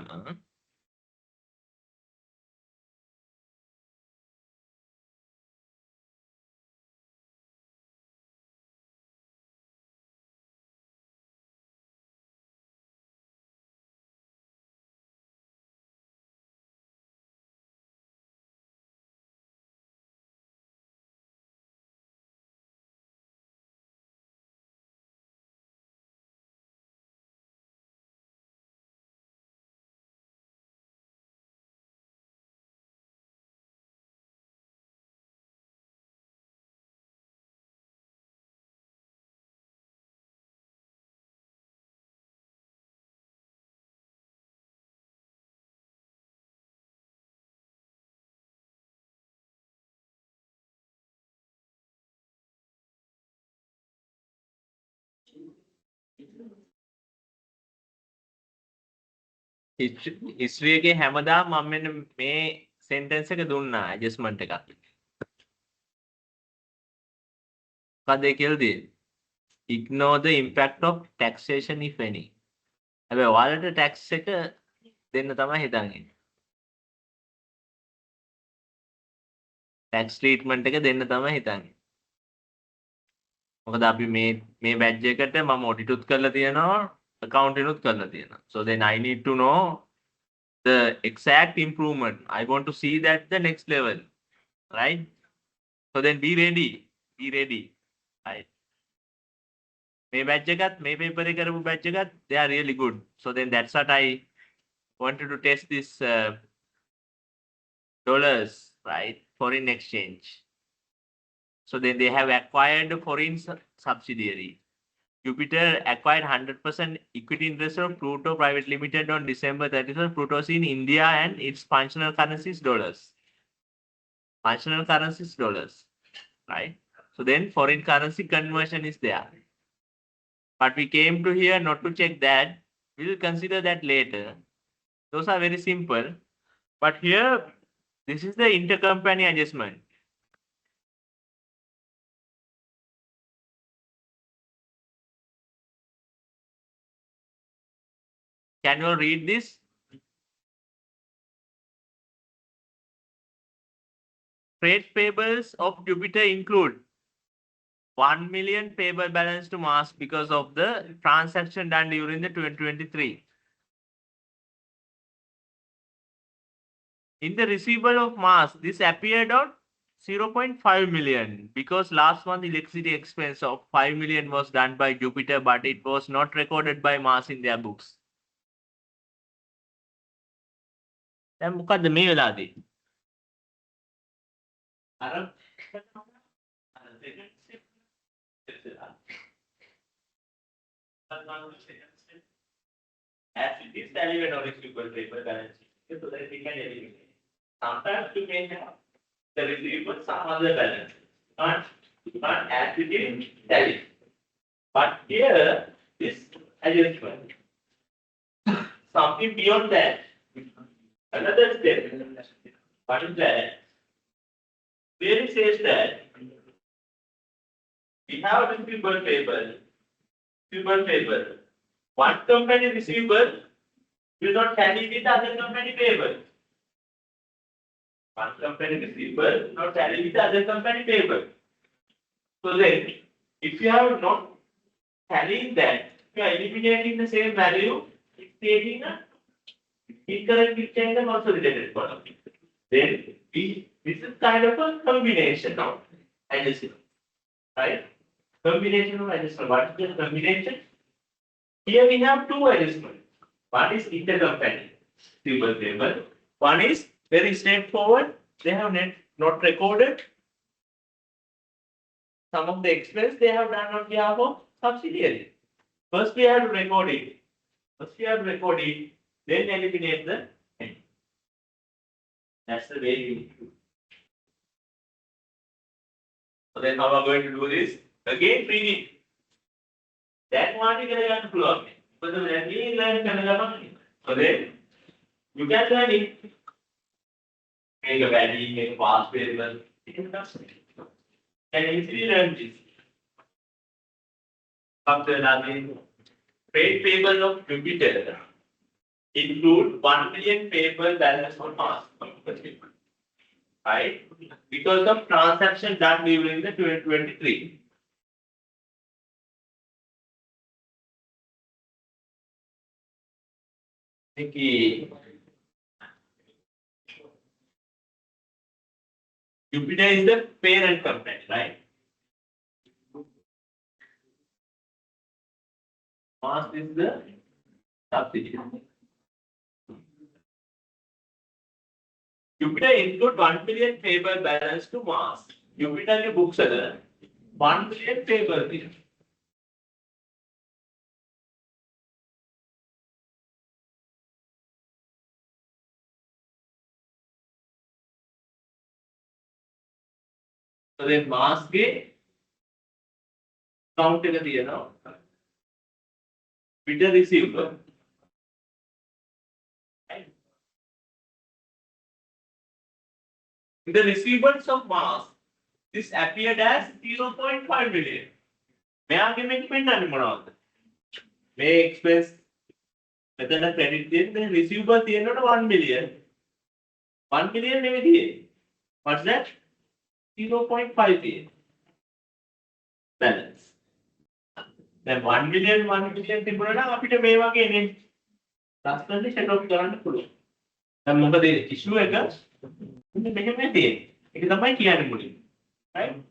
history එකේ හැමදාම මම මෙන්න මේ sentence එක දුන්නා adjustment එකක්. මොකද ඒ කියලා දෙන්නේ? Ignore the impact of taxation if any. හැබැයි ඔයාලට tax එක දෙන්න තමයි හිතන්නේ. tax treatment එක දෙන්න තමයි හිතන්නේ. මොකද අපි මේ badge එකට මම audit උත් කරලා තියෙනවා, accounting උත් කරලා තියෙනවා. So then I need to know the exact improvement. I want to see that the next level, right? So then be ready, right? මේ badge එකත් මේ paper එක කරපු badge එකත් they are really good. So then that's what I wanted to test this dollars, right? Foreign exchange. So then they have acquired a foreign subsidiary. Jupiter acquired 100% equity interest of Pluto Private Limited on December 31st. Pluto is in India and its functional currency is dollars. Functional currency is dollars, right? So then foreign currency conversion is there. But we came to here not to check that. We will consider that later. Those are very simple. But here, this is the intercompany adjustment. Can you all read this? Trade payables of Jupiter include 1 million payable balance to Mars because of the transaction done during the 2023. In the receivable of Mars, this appeared on 0.5 million because last month electricity expense of 5 million was done by Jupiter, but it was not recorded by Mars in their books. දැන් මොකද්ද මේ වෙලාදී? අර as it is elevate or equal paper balance sheet so that we can eliminate. Sometimes you may have the receivable some other balance, not as it is tally. But here this adjustment, something beyond that, another step. What is that? Where it says that we have a receivable table. One company receivable will not tally with other company payable. One company receivable not tally with other company payable. So then, if you have not tallying that, you are eliminating the same value, it's taking a incorrect picture in the consolidated column. Then this is kind of a combination of adjustment, right? Combination of adjustment. What is the combination? Here we have two adjustments. One is intercompany receivable payable. One is very straightforward. They have not recorded some of the expense they have done on behalf of subsidiary. First we have to record it. Then eliminate the end. That's the way you do. So then how are we going to do this? Again, read it. That one you can learn flow. But then we learn Kannada. So then you can learn it. Make a value, make a past variable. And easily learn this. After another trade payable of Jupiter include 1 million payable balance on Mars. Right? Because of transaction done during the 2023. Jupiter is the parent company, right? Mars is the subsidiary. Jupiter include 1 million payable balance to Mars. Jupiter books are 1 million payable here. So then Mars के count कर दिया ना Jupiter receivable. In the receivables of Mars, this appeared as 0.5 million. मैं आगे में पेंडा मोनाद. मैं expense මෙතන credit තියෙන receivable තියෙනකොට 1 million. 1 million නෙමෙයි තියෙන්නේ. What's that? 0.5 තියෙන්නේ. Balance. දැන් 1 million තිබුණා නම් අපිට මේ වගේ නේ. ලස්සනට set off කරන්න පුළුවන්. දැන් මොකද issue එක මෙහෙම තියෙන්නේ. ඒක තමයි කියන්නේ මුලින්. Right?